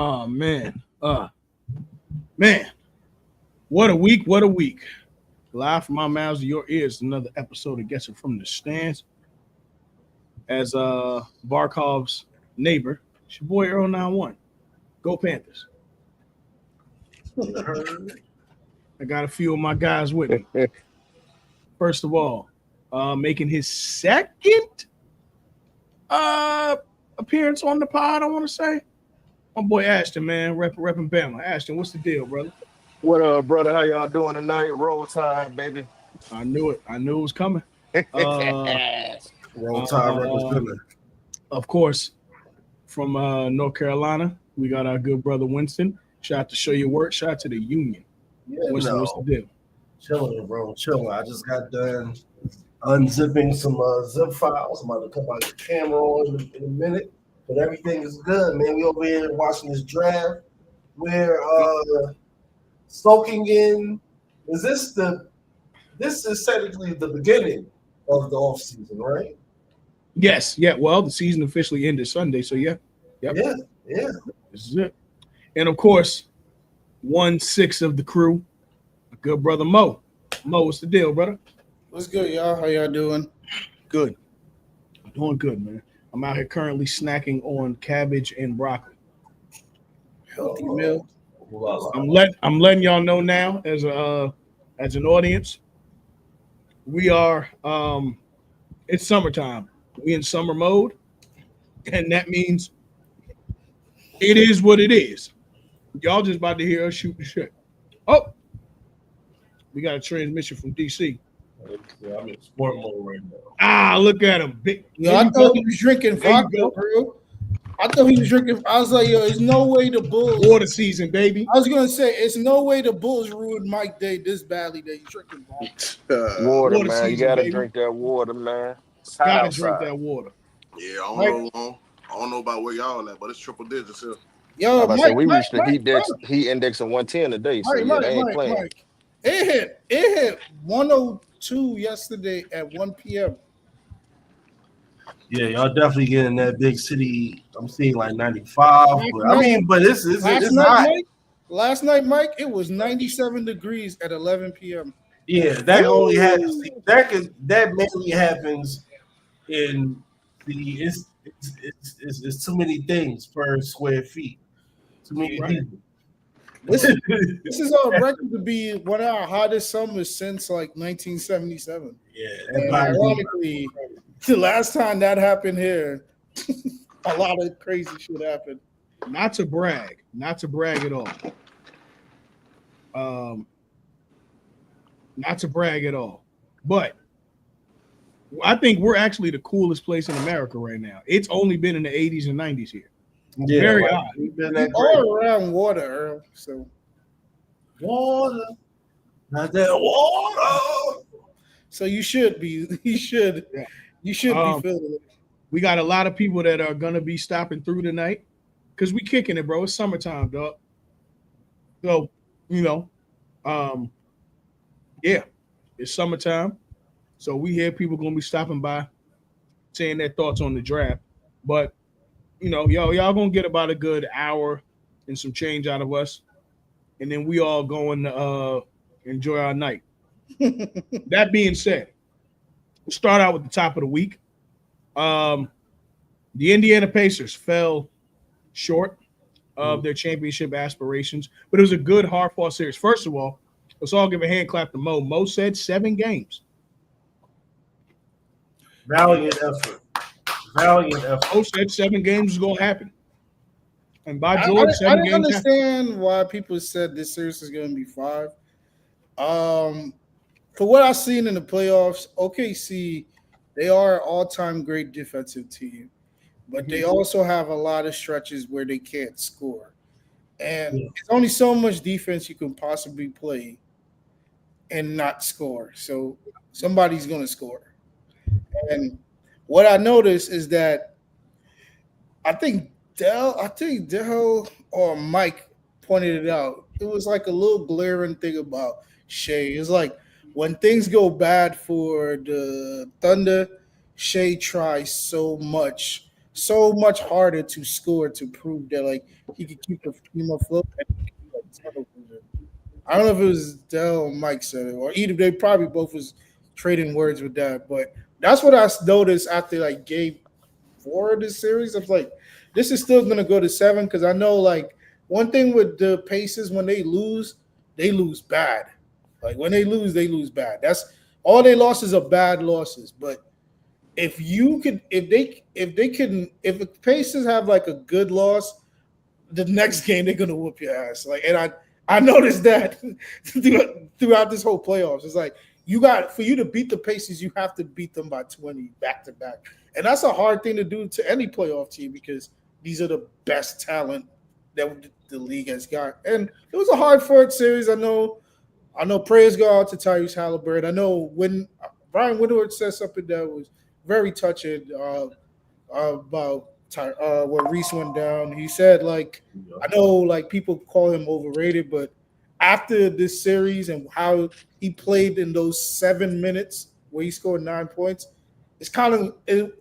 Oh man. Man. What a week, what a week. Live from my mouths to your ears, another episode of Guessing from the Stands. As Barkov's neighbor, it's your boy Earl 91. Go Panthers. I got a few of my guys with me. First of all, making his second appearance on the pod, I want to say. My boy Ashton, man, repping Bama. Ashton, what's the deal, brother? What up, brother? How y'all doing tonight? Roll Tide, baby. I knew it. I knew it was coming. Roll Tide representing. Of course, from North Carolina, we got our good brother Winston. Shout out to Show Your Work. Shout out to the Union. Yeah, Winston, what's the deal? Chilling, bro. Chilling. I just got done unzipping some zip files. I'm about to come out the camera on in a minute. But everything is good, man. We over here watching this draft. We're soaking in. This is technically the beginning of the off season, right? Yes, yeah. Well, the season officially ended Sunday, so yeah. Yep. Yeah. This is it. And of course, 1/6 of the crew, my good brother Mo. Mo, what's the deal, brother? What's good, y'all? How y'all doing? Good. I'm doing good, man. I'm out here currently snacking on cabbage and broccoli. Healthy meal. I'm letting y'all know now as an audience. We are it's summertime. We in summer mode, and that means it is what it is. Y'all just about to hear us shoot the shit. Oh, we got a transmission from DC. Yeah, I'm in sport mode right now. Look at him. Big. Yo, I thought he was drinking vodka, bro. I thought he was drinking. I was like, yo, there's no way the Bulls. Water season, baby. I was gonna say, it's no way the Bulls ruined Mike Day this badly that he's drinking vodka. Water, man. season, You gotta baby. drink that water, man. It's hot Gotta outside. drink that water. Yeah, I don't know about where y'all at, but it's triple digits here. Yo, Like I said, we reached the heat index of 110 today, so yeah, they ain't playing. Mike. It hit 102 yesterday at 1 p.m. Yeah, y'all definitely getting that big city. I'm seeing like 95. But it's hot. Last night, Mike, it was 97 degrees at 11 p.m. Yeah, that only happens. That mainly happens in the. It's too many things per square feet. Too many people. This is on record to be one of our hottest summers since like 1977. Yeah, and ironically, the last time that happened here, a lot of crazy shit happened. Not to brag at all. Not to brag at all, but I think we're actually the coolest place in America right now. It's only been in the 80s and 90s here. Yeah, very odd. All around water, Earl. So water, not that water. So you should be. You should be feeling it. We got a lot of people that are gonna be stopping through tonight because we kicking it, bro. It's summertime, dog. So yeah, it's summertime. So we hear people gonna be stopping by, saying their thoughts on the draft, but. Y'all gonna get about a good hour and some change out of us, and then we all going to enjoy our night. That being said, we'll start out with the top of the week. The Indiana Pacers fell short of their championship aspirations, but it was a good, hard-fought series. First of all, let's all give a hand clap to Mo. Mo said 7 games. Valiant effort. Mo said 7 games was going to happen. And by George, 7 games I didn't understand why people said this series is going to be 5. For what I've seen in the playoffs, OKC, they are an all-time great defensive team, but they also have a lot of stretches where they can't score. And there's only so much defense you can possibly play and not score. So somebody's going to score. And what I noticed is that I think Dell or Mike pointed it out. It was like a little glaring thing about Shea. It's like when things go bad for the Thunder, Shea tries so much so much harder to score to prove that like he could keep the team afloat. And he could do, like, turnovers. I don't know if it was Dell or Mike said it, or either they probably both was trading words with that. But that's what I noticed after like game four of this series. I was like, this is still gonna go to seven because I know like one thing with the Pacers when they lose bad. Like when they lose bad. That's all they losses are bad losses. But if the Pacers have like a good loss, the next game they're gonna whoop your ass. Like, and I noticed that throughout this whole playoffs. It's like you got for you to beat the Pacers, you have to beat them by 20 back to back, and that's a hard thing to do to any playoff team because these are the best talent that the league has got. And it was a hard fought series. I know. Praise God to Tyrese Halliburton. I know when Brian Woodward said something that was very touching. About when Reese went down. He said, like, I know, like, people call him overrated, but after this series and how he played in those 7 minutes where he scored 9 points, it's kind of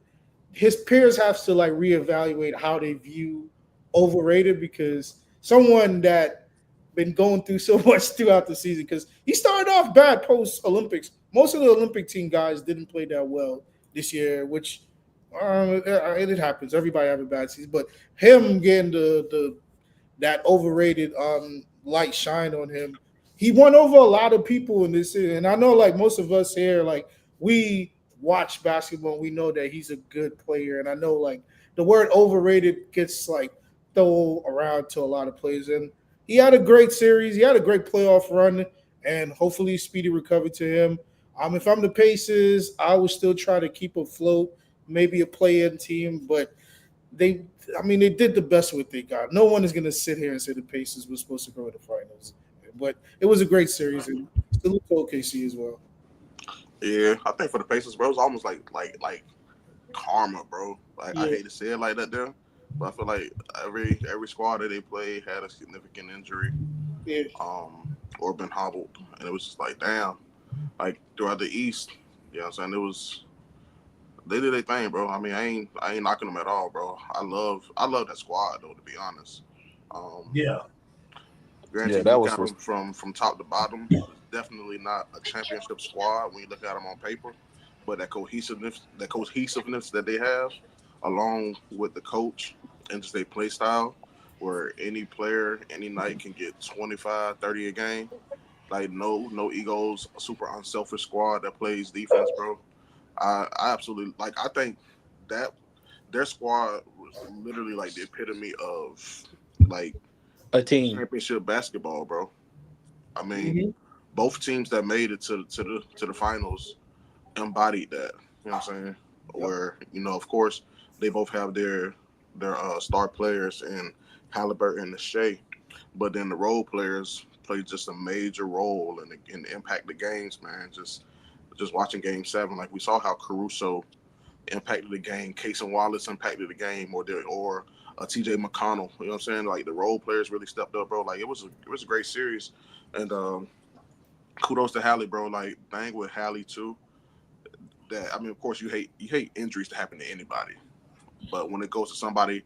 his peers have to like reevaluate how they view overrated because someone that been going through so much throughout the season because he started off bad post Olympics. Most of the Olympic team guys didn't play that well this year, which it happens. Everybody have a bad season, but him getting the that overrated light shine on him. He won over a lot of people in this season. And I know like most of us here, like we watch basketball and we know that he's a good player. And I know like the word overrated gets like thrown around to a lot of players. And he had a great series. He had a great playoff run and hopefully speedy recovery to him. If I'm the Pacers, I would still try to keep afloat, maybe a play-in team, but they they did the best with they got. No one is going to sit here and say the Pacers were supposed to go to the finals, but it was a great series and salute to OKC as well. Yeah, I think for the Pacers, bro, it's almost like karma, bro. Like I Yeah, hate to say it like that, there, but I feel like every squad that they played had a significant injury, yeah, or been hobbled, and it was just like, damn, like throughout the East, you know what I'm saying? It was they did their thing, bro. I mean, I ain't knocking them at all, bro. I love that squad though, to be honest. Um, Yeah, Yeah, Granted, you that look was at them from top to bottom. It's definitely not a championship squad when you look at them on paper, but that cohesiveness that they have, along with the coach and just their play style, where any player any night can get 25, 30 a game. Like no egos, a super unselfish squad that plays defense, bro. I absolutely like. I think that their squad was literally like the epitome of like A team. championship basketball, bro. I mean, hmm both teams that made it to the finals embodied that. You know what I'm saying? yep. Where of course, they both have their star players in Halliburton and Shea, but then the role players play just a major role in the impact the games, man. Just watching Game 7, like we saw how Caruso impacted the game, Case and Wallace impacted the game, or T.J. McConnell. You know what I'm saying? Like the role players really stepped up, bro. Like it was a great series, and kudos to Hallie, bro. Like thing with Hallie too. That I mean, of course, you hate injuries to happen to anybody, but when it goes to somebody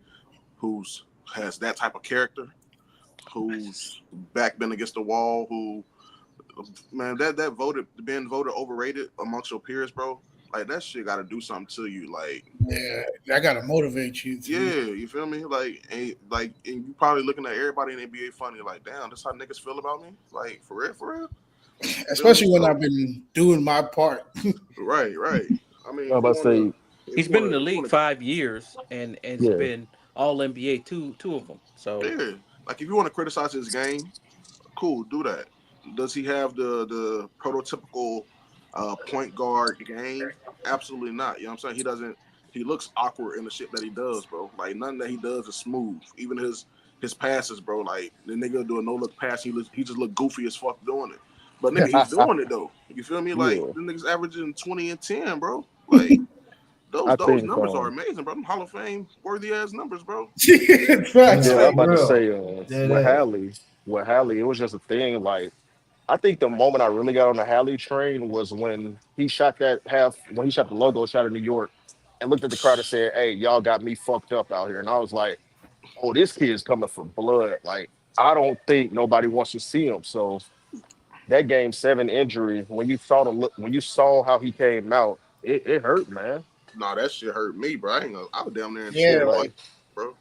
who's has that type of character, who's back been against the wall, who man, that voted being voted overrated amongst your peers, bro. Like that shit got to do something to you. Like, Yeah, I gotta motivate you yeah, to. you feel me? And you probably looking at everybody in the NBA funny, like, damn, that's how niggas feel about me. Like, for real, for real. You feel me? Especially when So, I've been doing my part. right, right. I mean, I'm about to say. if He's you been in wanna, the if you league wanna, 5 years and it's Yeah, been all NBA two of them. So yeah, like if you want to criticize his game, cool, do that. Does he have the prototypical point guard game? Absolutely not. You know what I'm saying? He doesn't. He looks awkward in the shit that he does, bro. Like nothing that he does is smooth. Even his passes, bro. Like the nigga do a no look pass, he just look goofy as fuck doing it. But nigga, he's doing it though. You feel me? Like yeah. the niggas averaging 20 and 10, bro. Like those I those think. numbers are amazing, bro. Them Hall of Fame worthy ass numbers, bro. Facts. Yeah, nah, I'm for about to Facts. real. say. Dead With ass. Hallie, it was just a thing. Like, I think the moment I really got on the Hallie train was when he shot that half. When he shot the logo shot in New York. and looked at the crowd and said, "Hey, y'all got me fucked up out here." And I was like, "Oh, this kid's coming for blood." Like, I don't think nobody wants to see him. So that game 7 injury, when you saw how he came out, it hurt, man. Nah, that shit hurt me, bro. I was down there in Yeah, cheer, Like, like, bro.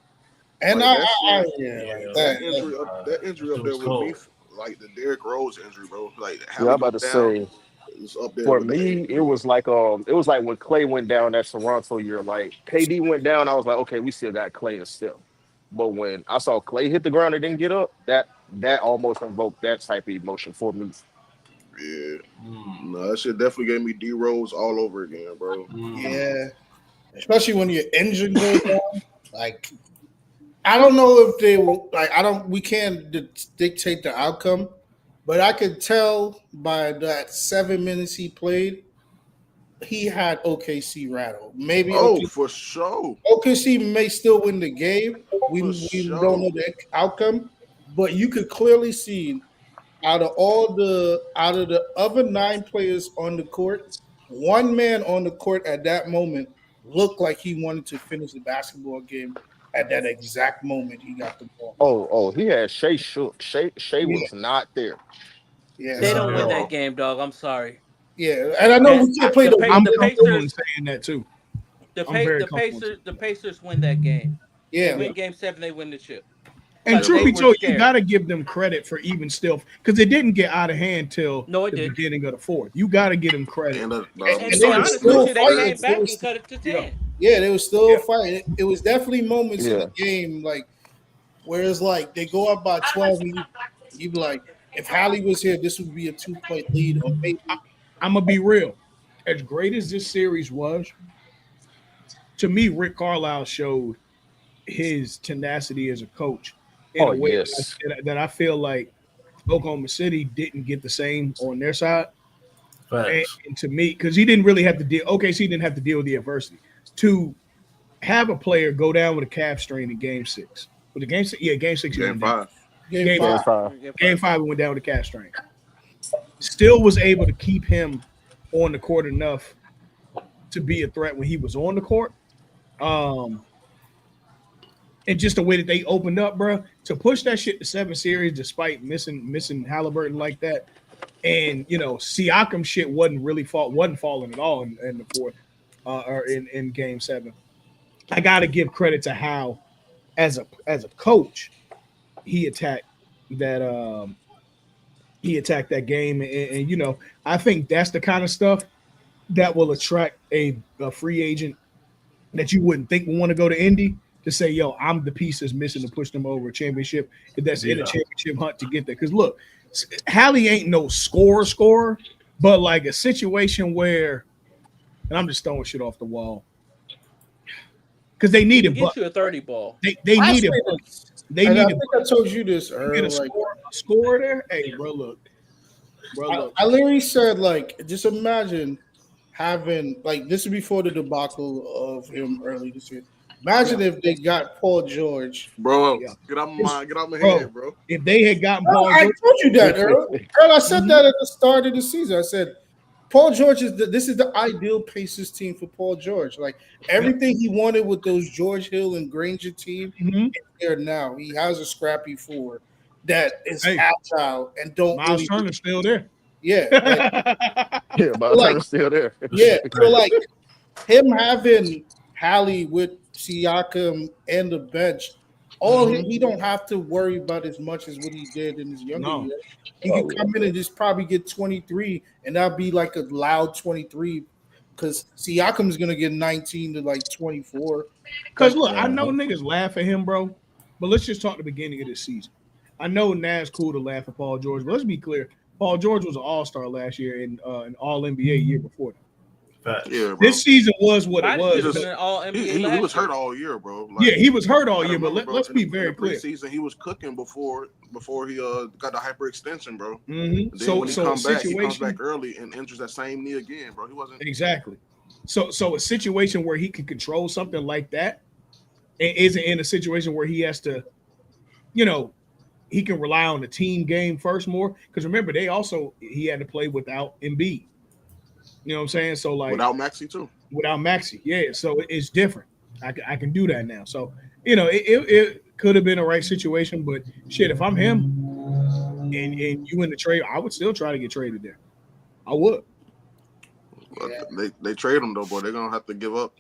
and Like that shit, yeah, like that that. injury up, that injury up It there was with me, cold. like the Derrick Rose injury, bro. Like yeah, I'm Hallie about go to down, say, it's up there for with that me, injury. it was like when Clay went down that Toronto year. Like KD went down, I was like, okay, we still got Clay and Steph. But when I saw Clay hit the ground and didn't get up, that almost invoked that type of emotion for me. Yeah, Mm, no, that shit definitely gave me D Rose all over again, bro. mm. Yeah, especially when your engine goes down. Like I don't know if they will. Like I don't. We can't dictate the outcome, but I could tell by that 7 minutes he played, he had OKC rattled. Maybe Oh, for sure, OKC may still win the game. for We don't sure. know the outcome, but you could clearly see out of the other 9 players on the court, one man on the court at that moment looked like he wanted to finish the basketball game at that exact moment he got the ball. Oh, he had Shea shook. Shea Yeah, was not there. yeah, They so, don't win that Zero. game, dog. I'm sorry. yeah. And I know That we can't play the I'm the comfortable in Pacers saying that too. I'm very comfortable in saying the that. Pacers win that game. They yeah, Yeah. win game 7. They win the chip And Yeah, because truth they be bro. were told, you got scared. to give them credit for even still, because it didn't get out of hand till No, it the didn't. beginning of the fourth. You got to give them credit. And And to and be they were starting honest to with still get you, they third. came fighting. back and cut it to Yeah. 10. Yeah, they were still Yeah. fighting. It was definitely moments in Yeah. the game, like where it's like they go up by 12, and you be like, if Hallie was here, this would be a 2 point lead, or maybe I'm gonna be real. As great as this series was, to me, Rick Carlisle showed his tenacity as a coach in Oh a way yes. that I feel like Oklahoma City didn't get the same on their side. Facts. And to me, because he didn't really have to deal. OKC didn't have to deal with the adversity to have a player go down with a calf strain in Game 6. With the Game 6, yeah, Game 6 he Game went down. five. game Game Game five. 5. Game 5 he went down with a calf strain. Still was able to keep him on the court enough to be a threat when he was on the court. Um, and just the way that they opened up, bro, to push that shit to 7 series despite missing Halliburton like that. And Siakam shit wasn't falling at all in the fourth or in game 7. I gotta give credit to how as a coach he attacked that game and I think that's the kind of stuff that will attract a free agent that you wouldn't think would want to go to Indy to say, yo, I'm the piece that's missing to push them over a championship. That's in a Yeah. championship hunt to get there. Because look, Hallie ain't no scorer, but like a situation where, and I'm just throwing shit off the wall because they He can needed get Bucket. you a 30 ball. They I say needed Bucket. this, They and I needed think I Bucket. told you this You get earlier. Like a score there. Hey, bro, look. I literally said, like, just imagine having like this is before the debacle of him early this year. Imagine Yeah, if they got Paul George. Bro, yeah, get out my mind, get out my bro. head, bro. If they had gotten Well, Paul I George, told you that, Earl. Earl, I said mhm, that at the start of the season. I said Paul George this is the ideal Pacers team for Paul George. Like yep, everything he wanted with those George Hill and Granger team mhm. is there now. He has a scrappy four that is Hey, agile and don't Miles really Turner's still there. yeah, like Yeah, my like turner's still there. yeah. So Right. like him having Hallie with Siakam and the bench, Mhm. he don't have to worry about as much as what he did in his younger No, years. He Oh could yeah. come in and just probably get 23, and that'll be like a loud 23 because Siakam's gonna get 19 to like 24. because Like look, I know Mhm. niggas laugh at him, bro. But let's just talk the beginning of this season. I know Nas cool to laugh at Paul George, but let's be clear. Paul George was an All Star last year and an All NBA year before that. Facts. Yeah, bro. This season was what it Might He should was, have but been just an all he, NBA he he was last hurt year. all year, bro. yeah, Like he was hurt all I year. But remember, bro. let's be In the very clear. preseason, he was cooking before he got the hyperextension, bro. Mhm. And then So when so a he comes back situation early and injures that same knee again, bro. He wasn't. exactly. So a situation where he can control something like that and isn't in a situation where he has to, you know, he can rely on the team game first more. Because remember, he had to play without Embiid. You know what I'm saying? So like, Without Maxi too. without Maxi. Yeah, so it's different. I can do that now. So it could have been a right situation, but shit, if I'm him and you in the trade, I would still try to get traded there. I would. But Yeah. they trade him though, boy. They're gonna have to give up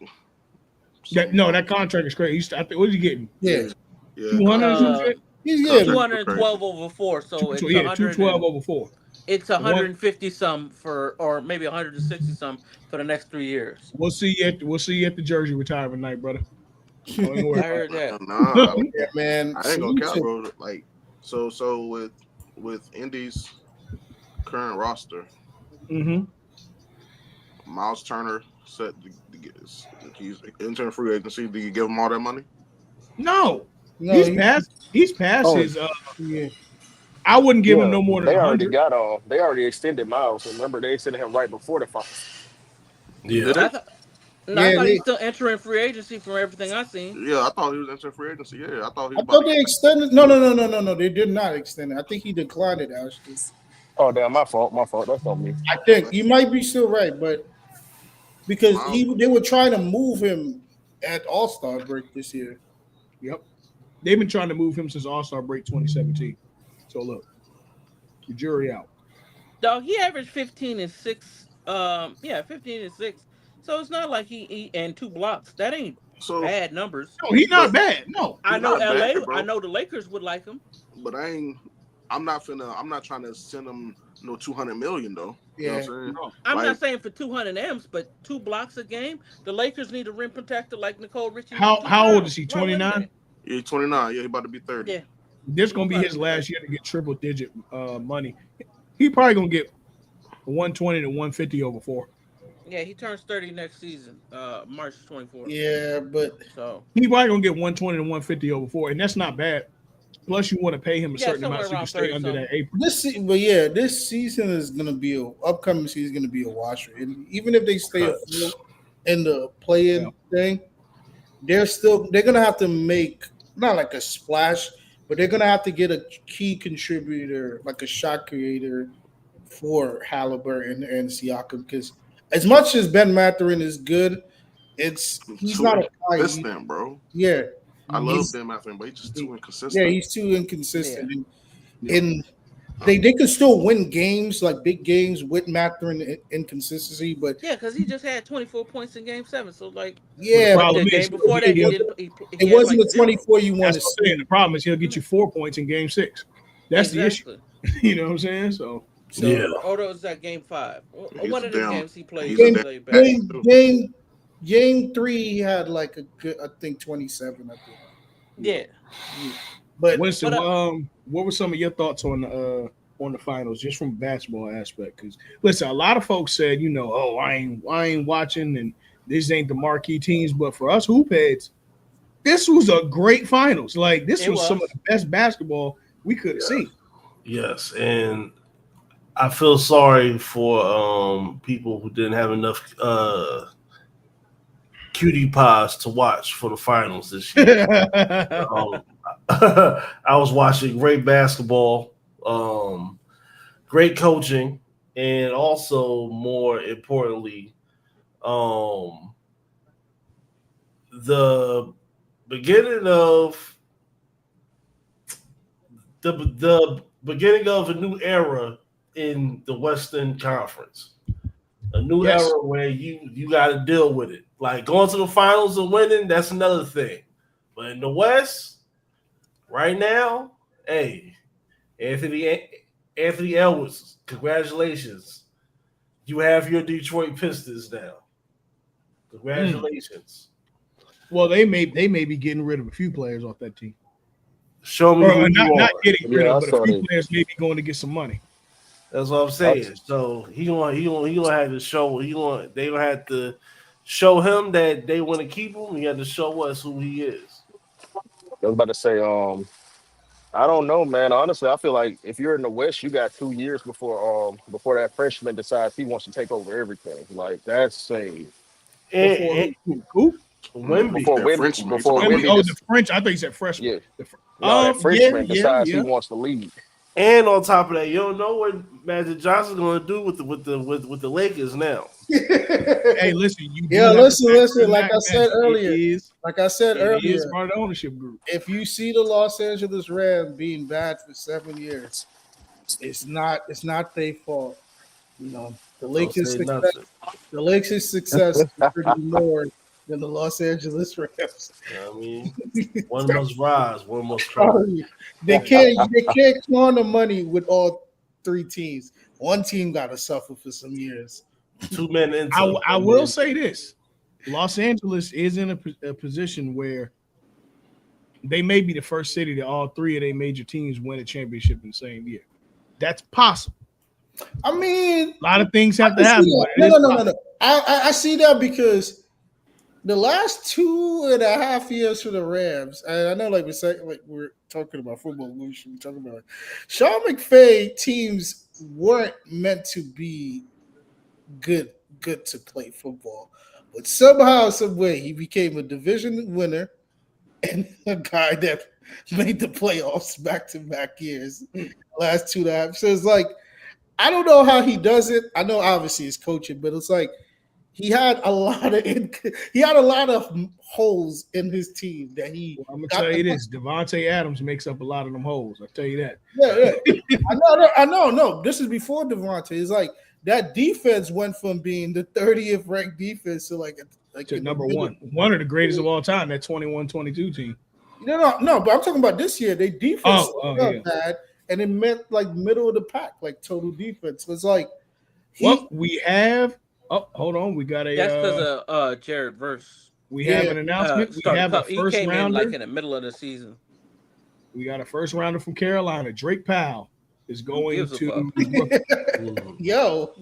That some. no, that contract is crazy. I think what is he getting? Yeah. Yeah, 200 or some contract. Uh, shit. Yeah. Contract is crazy. 212 over 4, so it's Yeah, 100 212 and over 4. it's One 150 some for, or maybe 160 some for the next 3 years. we'll see you at the jersey retirement night, brother. Don't even worry I about heard that. Nah, Yeah, man. I ain't gonna Salute count, to bro. Like so with Indy's current roster, it. Mm-hmm. Miles Turner set he's entering free agency. Do you give him all that money? No, no, he's past. He's past Oh his. yeah. I wouldn't give him yeah, no more than they already 100. got they already extended Miles. Remember they extended him right before the finals. Did Yeah. I they? thought no, I Yeah, thought they he's still entering free agency from everything I seen. Yeah, I thought he was entering free agency. Yeah, I thought he I was about thought to they get. extended. No. They did not extend it. I think he declined it. Actually, Oh damn, my fault, my fault. That's on me. I think you might be still right, but because Miles, they were trying to move him at All Star break this year. Yep. They've been trying to move him since All Star break 2017. So look, the jury out. Dog, he averaged 15 and 6. Yeah, 15 and 6. So it's not like he and 2 blocks. That ain't so bad numbers. No, he's but not bad. No. I he's know not bad, LA, I bro. know the Lakers would like him. But I'm not trying to send him no 200 million though. You know Yeah, what I'm saying? No. I'm not Like saying for 200 M's, but 2 blocks a game. The Lakers need a rim protector like Nicole Richie needs How two how old is times. he? Why wouldn't 29. they? he's 29. Yeah, he about to be 30. Yeah, This he's gonna be about to his be last 30. year to get triple digit money. He probably gonna get 120 to 150 over 4. Yeah, he turns 30 next season, March 24th. yeah, but So He probably gonna get 120 to 150 over 4, and that's not bad. Plus, you want to pay him a yeah, certain amount somewhere so you can around stay 30 under something. that apron. this season is gonna be upcoming season is gonna be a washer, and even if they stay Facts. afloat in the Yeah. play-in thing, they're gonna have to make not like a splash, but they're gonna have to get a key contributor, like a shot creator for Halliburton and Siakam. Because as much as Ben Mathurin is good, he's Too not a guy. inconsistent, bro. Yeah, I love he's Ben Mathurin, but he's just too he- yeah, inconsistent. he's too Yeah. inconsistent, Yeah. and they could still win games like big games with Mathurin inconsistency, but Yeah, because he just had 24 points in Game 7. So like, But the yeah, but problem the is, game before that, he didn't. He it had wasn't like the 24 0. you want that's to what I'm saying. The see. problem is he'll get you 4 points in game 6. That's the issue. Exactly. You know what I'm saying? So Yeah. So Or that was that Game 5. He's One a of them damn games he played. he's a He damn played bad. backup game too. game game three, he had like a good, I think 27. I think, Yeah, but Winston, but what were some of your thoughts on the finals, just from basketball aspect? Because listen, a lot of folks said, oh, I ain't watching, and this ain't the marquee teams. But for us hoop heads, this was a great finals. Like this it was some of was. the best basketball we could have seen. Yes. And I feel sorry for people who didn't have enough cutie pies to watch for the finals this year. Um, I was watching great basketball, great coaching, and also more importantly, um, the beginning of the beginning of a new era in the Western Conference. A new Yes. era where you got to deal with it. Like going to the finals and winning, that's another thing. But in the West, right now, hey, Anthony Edwards, congratulations. You have your Detroit Pistons now. Congratulations. Well, they may be getting rid of a few players off that team, Show me or who you not are. getting rid Yeah, of, I but a saw few that. players may be going to get some money. That's what I'm I, saying. So he gonna have to show. They gonna have to show him that they want to keep him. He had to show us who he is. I was about to say, I don't know, man. Honestly, I feel like if you're in the West, you got 2 years before that freshman decides he wants to take over everything. Like that's a Before And who? Wimby. before That Wimby Frenchman, you before talking about Wemby? Wimby Oh, Wemby. the just French. I thought you said freshman. yeah. The No, that yeah, Frenchman yeah, decides he yeah. wants to lead. And on top of that, you don't know what Magic Johnson's going to do with the Lakers now. Hey, listen, you do Yeah, have to listen, factor listen. in Like that I said Magic. earlier, It is part of the ownership group. if you see the Los Angeles Rams being bad for 7 years, it's not their fault. You know, Don't say nothing. The Lakers' success is pretty more than the Los Angeles Rams. I mean, one must rise, one must fall. Sorry. They can't corner money with all three teams. One team got to suffer for some years. 2 men into I will say this: Los Angeles is in a position where they may be the first city that all three of their major teams win a championship in the same year. That's possible. I mean, A lot of things I have to can see happen, that. but it No, is no, no, no, possible. no. I see that because the last 2.5 years for the Rams, and I know, like we're talking about football, we should be talking about it. Sean McVay teams weren't meant to be good, good to play football, but somehow, some way, he became a division winner and a guy that made the playoffs back to back years, last 2.5. So it's like I don't know how he does it. I know obviously it's coaching, but it's like he had a lot of holes in his team that he Well, I'm gonna got tell the you this: Devontae Adams makes up a lot of them holes. I tell you that. yeah, yeah. I know. No, this is before Devontae. It's like that defense went from being the 30th ranked defense to like To in the number middle. one of the greatest of all time, that 21-22 team. No, but I'm talking about this year. They defense Oh started yeah. out bad, and it meant like middle of the pack, like total defense. So it's like Well, he, we have. Oh, hold on. We got That's because a. of Jared Verse. We have yeah, an announcement. We have a He first came in like rounder. in the middle of the season. We got a first rounder from Carolina. Drake Powell is Who going gives a to fuck? Brooklyn. Mhm. yo, Oh,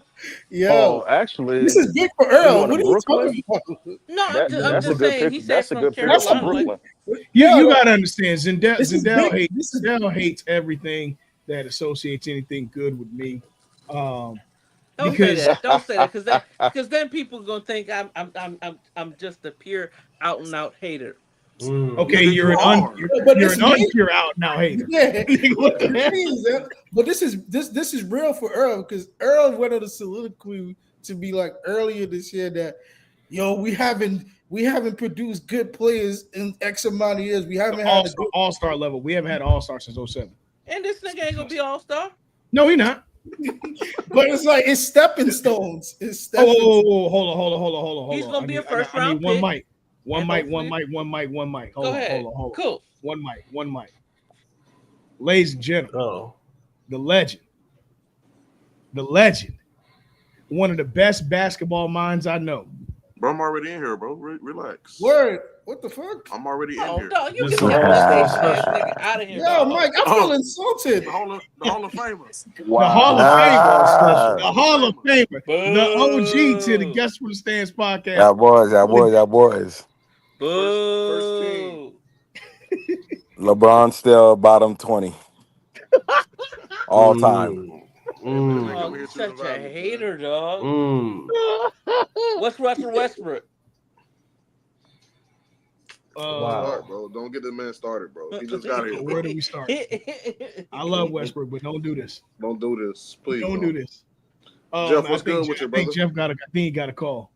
yo, this actually, is big for he Earl. going to What are you Brooklyn. talking about? No, That I'm that's a just good saying. pick. He said That's a from good pickup That's a for Carolina. big. Like, Brooklyn. You Yo, got to understand. this is big. This is Zendel hates everything that associates anything good with me. Um, don't say because that. Don't say that because then people gonna think I'm just a pure out and out hater. okay, Mm. Nigga, you are. but you're this an main unpure out now hater. yeah, Look at that. but this is real for Earl because Earl went on a soliloquy to be like earlier this year that we haven't produced good players in X amount of years. We haven't had a good, All star level. We haven't had an all star since '07. And this nigga ain't gonna be all star. No, he not. but it's like it's stepping stones. It's Oh, stepping. He's hold on. gonna be a I first need round pick, and hopefully, one mic. go Hold ahead. on, hold on. Cool. One mic. Ladies and gentlemen, Oh, the legend, the legend, one of the best basketball minds I know. Bro, I'm already in here, bro. Relax. Word. What the fuck? I'm already in Oh here. no, you can Mr. get that All-Star hating ass Special. nigga out of here, Yo, dog. Mike, I feel Oh, insulted. the Hall of Famer. The Hall The of Famer, All-Star the Special. Hall of Hall of Famer. Famer, the OG to the Boo. Guest for the Stands podcast. Y'all boys. First team. Boo. LeBron still bottom 20 all time. Mm. Hey man, they Oh, come Mm. you here choosing such a violence, man. hater, dog. Mm. What's Russell Westbrook? Don't uh, start, Wow. bro. Don't get the man started, bro. He just got here, where bro. do we start? I love Westbrook, but don't do this. Don't do this, please. Don't do this. Jeff, I what's think good with you, I think brother? Jeff got a. I think he got a call.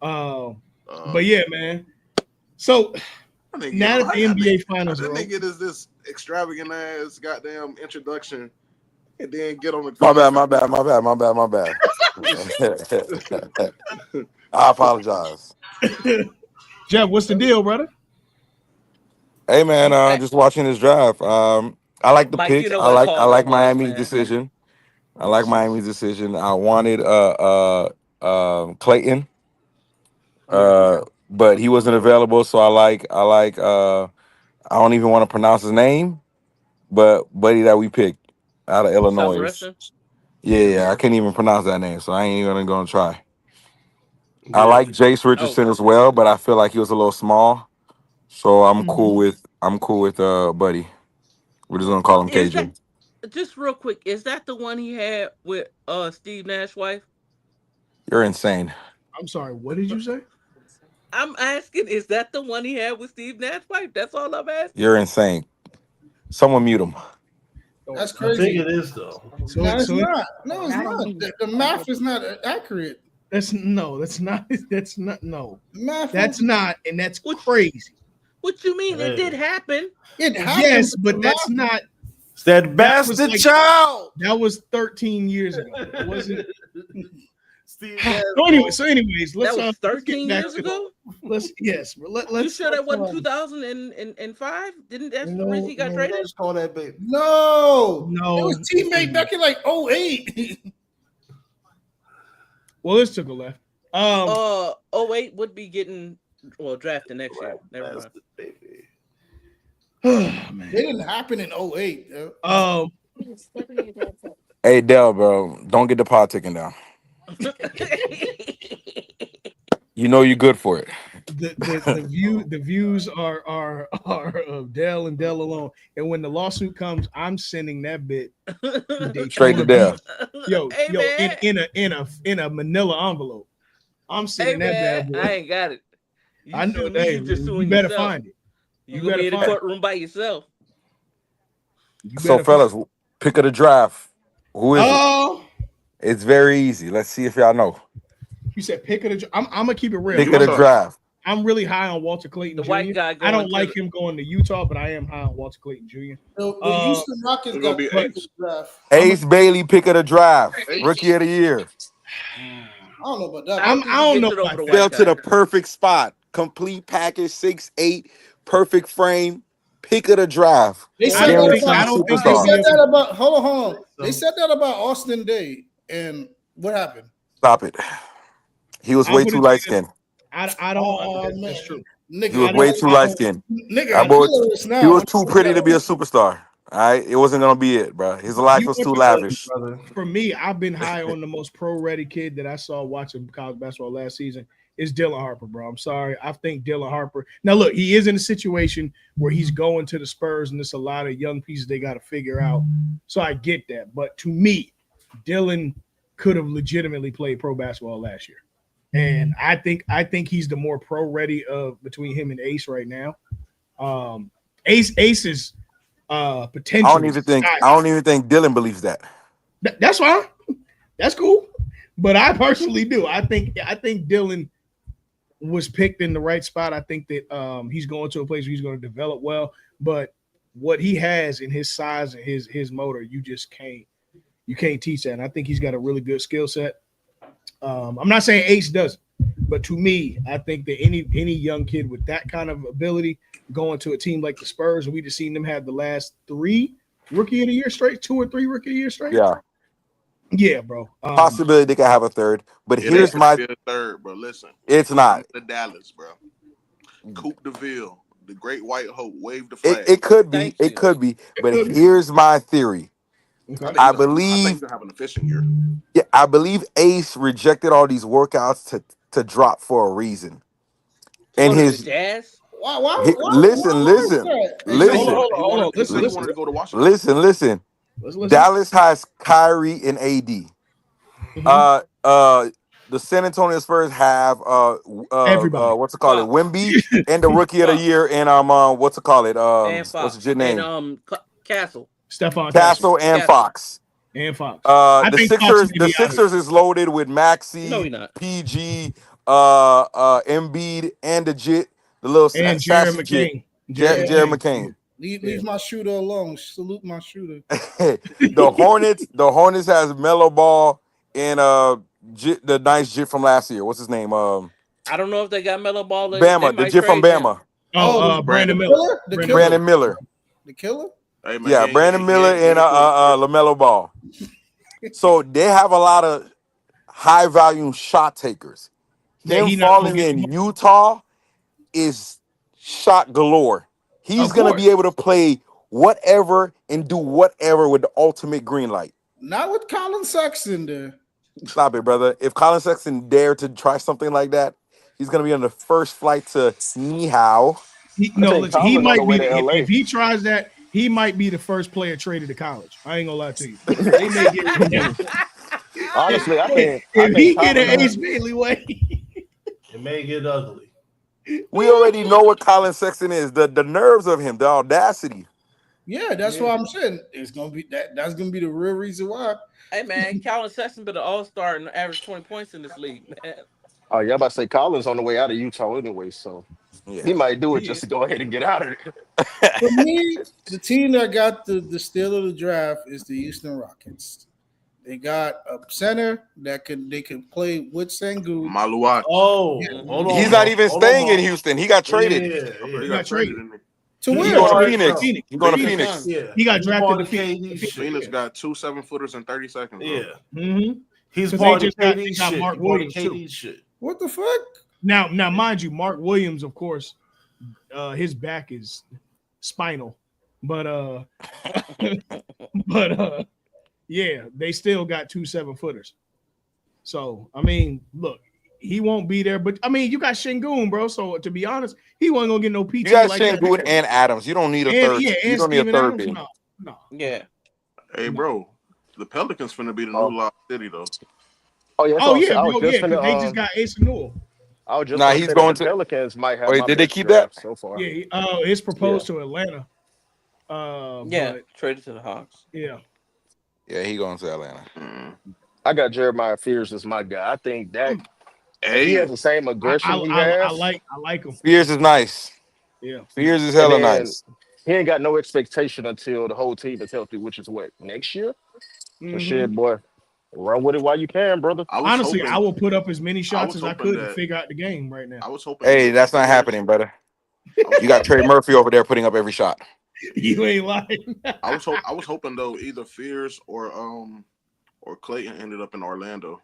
Uh, But yeah, man. So I didn't get now no. that the I NBA think finals I are didn't over, get this extravagant ass goddamn introduction, and then get on the My bad, conversation. my bad. I apologize. Jeff, what's the deal, brother? Hey man, Hey, just watching this drive. I like the Mike, you pick. know I what like I call it like was, Miami's man. decision. I like Miami's decision. I wanted Clayton, Yeah. but he wasn't available. So I don't even want to pronounce his name, but buddy that we picked out of Illinois. Summerson. Yeah, I can't even pronounce that name, so I ain't even gonna try. I Yeah. like Jace Oh, Richardson as well, but I feel like he was a little small. So Mhm. I'm cool with Buddy. We're just gonna call him is that KJ. just real quick? Is that the one he had with Steve Nash wife? You're insane. I'm sorry. What did you say? I'm asking, is that the one he had with Steve Nash wife? That's all I'm asking. You're insane. Someone mute him. That's I crazy. think it is though. So, No, it's so not. No, it's not. The math is not accurate. that's no, that's not. That's not. No, The math that's is not, and that's What crazy. what you mean? It did Hey. happen. it happened. Yes, But the but that's math, not. It's that That was bastard like child. that was 13 years ago. It wasn't. Steve So anyways, That was let's get 13 back years to ago. yes. Let's You sure that wasn't um, 2005? Didn't that's the reason he got No, traded? Let's call that baby. no, No. it was teammate back in like 08. Well, let's took a left. 08 would be getting drafted next year. Never mind. Bastard baby. It Man. didn't happen in 08. Yo. Hey, Dell, bro, don't get the pot taken down. You know you're good for it. The views are of Dell and Dell alone. And when the lawsuit comes, I'm sending that bit Straight to Dell. Hey, man. in a manila envelope. I'm Hey sending that man, bad boy. I ain't got it. You I know suing me, that. you just You suing better yourself. find it. You You gonna be better in the find it. courtroom by yourself. You So, better find fellas, pick of the draft. Who is it? Oh, It's very easy. Let's see if y'all know. you said pick of the. I'm gonna keep it real. Pick of the draft. I'm really high on Walter Clayton The Jr. white guy I going don't to like him going to Utah, but I am high on Walter Clayton Jr. The Houston Rockets It's got gonna be the Ace. draft. Ace Bailey, pick of the draft. Ace. Rookie of the year. I don't know about that. I don't think I he don't gets know it over about the that. Fell white to guy. the perfect spot. Complete package, 6'8", perfect frame. Pick of the draft. They I said don't that think about. I don't think They he'll be said able that to. about. Hold on. They said that about Austin Day, and what happened? Stop it. He was I way too wouldn't say light that. skinned. I don't. Oh That's man, true. nigga, He was I way don't. too I light don't. skinned. nigga, That I boy, tell us he now. was too pretty to be a superstar. All right, it wasn't gonna be it, bro. His life You was know too what's crazy, lavish. Brother. for me? I've been high on the most pro-ready kid that I saw watching college basketball last season. Is Dylan Harper, bro. I'm sorry. I think Dylan Harper. Now, look, he is in a situation where he's going to the Spurs, and there's a lot of young pieces they got to figure out. So I get that. But to me, Dylan could have legitimately played pro basketball last year. And I think he's the more pro-ready of between him and Ace right now. Ace is potential. I don't even think Dylan believes that. That's fine. That's cool. But I personally do. I think Dylan was picked in the right spot. I think that he's going to a place where he's going to develop well. But what he has in his size and his motor, you can't teach that. And I think he's got a really good skill set. I'm not saying Ace doesn't, but to me, I think that any young kid with that kind of ability going to a team like the Spurs, and we just seen them have the last 3 rookie of the year straight, 2 or 3 rookie of the year straight. Yeah, bro. Possibility they could have a third, but It here's ain't my. gonna be a third, bro. Listen, It's not. the Dallas, bro. Coupe DeVille, the Great White Hope, wave the flag. It could be. Thank It you. could be. But could be. here's my theory. Okay. I I think believe. he's gonna have an efficient year. Yeah, I believe Ace rejected all these workouts to drop for a reason. To And go to the his Jazz? listen, Hey, so hold listen, on, hold on. He said he Listen. wanted to go to Washington. listen. Let's listen. Dallas has Kyrie and AD. Mhm. The San Antonio Spurs have Everybody. what's it called it, Fox. Wemby, and the rookie of the Fox. year, and what's it called it, And what's Fox. his And name, Castle. Stephon Castle Castle and Castle. Fox. and Fox. I The think Fox Sixers may be out of it. is loaded with No, Maxi, he not. PG, Embiid, and the Jit, the little And Jared sassy Jit, McCain. Jared McCain. Leave my shooter alone. Salute my shooter. The Hornets has Mellow Ball and the nice Jit from last year. What's his name? I don't know if they got Melo Ball. They Bama, the might Jit from trade him. Bama. Brandon The Miller. The Brandon killer. Brandon Miller. The killer. Hey man, Yeah, Brandon Miller and LaMelo Ball. So they have a lot of high volume shot takers. That Him he not gonna falling get in Utah is shot galore. He's Of gonna course. be able to play whatever and do whatever with the ultimate green light. Not with Colin Sexton there. Stop it, brother. If Colin Sexton dared to try something like that, he's gonna be on the first flight to Nihao. I think listen, he Colin on the might way be to LA. if he tries that, he might be the first player traded to college. I ain't gonna lie to you. They may get rid of him. Honestly, I think If he get Colin an Ace Bailey way. It may get ugly. We already know what Colin Sexton is. The nerves of him, the audacity. Yeah, that's what I'm saying. It's gonna be that. That's gonna be the real reason why. Hey man, Calvin Sexton been an all-star and averaged 20 points in this league, man. Oh, yeah, I'm about to say Collins on the way out of Utah anyway, so Yeah. he might do it Yeah. just to go ahead and get out of there. For me, the team that got the steal of the draft is the Houston Rockets. They got a center that they can play with Sengun. Maluach. Oh, Mhm. hold on, He's not Mo. even Hold on, staying in Mo. Houston. He got Yeah, traded. I thought he yeah. He got got traded, traded. didn't he? To He's He where? going to all right, Phoenix. bro. He going to Phoenix Phoenix. Suns. Yeah, He got he's drafted part to of KD Phoenix. shit. Phoenix got 2 7-footers in 30 seconds, bro. Yeah, Mm-hmm. he's Because part of they KD got shit. Mark He part of Williams too. KD shit. What the fuck? Now, mind you, Mark Williams, of course, his back is spinal, but but yeah, they still got 2 7-footers. So I mean, look, he won't be there, but I mean, you got Shingun, bro. So to be honest, he wasn't gonna get no You PT got like that. Shangoon and Adams. You don't need a And third. yeah, You and don't need a Steven third Adams. big. No. Yeah. Hey, No. bro, the Pelicans finna be the Oh, new Lost City, though. oh yeah, Oh yeah, I was bro, yeah, just because they finna just got Ace Newell. I was just Nah, gonna he's say that going the to. Pelicans might have Wait, my did they best keep that? draft so far. Yeah, it's Yeah. proposed to Atlanta. Yeah. But Traded to the Hawks. yeah, Yeah, he going to Atlanta. Mm. I got Jeremiah Fears as my guy. I think that if he Hey, has the same aggression he has, I like him. Spears is nice. Yeah. Spears is and hella then nice. he ain't got no expectation until the whole team is healthy, which is what, next year? So Hmm. shit, boy, run with it while you can, brother. I was Honestly, I hoping, will put up as many I shots was as I hoping could to that, figure out the game right now. I was hoping Hey, either that's not Fears, happening, brother. I was You got hoping, Trey Murphy over there putting up every shot. You ain't lying. I was hoping though either Fears or Clayton ended up in Orlando.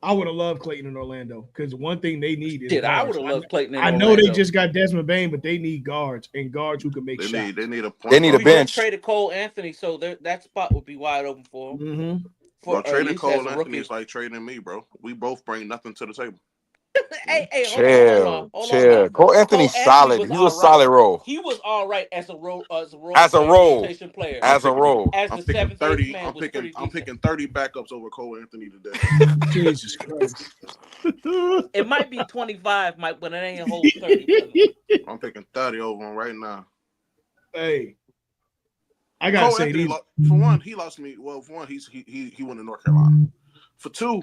I would have loved Clayton in Orlando because one thing they need is Shit, I would guards. have loved Clayton in I know they Orlando. just got Desmond Bain, but they need guards and guards who can make They shots. need a They point need a We guard. just bench. traded Cole Anthony, so that spot would be wide open for him. Mm-hmm. Bro, At trading least as Cole a Anthony rookie. is like trading me, bro. We both bring nothing to the table. Hey, Chill, hold on now. chill. Cole Cole Anthony's Anthony solid. was He's a all right. solid role. He was all right as a role As a player, role. rotation player. I'm As a picking role. As I'm the picking seventh, eighth 30. man was pretty I'm decent. picking 30 backups over Cole Anthony today. Jesus Christ. It might be 25, Mike, but it ain't a whole 30, brother. I'm picking 30 over him right now. Hey, I gotta Cole say Anthony, these. for one, he lost me. Well, for one, he went to North Carolina. For two,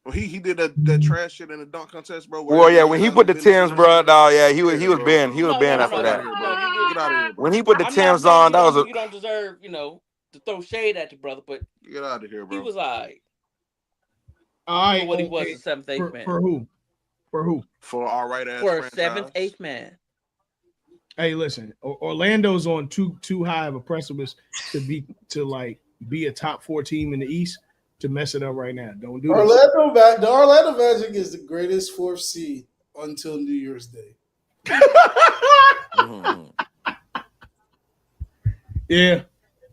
when he did that trash shit in the dunk contest, bro, where Well, yeah, everybody when was he out put his the business and Tims, that bro, shit. no, yeah, Yeah, he was bro. banned. He was No, banned Fuck after out of that. here, no. bro. You just. Get out of here, When bro. he put the I'm not Tims saying on, that was a you don't deserve, to throw shade at your brother, but Get out of here, he bro. was all right All for right, what he was, okay. a seventh, eighth man. For who? For who? For our right ass For a seventh, franchise. eighth man. Hey, listen, Orlando's on too high of a precipice to be a top 4 team in the East to mess it up right now. Don't do this. The Orlando Magic is the greatest fourth seed until New Year's Day. Mhm. Yeah.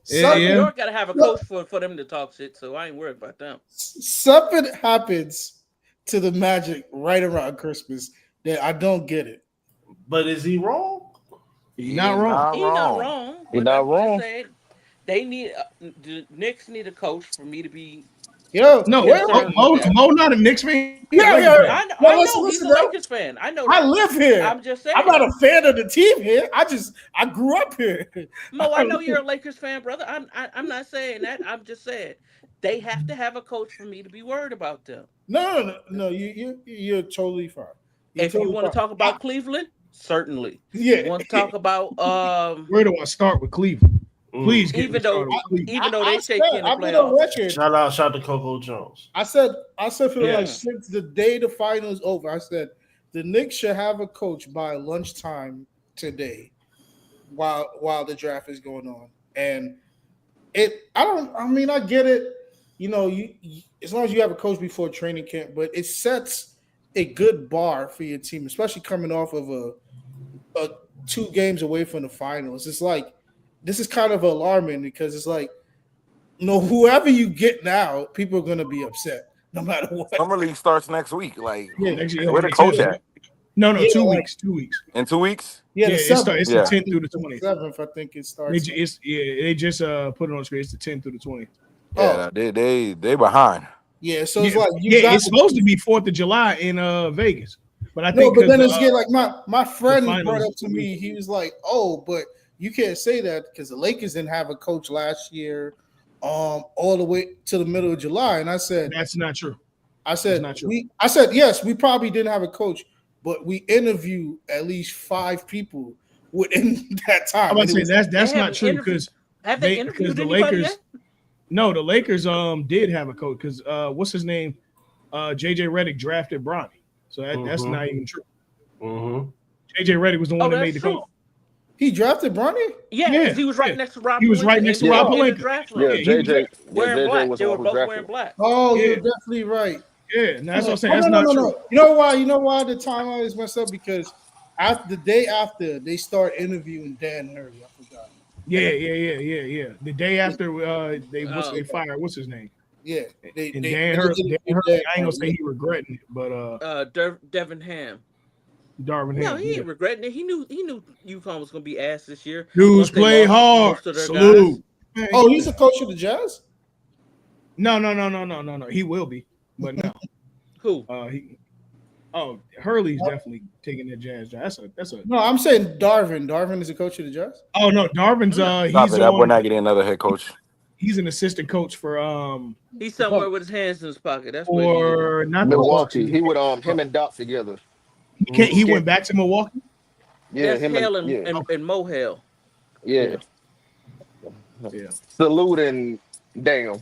New Yeah. York got to have a coach for them to talk shit, so I ain't worried about them. Something happens to the Magic right around Christmas that I don't get it. But is he wrong? You're not wrong. He not wrong. He But not I'm wrong. just saying they need the Knicks need a coach for me to be Yo, No, concerned with that. Mo not a Knicks fan. He's a Yeah, Lakers yeah. fan. No, I know he's listen, a though. Lakers fan. I know I that. live here. I'm just saying. I'm not a fan of the team here. I grew up here. Mo, I know you're a Lakers fan, brother. I'm not saying that. I'm just saying they have to have a coach for me to be worried about them. No. You're totally fine. You're If you totally want to fine. talk about Cleveland, certainly. Yeah. You want to talk about Where do I start with Cleveland? Please get me even though started with Cleveland. even though they I shake you in the I've been on playoffs. record. Shout out to Coco Jones. I said for Yeah. like since the day the finals over, I said the Knicks should have a coach by lunchtime today, while the draft is going on. And I get it. You as long as you have a coach before training camp, but it sets a good bar for your team, especially coming off of a 2 games away from the finals. It's like this is kind of alarming because it's like whoever you get now, people are going to be upset no matter what. Summer League starts next week. Like, Next year, where the next coach year. at? No, Yeah, 2 like- weeks. 2 weeks. In 2 weeks? Yeah, Yeah, the it's 7th. the Yeah. 10th through the 20th. 7th, I think it starts. They just put it on screen. It's the 10th through the 20th. Yeah, they behind. Yeah, so it's Yeah, like you got it's supposed to be 4th of July in Vegas, but I no, think but then 'cause, it's my friend finals brought up to week. me. He was like, "Oh, but you can't say that because the Lakers didn't have a coach last year, all the way to the middle of July. And I said, That's not true. I That's not true. said yes, we probably didn't have a coach, but we interviewed at least 5 people within that time. I'm about And to it say was, that's not true because Have they interviewed the anybody Lakers. yet? No, the Lakers did have a coach because what's his name? JJ Redick drafted Bronny, so that's not even true. Mm-hmm. JJ Redick was the one that made that's the true. call. he drafted Bronny? Yeah, Yeah, because he was right yeah. next to Rob. He was right Pelinka next in to the- Rob in the Pelinka. draft Yeah, room. he was JJ. Yeah, Wearing JJ black. was They the were one who both drafted wearing him. black. Oh, Yeah. you're definitely right. Yeah, that's what I'm saying. Oh, That's no, not no, true. no. You know why? You know why the timeline is messed up? Because the day after they start interviewing Dan Hurley, I forgot. Yeah. The day after they Oh. fired what's his name? Yeah, And they Dan Hurley, interviewed I Dan ain't gonna say Hurley. he regretting it, but Devin Ham. Darvin No, Ham. he Yeah. ain't regretting it. He knew UConn was gonna be ass this year. Dudes Once they play lost hard. most of their Salute. guys. Oh, he's a coach of the Jazz? No. He will be, but no. Who? Hurley's definitely taking that Jazz job. That's a. No, I'm saying Darvin. Darvin is a coach of the Jazz? Oh no, Darvin's Stop he's it. That boy on. not getting another head coach. He's an assistant coach for He's somewhere with his hands in his pocket. That's what he is. or not the Milwaukee. Bucks. He would him and Doc together. He went back to Milwaukee. Yeah, That's him Hale and yeah, and Mo Hale. yeah. Yeah. Salute and damn.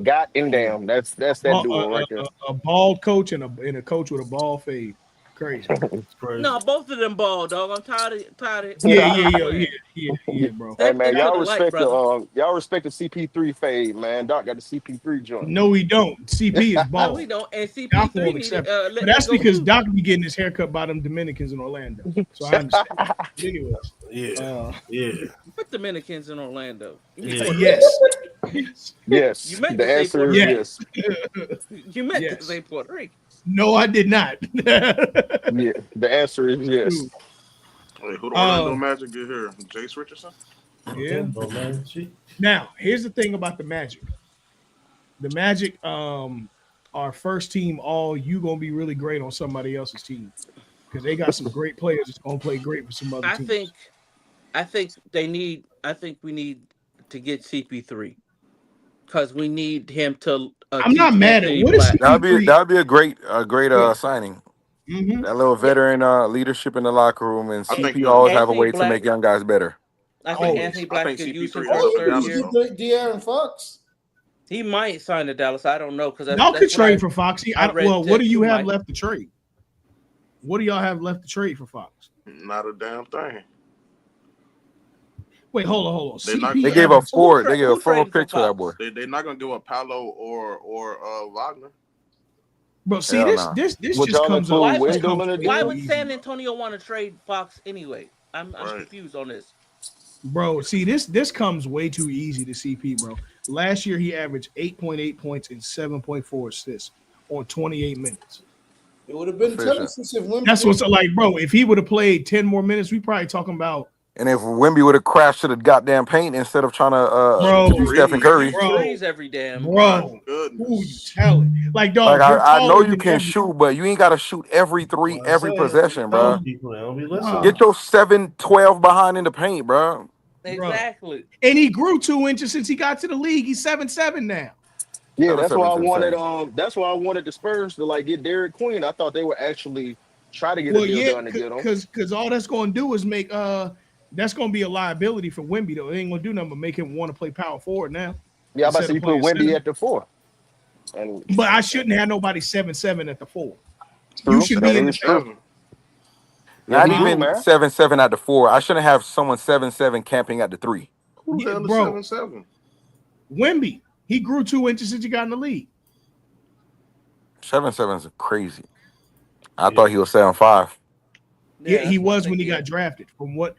Got and damn. That's that duo right there. A bald coach and a coach with a ball fade. Crazy. It's crazy. No, both of them ball, dog. I'm tired of Yeah, bro. Hey man, They y'all look alike, respect brother. y'all respect the CP3 fade, man. Doc got the CP3 joint. No, we don't. CP is No, bald. we don't. And Doc CP3 won't needed accept. let But that's me go because too. Doc be getting his haircut by them Dominicans in Orlando. So I understand. Anyways, Yeah. Yeah. Put Dominicans in Orlando. Yeah. yes. Yes. You meant The to say answer Puerto is Rico. yes. You meant Yes. to say Puerto Rico. No, I did not. Yeah. The answer is yes. Wait, who the Orlando Magic get here? Jace Richardson? Yeah. Oh, man. Now, here's the thing about the Magic. The Magic are first team all you gonna be really great on somebody else's team. Because they got some great players that's gonna play great for some other teams. I think we need to get CP3 because we need him to. I'm not mad at Anthony what is Black. That'd be a great Yeah. signing. Mm-hmm. That little veteran leadership in the locker room, and I think CP always have a Anthony way Black- to make young guys better. I think Always. Anthony I Black think could CP3 use him is for a his good third Dallas, year. though. De'Aaron Fox. He might sign to Dallas. I don't know because Y'all could that's what trade for Foxy. I read Well, what do that you too, have Mike. left to trade? What do y'all have left to trade for Fox? Not a damn thing. Wait, hold on. They're not- CP They gave a averaged- four. They gave a who 4 traded for pick to that Fox? boy. They're not gonna give up Paolo or Wagner. Bro, see Hell this nah. this Would just y'all comes include up. This Wendell comes in the Why deal? would easy, San bro. Antonio want to trade Fox anyway? I'm Right. confused on this. Bro, see this comes way too easy to CP, bro. Last year he averaged 8.8 points and 7.4 assists on 28 minutes. It would have been Efficient. Texas if Wimby. That's what's like, bro. If he would have played 10 more minutes, we probably talking about And if Wemby would have crashed to the goddamn paint instead of trying to Bro, do Stephen Curry, Bro. Threes every damn. bro. Goodness. Who you telling? Like, dog, like you're I know taller you than can every- shoot, but you ain't got to shoot every three, Well, I'm every saying, possession, telling bro. people, they don't be listening. Get your 7-12 behind in the paint, bro. Exactly. And he grew 2 inches since he got to the league. He's 7'7" now. Yeah, that's why I 7-7's wanted insane. that's why I wanted the Spurs to like get Derek Queen. I thought they would actually try to get a deal done to get him. because all that's going to do is make that's going to be a liability for Wemby though. It ain't going to do nothing but make him want to play power forward now. Yeah, I'm about to instead say of you put playing Wemby center. at the 4. And But I shouldn't have nobody 7'7" at the 4. True. You should be That in the is true. Not Yeah, even man. 7-7 at the 4. I shouldn't have someone 7-7 camping at the 3. Who the Yeah, hell is bro. 7'7"? Wemby. He grew 2 inches since he got in the league. 7-7 is crazy. I thought he was 7'5. Yeah, he that's what was I when he think, got drafted. From what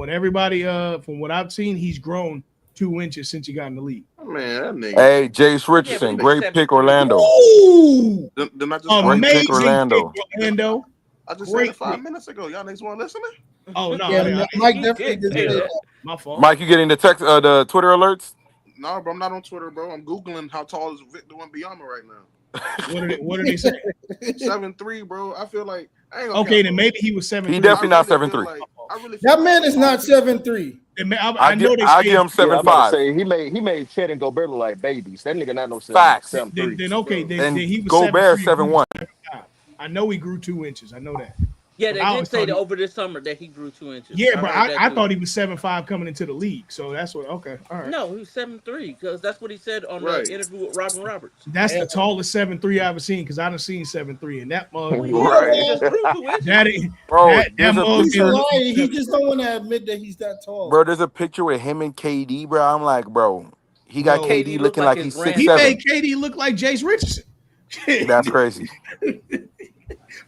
everybody from what I've seen, he's grown 2 inches since he got in the league. Man, that nigga. Hey, Jace Richardson, Yeah, but great he's pick, 7'3". Orlando. Ooh, Then I just Great pick, amazing Orlando. pick, Orlando. I just Great said it 5 pick. minutes ago. Y'all niggas weren't listening? Oh no, Yeah, I- Mike He definitely did did say say that. that. my fault. Mike, you getting the Twitter alerts? No, bro, I'm not on Twitter, bro. I'm Googling how tall is Victor Wembanyama right now. What did they say? 7'3", bro. I feel like I ain't gonna Okay, count, then bro. maybe he was 7'3". He definitely not I really 7'3". feel like- I really feel That like man is not 7'3". I know they I give him stayed. Yeah, I'm about to 7.5. say he made Chet and Gobert look like babies. That nigga not no Facts. seven Then, three. then okay, then And he was Gobert 7'3" and grew to 7.1. 7'5". I know he grew 2 inches. I know that. Yeah, But they I did always say thought that he, over this summer that he grew 2 inches. yeah, I but heard that I too. thought he was 7'5" coming into the league. So that's what. Okay, all right. No, he was 7'3" because that's what he said on the Right. interview with Robin Roberts. That's the And tallest 7'3" I've ever seen because I done seen 7'3" and that mug. Well, you yeah, know but he Right. what? just grew 2 inches. That ain't Bro, that there's a mug He's didn't picture. look lying. He like just 7'3". don't want to admit that he's that tall. Bro, there's a picture with him and KD, bro. I'm like, bro, he got Bro, KD KD looked looking like like his he's six he grandson. made seven. KD look like Jace Richardson. That's crazy.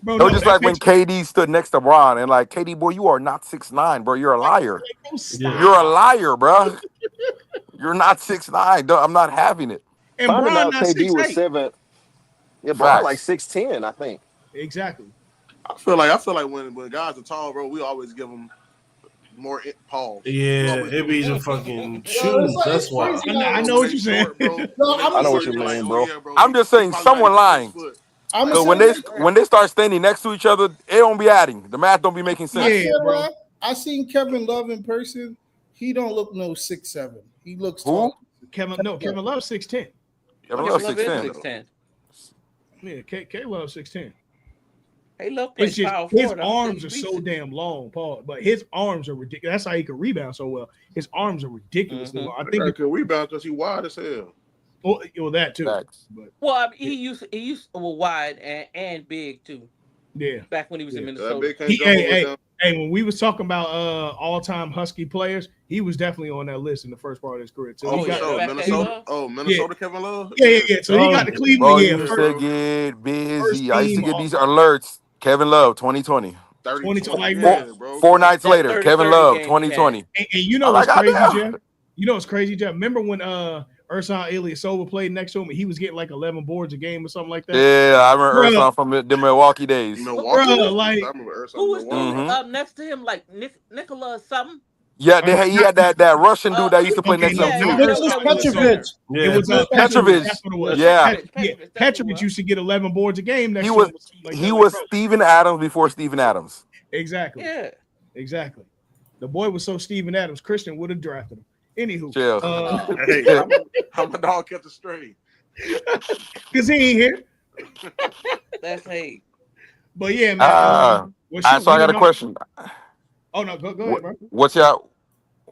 Bro, It was no, just that like when picture. KD stood next to Bron and like, KD, boy, you are not 6'9", bro. You're a Like, liar. oh, Yeah. You're a stop. liar, bro. You're not 6'9". I'm not having it. And Finding Bron out not KD was 6'8". 7. Yeah, Braun like Facts. 6'10", I think. Exactly. I feel like when guys are tall, bro, we always give them more pause. We Yeah, always it give them be the more. fucking Yo, it's shoes. like That's it's why. crazy how I But know when what they you're saying. short, bro, no, when they I know short, what they you be like, mean, oh bro. yeah, bro, I'm just he saying, probably not someone even 6 lying. foot. I'm gonna Like, Cause say when bro, they like when they start standing next to each other, it don't be adding. The math don't be making I sense. Yeah, said, bro. I seen Kevin Love in person. He don't look no 6'7". He looks tall. Who? Kevin Love 6'10". he like Kevin Love Kevin Love is 6'10" 6'10". 6'10". though. Yeah, K Love 6'10". Hey, Love It's plays just power his forward. I don't think arms he are beats so it. damn long, Paul. But his arms are ridiculous. That's how he can rebound so well. His arms are ridiculously long. I That think guy it's can rebound because he wide as hell. well that too. Facts. But Well, I mean, yeah, he used well, wide and big too. yeah. Back when he was in Yeah. That Minnesota. big can't He jump hey, over hey, down. hey, when we was talking about all-time Husky players, he was definitely on that list in the first part of his career. So Oh, he Oh for got yeah, the sure. fact that he he, Minnesota. loved. Oh, yeah, Minnesota Kevin Love. yeah, Yeah. yeah. So he Oh got the yeah. Cleveland, Bro, yeah, you used first, to Bro, get first busy. I used to team get these alerts. Kevin Love, 2020. 30, 20 20. like bro. Four, Yeah, bro. four Come nights That later, 30 Kevin 30 Love, game he had. 2020. And you know I'm what's like, crazy, goddamn. Jeff? You know what's crazy, Jeff? Remember when Ersan Ilyasova played next to him and he was getting like 11 boards a game or something like that? Yeah, I remember Bro, Urson from the Milwaukee days. Who, bro, Milwaukee who was days. like I remember Ursa who in was standing Milwaukee. Hmm next to him like Nicola something? Yeah, not, he had that Russian dude that used to play okay, next to no, him Yeah, not too. the dude Nicholas Ersan that was a Ilyasova. Petrovic. center. It Yeah, was Nicholas Petrovic. Petrovic. That's what it was. Yeah, Petrovic. Yeah, Petrovic. That's what it Petrovic was. used to get 11 boards a game next he to was him or something like he that. Like, was bro, Steven Adams before Steven Adams. exactly, Yeah. exactly. The boy was so Steven Adams. Christian would have drafted him. Anywho, Chill. Oh, Hey, how my dog kept it straight. because he ain't here. that's hate. But yeah, man. All Well, right, shoot, so I we got didn't a know. question. Oh no, go ahead, bro. What's your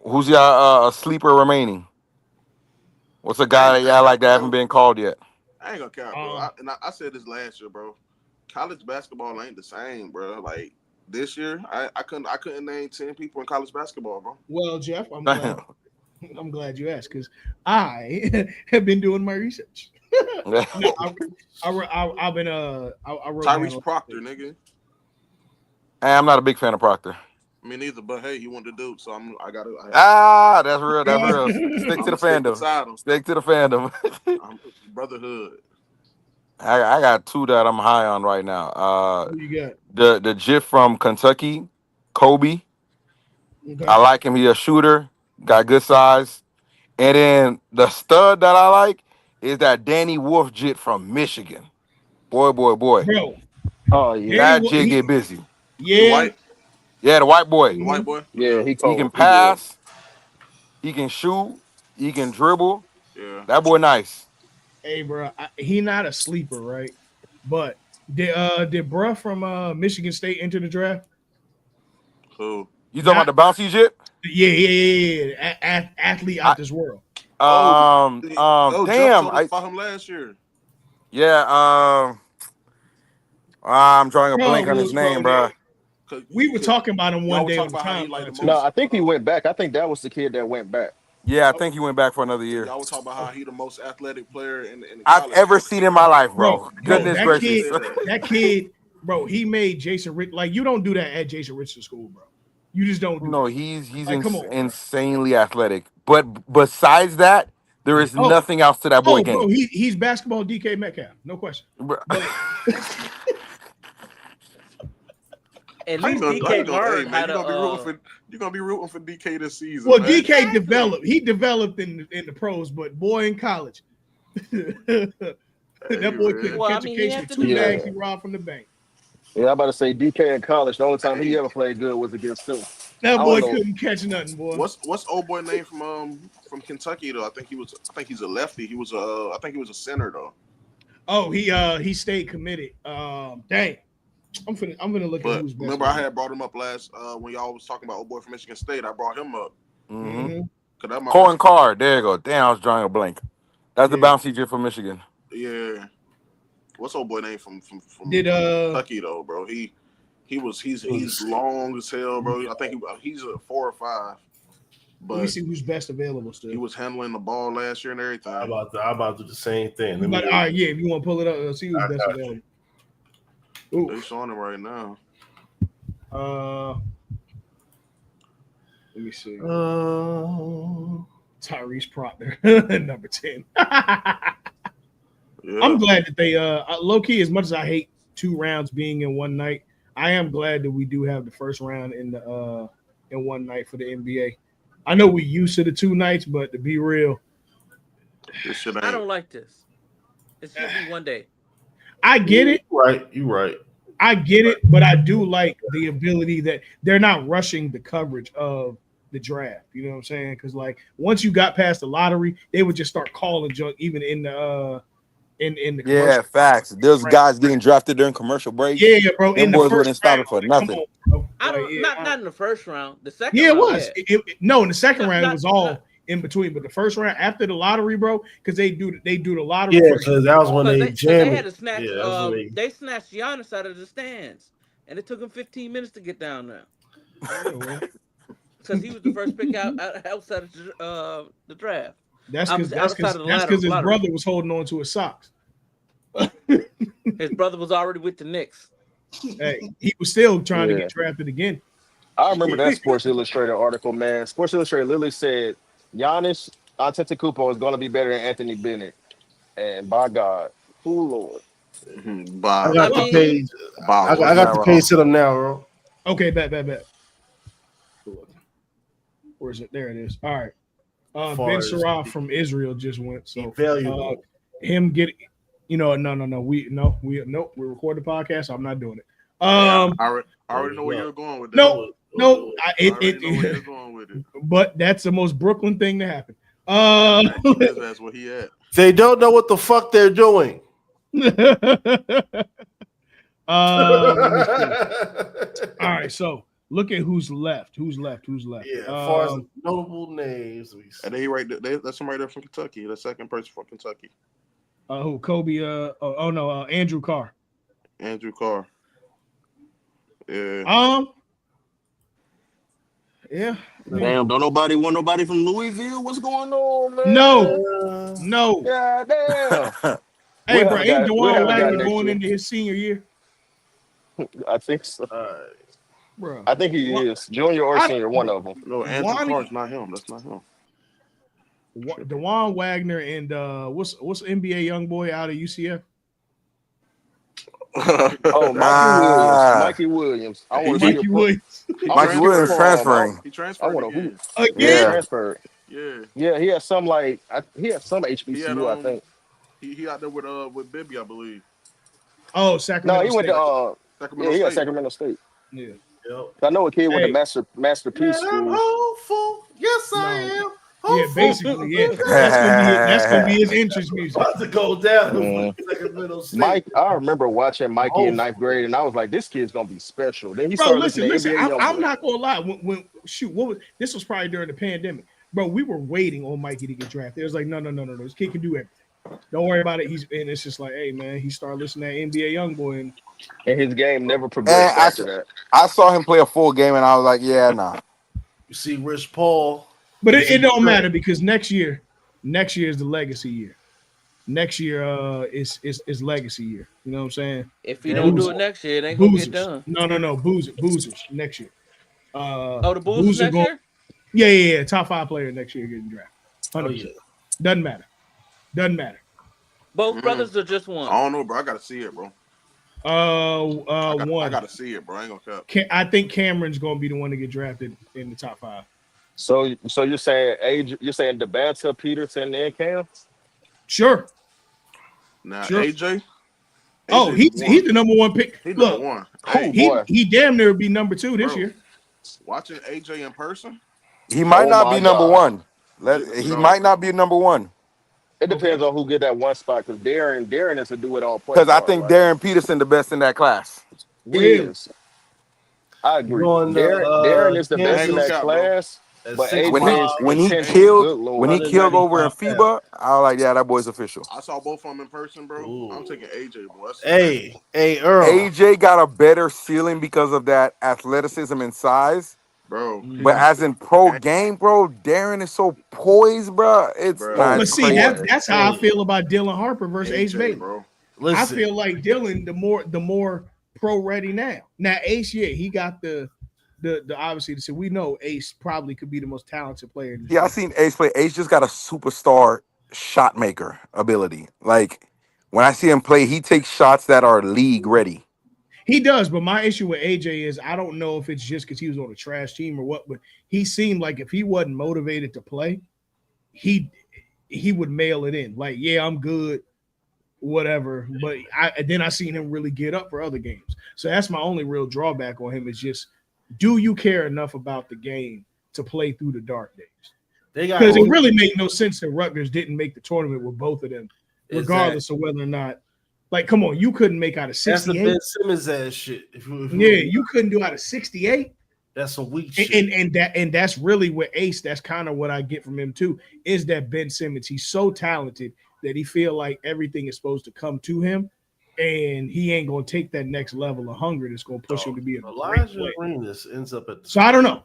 who's your sleeper remaining? What's a I guy ain't that gonna y'all cap, like that haven't bro. been called yet? I ain't gonna cap, bro. Um, I said this last year, bro. College basketball ain't the same, bro. Like this year, I couldn't name 10 people in college basketball, bro. well, Jeff, I'm glad. Damn. I'm glad you asked because I have been doing my research. No, I've been I wrote down. Tyrese Proctor, nigga. I'm not a big fan of Proctor. Me neither, but hey, he went to Duke, so That's real. That's real. Stick I'm to the gonna stick fandom. beside him. Stick to the fandom. I'm brotherhood. I got two that I'm high on right now. Who you got? The Jif from Kentucky, Kobe. Okay. I like him. He a shooter, got good size. And then the stud that I like is that Danny Wolf jit from Michigan. Boy, boy, boy. Bro, Oh yeah, Danny, That jit get busy. The yeah, white, Yeah, the white boy. the mhm. white boy. yeah. Yeah, He He can cold. He good. pass. He can shoot. He can dribble. yeah. That boy nice. Hey, bro, he not a sleeper, right? But did bruh from Michigan State enter the draft? Who? You talking Not about the bouncy jit? yeah. Athlete out I this world. Oh, Jeff damn. told us about him last year. Yeah, I'm drawing a Bro, blank on his name, Cause, bro. cause, we were 'cause talking about him y'all one were day talking on the about how he like the timeline too. No, most. I think he went back. I think that was the kid that went back. Yeah, I think he went back for another And year. y'all were talking about how he the most athletic player in the I've college. ever seen in my life, bro. Bro, Goodness gracious. that kid, bro, he made Jason Rich. Like, you don't do that at Jason Richardson school, bro. You just don't do No, that. he's Like, come on, bro. insanely athletic. But besides that, there is Oh, nothing else to that boy bro, game. he's basketball DK Metcalf, no question. Bro. But At How you least gonna? How you DK gonna? Hey learned how man, to. you're gonna be rooting for DK this season, well, man. DK Exactly. developed. He developed in the pros, but boy, in college, that Hey, boy man. couldn't Well, I catch a mean, he case had with to two do bags that. Yeah, he robbed from the bank. yeah. I'm about to say DK in college. The only time he Hey, ever played good was against him. That I boy don't know. couldn't catch nothing, boy. What's old boy name from Kentucky though? I think he's a lefty. I think he was a center though. Oh, he stayed committed. Dang. I'm gonna look at But who's best remember, I available. had brought him up last when y'all was talking about old boy from Michigan State. I brought him up Mm-hmm. Mm-hmm. because that's my Cohen Michigan. Carr. There you go. Damn, I was drawing a blank. That's the Yeah. bouncy kid from Michigan. Yeah. What's old boy name from Did Kentucky though, bro? He's long as hell, bro. I think he's a 4 or 5. let me But see who's best available still. he was handling the ball last year and everything. I'm about to do the same thing. Let me But all right, yeah, if you want to pull it up, see who's I best got you. available. They Ooh. showing him right now. Let me see. Uh, Tyrese Proctor, number 10. Yeah. I'm glad that they low key, as much as I hate 2 rounds being in one night, I am glad that we do have the first round in one night for the NBA. I know we used to the 2 nights, but to be real, This shit I ain't. don't like this. It should be one day. I get it. you right. I get it, but I do like the ability that they're not rushing the coverage of the draft. You know what I'm saying? Because like once you got past the lottery, they would just start calling junk even in the Yeah, commercial. facts. There's Right. guys getting drafted during commercial breaks. Yeah, bro. Them In the boys first wouldn't stop round, it for like, come nothing. on, bro. I Like, don't not in the first round. The second yeah, it round, was. yeah. No, in the second round, it Not- was all not- in between. But the first round, after the lottery, bro, because they do the lottery Yeah, first. because that was when Because they they jammed had it. to snatch. Yeah, that's when They snatched Giannis out of the stands, and it took him 15 minutes to get down there Yeah, well, because he was the first pick outside of the draft. that's because Outside of the his lottery. brother was holding on to his socks. His brother was already with the Knicks. Hey, he was still trying to Yeah. get drafted again. I remember that Sports Illustrated article, man. Sports Illustrated literally said Giannis Antetokounmpo is going to be better than Anthony Bennett, and by God, oh Lord, I Bob. got I the mean, page. Bob I was got not the wrong. page to them now, bro. Okay, bet. Where is it? There it is. All right. Far Ben as- Saraf from Israel just went. So Valuable. him getting, no. We record the podcast. So I'm not doing it. I already know where you're going with that. No, I already know where you're it going with it. but that's the most Brooklyn thing to happen. Keep his ass where he at. They don't know what the fuck they're doing. Let me see. All right, so look at who's left. Yeah, as far as notable names, we see. And then he right there. That's somebody there from Kentucky. The second person from Kentucky, who Kobe? Andrew Carr. Andrew Carr. Yeah. Yeah. damn! Don't nobody want nobody from Louisville. What's going on, man? No. God damn. Hey, We'll bro, have a ain't guy- we'll Dewan have a guy Wagner next going year. into his senior year, I think so. bro? I think he is junior or senior, one of them. No, Andrew Carr's not him. That's not him. Dewan Wagner and what's NBA Youngboy out of UCF? Oh, Mikey Williams. I want to see Mikey him. Williams Mikey Williams transferring. He I transferred want to again. hoop. He again. transferred. Yeah. Yeah, he had some he had some He had HBCU, I think. he out there with Bibby, I believe. Oh, No, Sacramento he went State. to Sacramento he had State. Sacramento State. Yeah. Yep. I know a kid went Hey. to Masterpiece I'm School. hopeful. Yes, I am. Yeah, Hopeful. basically, yeah. That's gonna be his entrance music. About to go down. Mm. Sacramento State. Mike, I remember watching Mikey in ninth grade, and I was like, "This kid's gonna be special." Then he Bro, started listen. listening to NBA I'm Youngboy. not gonna lie. When this was probably during the pandemic, bro. We were waiting on Mikey to get drafted. It was like, no. This kid can do everything. Don't worry about it. And it's just like, hey man, he started listening to NBA Youngboy, And his game never progressed after that. I saw him play a full game, and I was like, yeah, nah. You see Rich Paul. but it don't matter because next year is the legacy year. Next year is legacy year. You know what I'm saying? If he don't do it next year, it ain't gonna get Boozers. done. No, boozers next year. The Bulls next year? Yeah. Top 5 player next year getting drafted. 100%. Oh, yeah. Doesn't matter. Both brothers or just one? I don't know, bro. I gotta see it, bro. One. I gotta see it, bro. I ain't gonna cap. I think Cameron's gonna be the one to get drafted in the top 5. So you're saying you're saying DeBanta, Peterson, and Cam? Sure. Now Sure. AJ. Oh, he's the number 1 pick. He's Look, number 1. Oh, boy. he damn near be number 2 this Bro. year. Watching AJ in person, He might Oh not my be number God. one. He bro. might not be number one It Okay. depends on who get that one spot because Darren is a do it all point because I guard. think Like Darren Peterson the best in that class. he Really? is. I You agree. going to Darren is the I best ain't in gonna Kansas that count, bro. class, at but six When I he five, AJ saw when he AJ. AJ, killed good when he lord. killed over in 195 pounds. FIBA, I was like, yeah, that boy's official. I saw both of them in person, bro. I'm Ooh. taking AJ, boy. That's a fact, Hey, Earl. AJ got a better ceiling because of that athleticism and size. bro. He But can Mhm. as still in pro game, game, bro, Darren is so poised, bro. It's bro. it's But see, crazy. Boy. that's how I Hey, feel about Dylan Harper versus Ace AJ, Bailey. bro. I listen. feel like Dylan, the more pro ready now. Now Ace, yeah, he got the obviously. So we know Ace probably could be the most talented player in this Yeah, I draft. seen Ace play. Ace just got a superstar shot maker ability. Like when I see him play, he takes shots that are league ready. He does, but my issue with AJ is I don't know if it's just because he was on a trash team or what, but he seemed like if he wasn't motivated to play, he he would mail it in. Like, yeah, I'm good, whatever. But I seen him really get up for other games. So that's my only real drawback on him is just do you care enough about the game to play through the dark days? They got Because it eight, really made no sense that Rutgers didn't make the tournament with both of them, exactly. regardless of whether or not. Like, come on, you couldn't make out of That's the Ben 68. Simmons ass shit. If Yeah, you you couldn't do out of 68. that's some weak And, shit. that's really what Ace. That's kind of what I get from him too. Is that Ben Simmons? He's so talented that he feel like everything is supposed to come to him, and he ain't gonna take that next level of hunger that's gonna push him Dog. to be a great Elijah player. Arenas ends up at the So I don't know.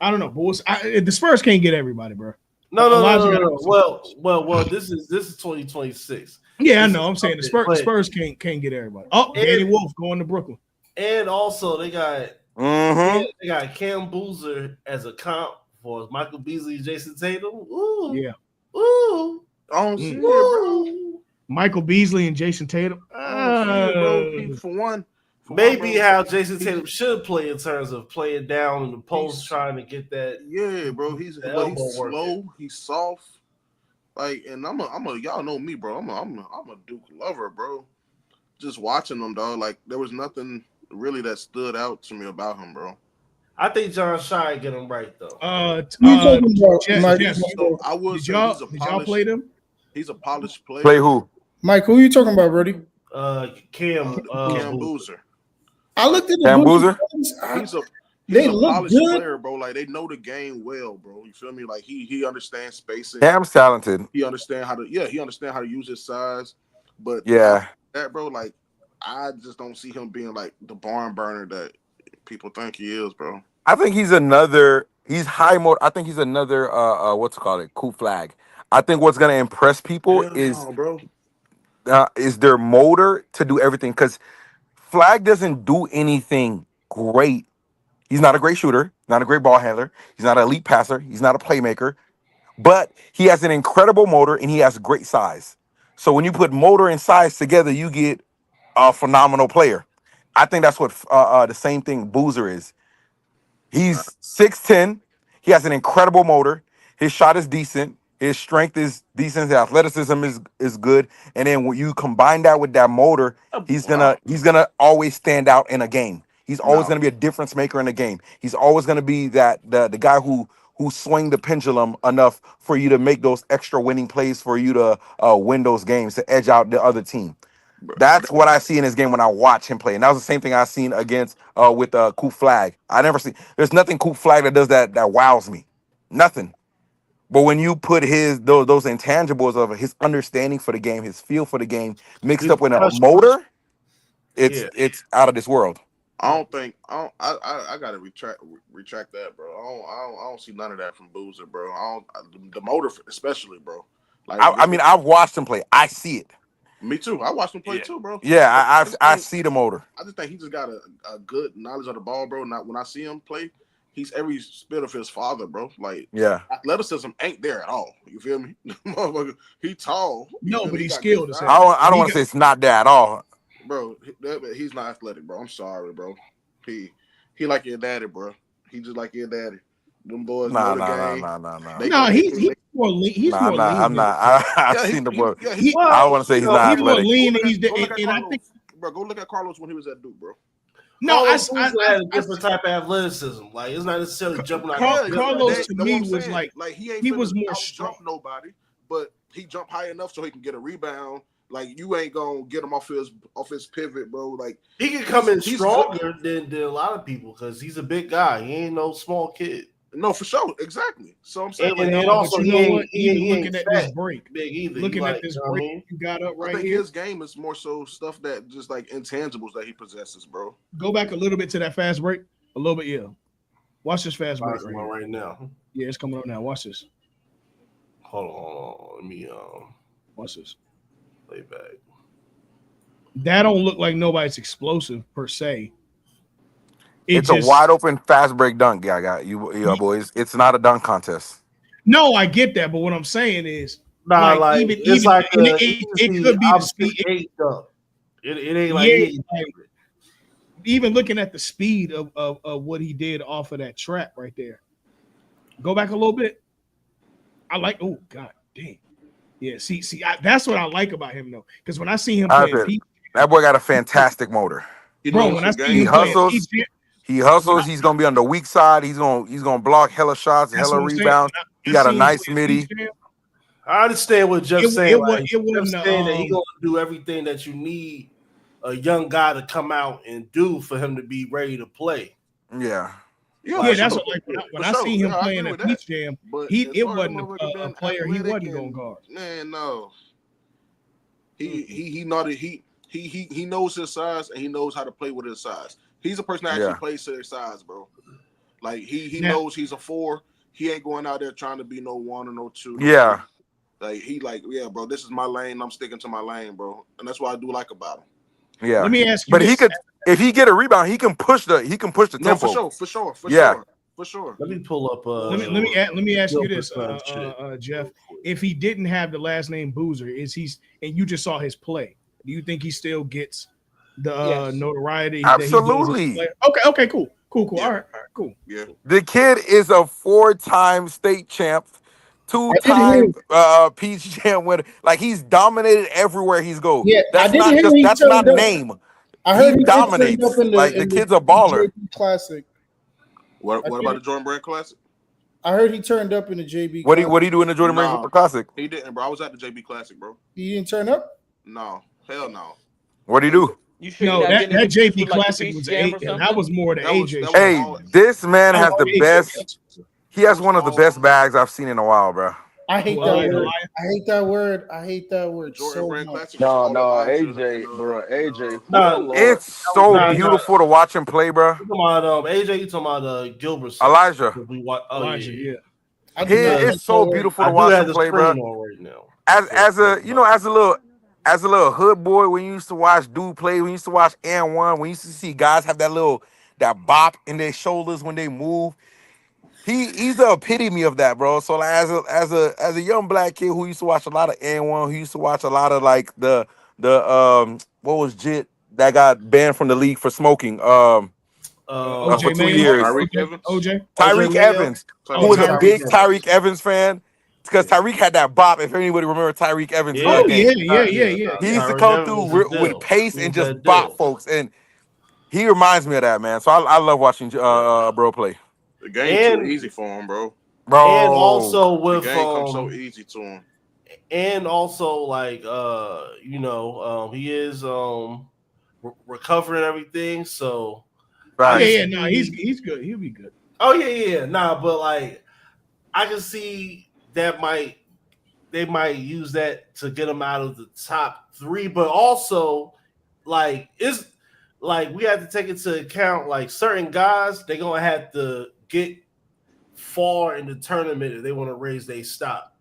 But the Spurs can't get everybody, bro. no, Elijah got to no. go somewhere else. Well. This is 2026. Yeah, I This know. is I'm saying the something, Spurs can't get everybody. Oh, Danny and Wolf going to Brooklyn. and also Mm-hmm. they got Cam Boozer as a comp for Michael Beasley and Jason Tatum. Ooh, Yeah. ooh, I don't see Mm. it, bro. ooh. Michael Beasley and Jason Tatum. I don't see it, bro. For one, Maybe bro. how Jason He's Tatum should play in terms of playing down in the post, he's trying to get that yeah, bro. the But he's elbow working. slow. He's soft. Like, and I'm a y'all know me, bro. I'm a Duke lover, bro. Just watching him, dog. Like, there was nothing really that stood out to me about him, bro. I think John Shy get him right though. Who you talking about, Jeff, Mike? Jeff, So I would did say y'all play them? he's a polished Play player. who? Mike, who you talking about, Brody? Cam Cam Boozer. Boozer. I looked at the Cam Boozer Boozer? games. He's a They he's a look polished good. player, bro. Like, they know the game well, bro. You feel me? Like, he understands spacing. Cam's talented. He understand how to use his size. But Yeah. that, bro, like, I just don't see him being like the barn burner that people think he is, bro. I think he's high mode. I think he's another what's it called? Cool flag. I think what's gonna impress people Hell no, bro. is their motor to do everything. Because Flag doesn't do anything great. He's not a great shooter, not a great ball handler. He's not an elite passer. He's not a playmaker. But he has an incredible motor and he has great size. So when you put motor and size together, you get a phenomenal player. I think that's what the same thing Boozer is. Nah, He's 6'10". He has an incredible motor. His shot is decent. His strength is decent. His athleticism is good. And then when you combine that with that motor, he's wow. gonna always stand out in a game. He's always Now, gonna be a difference maker in a game. He's always gonna be that the guy who swing the pendulum enough for you to make those extra winning plays for you to win those games to edge out the other team. bro, That's what I see in his game when I watch him play, and that was the same thing I seen against with Coop Flag. I never see. There's nothing Coop Flag that does that wows me. Nothing. But when you put those intangibles of his understanding for the game, his feel for the game, mixed He's a up with a professional. motor, Yeah. it's out of this world. I don't think I gotta retract that, bro. I don't see none of that from Boozer, bro. The motor especially, bro. Like, I mean, I've watched him play. I see it. me too. I watched him play Yeah. too, bro. Yeah, But I see the motor. I just think he just got a good knowledge of the ball, bro. Not when I see him play, he's every bit of his father, bro. Like, Yeah. athleticism ain't there at all. You feel me? Motherfucker, he tall. You No, feel me? but He he's got skilled good as size. hell. I don't want to say it's not that at all. Bro. He's not athletic, bro. I'm sorry, bro. He like your daddy, bro. He just like your daddy. Them boys know Nah, the nah, nah, game. nah, nah, nah. They No, go. They he's can. more lean. He's Nah, more lean I'm than not. I've Yeah, seen the boy. he, I don't want to say he's not he's more athletic. lean and he's Go look at and I Carlos, think bro. Go look at Carlos when he was at Duke, bro. No, Carlos Boozer had a different type of athleticism. Like it's not necessarily jumping out Yeah, the Carlos building. to that's what me I'm was saying. like Like he ain't he finna was more out strong. jump nobody, but he jumped high enough so he can get a rebound. Like you ain't gonna get him off his pivot, bro. Like He can come in he's good. stronger than a lot of people because he's a big guy. He ain't no small kid. No, for sure, exactly. So I'm saying, like, And No, but also you he know ain't what? Even he ain't looking at this fat break, big either. He looking at like, this you know what I break mean? you got up I right think here. his game is more so stuff that just like intangibles that he possesses, bro. Go back a little bit to that fast break. A little bit, yeah. Watch this fast break Watching right one here. right now. Yeah, it's coming up now. Watch this. Hold on. Let me Watch this. play back. That don't look like nobody's explosive per se. It It's a just wide open fast break dunk. Yeah, I got you boys. It's not a dunk contest. no, I get that, but what I'm saying is, Nah, like like even it's even like and a it easy could be the I'm speed. 6'8" dunk. It ain't like Yeah, he ain't like, even looking at the speed of what he did off of that trap right there. Go back a little bit. I like. Oh God, dang. Yeah, that's what I like about him though, because when I see him That's playing it. Pete, That boy got a fantastic motor. He bro, knows when I his see He him game, playing bro. Pete, hustles. He when I, hustles. He's gonna be on the weak side. He's gonna block hella shots, that's hella what I'm saying. rebounds. He When I got a see him nice playing Pete midi. Jam, I understand what Jeff's saying. Like it Jeff's wasn't saying that he gonna do everything that you need a young guy to come out and do for him to be ready to play. Yeah. Yeah, for yeah, Like, that's sure, what like for when I see sure. him Yeah, I playing agree at with that. Peach Jam, But he as it far as the wasn't motherfucker a being player he athletic wasn't going and guard. man, no, he not a, he knows his size and he knows how to play with his size. He's a person that actually Yeah. plays to their size, bro. Like he Now, knows he's a 4. He ain't going out there trying to be no 1 or no 2, no 3. Yeah. Like he like, yeah, bro, this is my lane. I'm sticking to my lane, bro. And that's what I do like about him. let Yeah. me ask you But he this. could, if he get a rebound, he can push the No, for tempo. sure, for sure, for Yeah. sure, for sure. let me pull up Let me For sure. let me ask you Gilbert this, shit Jeff. real quick. If he didn't have the last name Boozer, is he's and you just saw his play, do you think he still gets the Yes. notoriety that he does as a Absolutely. player? Okay, cool. Yeah, All right, cool. yeah. The kid is a 4-time state champ, I did hear. 2-time Peach Jam winner. Like he's dominated everywhere he's go. Yeah, I did hear he That's not turned up. name. I He heard he did turn up dominates. Like the in the kid's a baller. JB Classic. What I what about think the Jordan Brand Classic? I heard he turned up in the JB What he Classic. what he do in the Jordan Brand No, Classic? he didn't, bro. I was at the JB Classic, bro. He didn't turn up. No, hell no. What he do? You sure you're No, not that getting confused JP with like the Classic Peach was Jam or that something? was more the AJ That was show. Hey, all this man That was has the the AJ show. best. He that has was one of the all best bags I've seen in a while, bro. I hate Who, that Yeah. word. Elias? I hate that word. I hate that word Jordan so Brand much. Classic was No, all no, Elijah AJ, bro, AJ. Oh Nah, Lord, It's so nah, nah. beautiful to watch him play, bro. You talking about AJ? You talking about Gilbert son? Elijah. We watch, oh Elijah, yeah. yeah. I do not Because like It's that so word. beautiful I to do watch have him the play, bro. screen on right now. As a as a little hood boy, when you used to watch dude play, when you used to watch and one, when you used to see guys have that bop in their shoulders when they move. He's the epitome of that, bro. So like, as a young black kid who used to watch a lot of N1, who used to watch a lot of like the what was Jit that got banned from the league for smoking for OJ Um, two Mayo, years. Tyreek OJ, Evans. OJ. OJ Tyreek Mayo. Evans, who Oh, was a Tyreek Tyreek. big Evans. Tyreek Evans fan, because Yeah. Tyreek had that bop. If anybody remember Tyreek Evans in Oh the Yeah. yeah, game, he used to Tyreek come Evans through was the with deal. pace He and was just that bop deal. folks, and he reminds me of that, man. So I love watching Yeah. bro play, The game too And easy for him, bro. bro. also The with game comes so easy to him. and also like he is recovering everything. So I yeah, can Facts. yeah. No, see. he's good. He'll be good. Oh yeah. Nah, but like I can see that they might use that to get him out of the top 3, but also like it's like we have to take into account like certain guys they're gonna have to get far in the tournament if they want to raise their stock.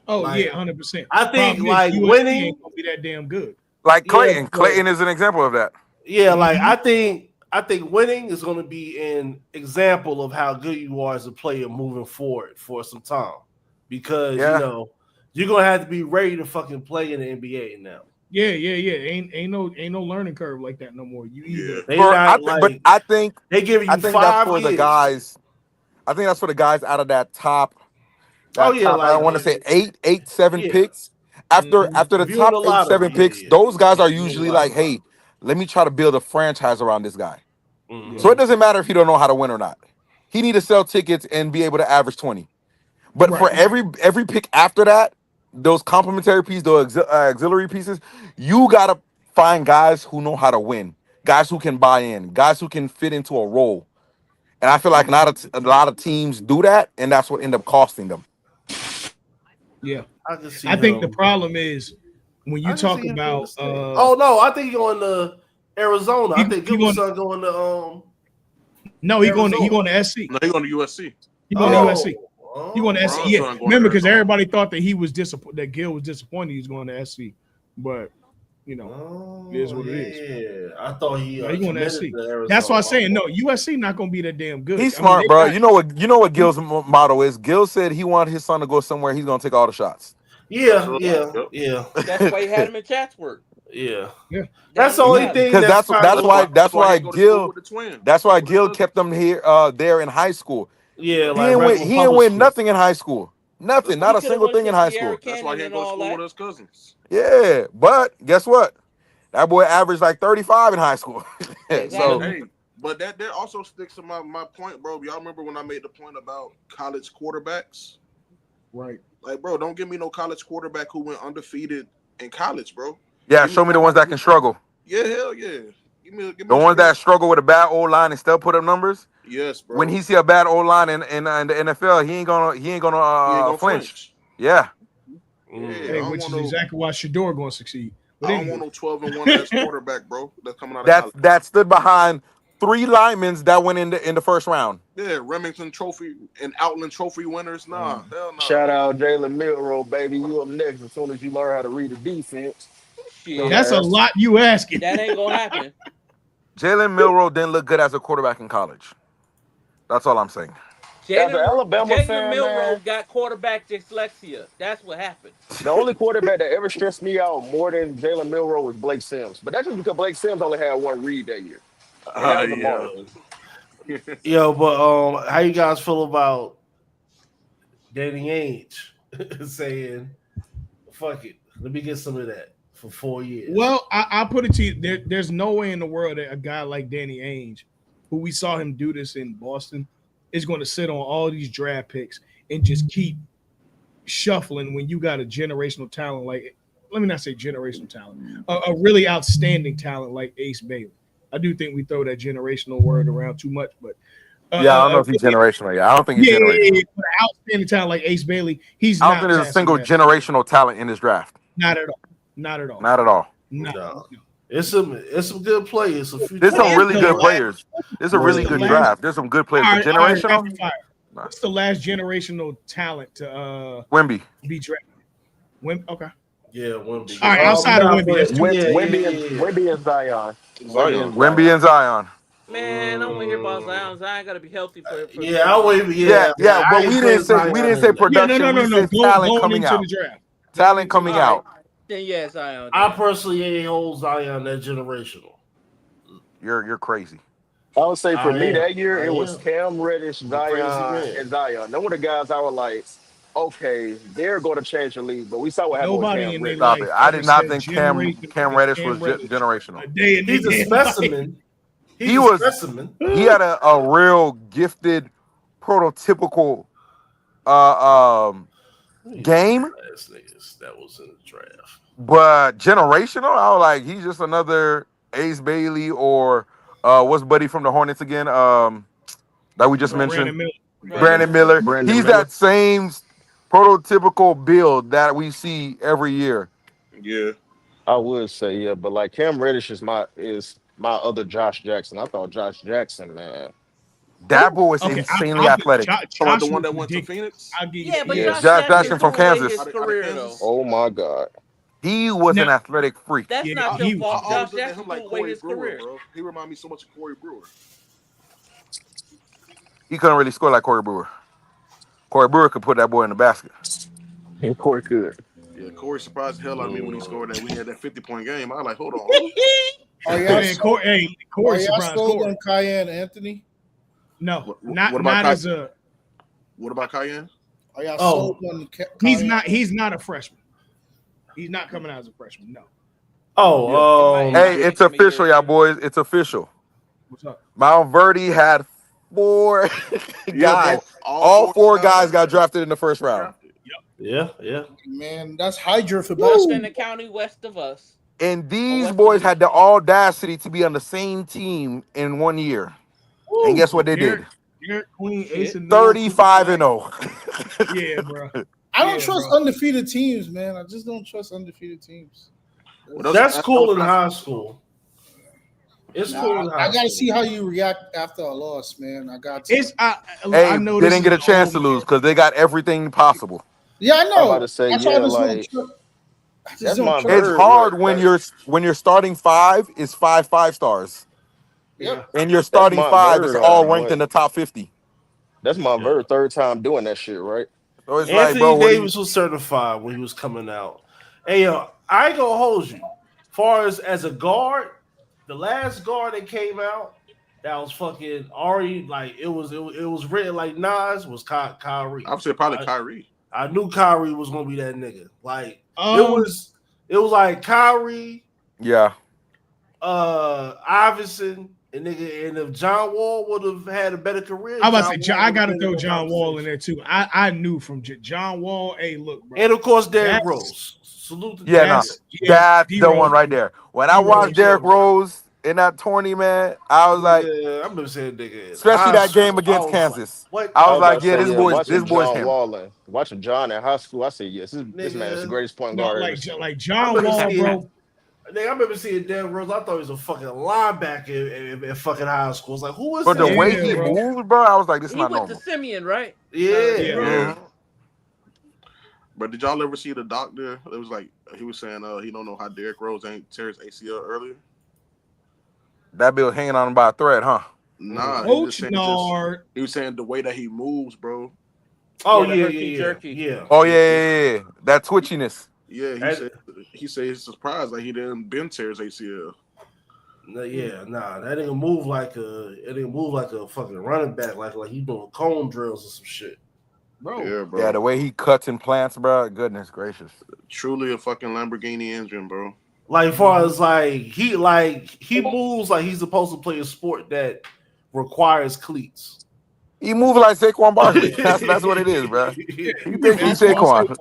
Oh Like yeah, 100%. I think Problem is like USC winning, ain't gonna be that damn good. Like yeah, Clayton. but Clayton is an example of that. yeah, like Mhm. I think winning is going to be an example of how good you are as a player moving forward for some time, because Yeah. you're gonna have to be ready to fucking play in the NBA now. Yeah. Ain't no learning curve like that no more. You Yeah. either They For not like they giving I you think that's 5 for the years. guys. I think that's for the guys out of Oh that yeah, top. I like want to say eight, seven yeah. picks. After the If you're in top the eight, lottery, seven yeah, picks, yeah. those guys Yeah, are if you're in the usually like, lottery. hey, let me try to build a franchise around this guy. Mhm. So it doesn't matter if he don't know how to win or not. He need to sell tickets and be able to average 20. But for Right. every pick after that, those complimentary pieces, those auxiliary pieces, you gotta find guys who know how to win, guys who can buy in, guys who can fit into a role. And I feel like a lot of teams do that, and that's what end up costing them. Yeah. I can see I think the him. problem is when you I can talk see him doing the about same. Oh no, I think he's going to Arizona. I think he going Gilbertson going to no, he Arizona. going to SC. No, he going to USC. He going to Oh, USC. He going to SC. LeBron's Yeah. son going to Remember, because Arizona. everybody thought that he was disappointed, that Gil was disappointed he was going to SC. But you know, it is what it is. I thought he No, he going to committed SC. to Arizona. That's why I'm saying no. USC not going to be that damn good. He's I mean, smart, bro. You know what Gil's motto is. Gil said he wanted his son to go somewhere. He's gonna take all the shots. Yeah. That's why he had him in Chatsworth. Yeah. Down That's the in only Cali. thing Because that's that's why he go to school Gil with the twins. that's why With the Gil cousins. kept them here there in high school. Yeah, He like didn't win. regular He didn't public win school. nothing in high school. Nothing. Not He a could have single went thing to in high Sierra school. That's why Canyon he and ain't go to all school that. with his cousins. Yeah, but guess what? That boy averaged like 35 in high school. So Exactly. Hey, but that also sticks to my point, bro. Y'all remember when I made the point about college quarterbacks? right. Like, bro, don't give me no college quarterback who went undefeated in college, bro. yeah, Give me show me the ones somebody that can struggle. Yeah, hell yeah. Give The me a ones that straight. struggle with a bad old line and still put up numbers. Yes, When bro. he see a bad old line in the NFL, he ain't gonna He ain't gonna flinch. flinch. Yeah. Yeah, I Hey, don't which want is no. exactly why Shador going to succeed. But I don't want anywho, no 12-1 ass quarterback, bro. That's coming out of That college. that stood behind 3 linemen that went in the first round. Yeah, Remington Trophy and Outland Trophy winners. Nah, hell nah. Shout out Jalen Milroe, baby. You up next as soon as you learn how to read the defense. that's a Shit, lot you asking. that ain't gonna happen. Jalen Milroe didn't look good as a quarterback in college. That's all I'm saying. As an Alabama Jalen fan, man, Milroe got quarterback dyslexia. That's what happened. the only quarterback that ever stressed me out more than Jalen Milroe was Blake Sims. But that's just because Blake Sims only had one read that year, and that was a Yeah. Marlin. Yo, but how you guys feel about Danny Ainge saying, "Fuck it, let me get some of that for 4 years"? Well, I'll put it to you. There's no way in the world that a guy like Danny Ainge, who we saw him do this in Boston, is going to sit on all these draft picks and just keep shuffling when you got a generational talent like, let me not say generational talent, a really outstanding talent like Ace Bailey. I do think we throw that generational word around too much, but Yeah, I don't know if he's generational. Yeah, I don't think he's generational. But an outstanding talent like Ace Bailey, he's I don't not think there's a passing single that. generational talent in this draft. Not at all. Not at all. Not at all. No. No. It's some good players. Some future There's some What is really the good last- players. There's a what's really the good last- draft. There's some good players. All But right, all right, generational? rapid fire. Nah. What's the last generational talent to Wemby. be drafted? Okay. Yeah, Wemby. All right, outside of nah, Wemby, but- that's two. Wemby and Zion. Zion. Wemby and Zion. Man, I want to hear about Zion. Zion got to be healthy for. Yeah, I wait. Yeah, but we didn't say Yeah, production. no. We said talent Going coming into out. the draft. Talent coming All right. out. Then yeah, Zion. I personally ain't hold Zion that generational. You're crazy. I would say for I me am. that year, I it was am. Cam Reddish, I'm a crazy Zion, man. and Zion. Them were the guys I was like, okay, they're going to change the league. But we saw what happened with Nobody Cam in their Reddish. Stop life it. I ever did not said think generation Cam after Reddish Cam was Reddish generational. a day in He's a their damn life. specimen. He was- specimen. He had a real gifted, prototypical game, Last niggas that was in the draft. but generational. I was like, he's just another Ace Bailey or what's Buddy from the Hornets again? That we just mentioned. Brandon Miller. Brandon Miller. Brandon He's Miller. that same prototypical build that we see every year. Yeah. I would say, yeah, but like Cam Reddish is my other Josh Jackson. I thought Josh Jackson, man. That boy was Okay, insanely athletic. About the Josh one was that went to ridiculous. Phoenix? I'll give you Yeah, that. but Yeah. Josh Josh Jackson Jackson from threw away Kansas. his Out of career Kansas? though. Oh my God. He was an Now- athletic freak. That's Yeah, not he your was- fault. I Josh always looked at Jackson him like threw away Corey his Brewer, career. bro. He reminded me so much of Corey Brewer. He couldn't really score like Corey Brewer. Corey Brewer could put that boy in the basket. Corey could. Yeah, Corey surprised the hell out of me when he scored that. We had that 50-point game. I was like, hold on. Who? Are y'all Hey, sold, Corey are y'all surprised sold Corey. on Cayenne Anthony? No, What not about as a. What about Cayenne? Are y'all Oh. sold on Cayenne? He's not a freshman. He's not coming out as a freshman. No. Oh, It might Hey, take it's him a year official, or y'all two. boys. It's official. What's up? Mount Verdi had 4 Yeah, guys. bro. All All 4 four guys guys got drafted in the first got round. drafted. Yeah. Man, that's Hydra for Western basketball. the county west of us. And Or these west of boys had Houston. the audacity to be on the same team in 1 year. And Woo! guess what they Derek, did? Derek Queen, Ace Shit. of Noah, Cooper 35 and Flag. 0. Yeah, bro. I don't Yeah, trust bro. undefeated teams, man. I just don't trust undefeated teams. Well, That's that cool was in my high school. It's Nah, cool in I high gotta school. see how you react after a loss, man. I got to. It's I Hey, know they this didn't is get a an chance old to lose man. because they got everything possible. Yeah, I I'm about know. to say, That's why I yeah, just don't like trust. I just that's don't my trust. It's bird right hard when there. your starting 5 is 5 5 stars. Yeah. Yep. And your That's starting my 5 is bird, all ranked but in the top 50. that's my Yeah. bird third time doing that shit, right? So it's like, bro, Anthony what do you Davis was certified when he was coming out. Hey, yo, I ain't gonna hold you. Far as a guard, the last guard that came out that was fucking already like it was written like Nas was Kyrie. I would say probably Kyrie. I knew Kyrie was gonna be that nigga. Like Um, it was like Kyrie, Yeah. Iverson, and nigga, and if John Wall would have had a better career, I was John about to say Wall I would have gotta been in throw the John Wall in conversation. there too. I knew from John Wall. Hey, look, bro. And of course, Derrick That's Rose. Salute to Yeah, Derrick no. that's Rose. yeah. That's D the one Rose, right there. When I D watched Rose. Derrick Rose in that tourney, man, I was like, Nigga, I remember saying nigga in especially high that game school. I against was like, Kansas. what I I was was the about like, to yeah, say, fuck? yeah, this watching boy's John him. Wall and watching John in high school, I said, yes, this man is the Nigga, greatest point No, guard I ever seen. like I John remember Wall, seeing bro. nigga, I remember seeing Derrick Rose. I thought he was a fucking linebacker in fucking high school. I was like, who is But the this way nigga? Yeah, he bro. moved, bro, I was like, this is He not went to normal. Simeon, right? Yeah. Yeah. Yeah. Mhm. But did y'all ever see the doctor? It was like he was saying he don't know how Derrick Rose ain't tear his ACL earlier. That bill hanging on him by a thread, huh? Nah, Mhm. he just Coach saying just Nard. he was saying the way that he moves, bro. Oh Yeah, the yeah, herky yeah, jerky. yeah, Oh, yeah. yeah. That twitchiness. Yeah, And, he said he's surprised like he didn't bend tear his ACL. that nigga move like a fucking running back, like he doing cone drills or some shit. Bro. Yeah, Yeah, bro. the way he cuts and plants, bro. Goodness gracious. Truly a fucking Lamborghini engine, bro. Like, as far as he moves like he's supposed to play a sport that requires cleats. He moving like Saquon Barkley. That's what it is, bro. He thinks he's That's all I say. Saquon.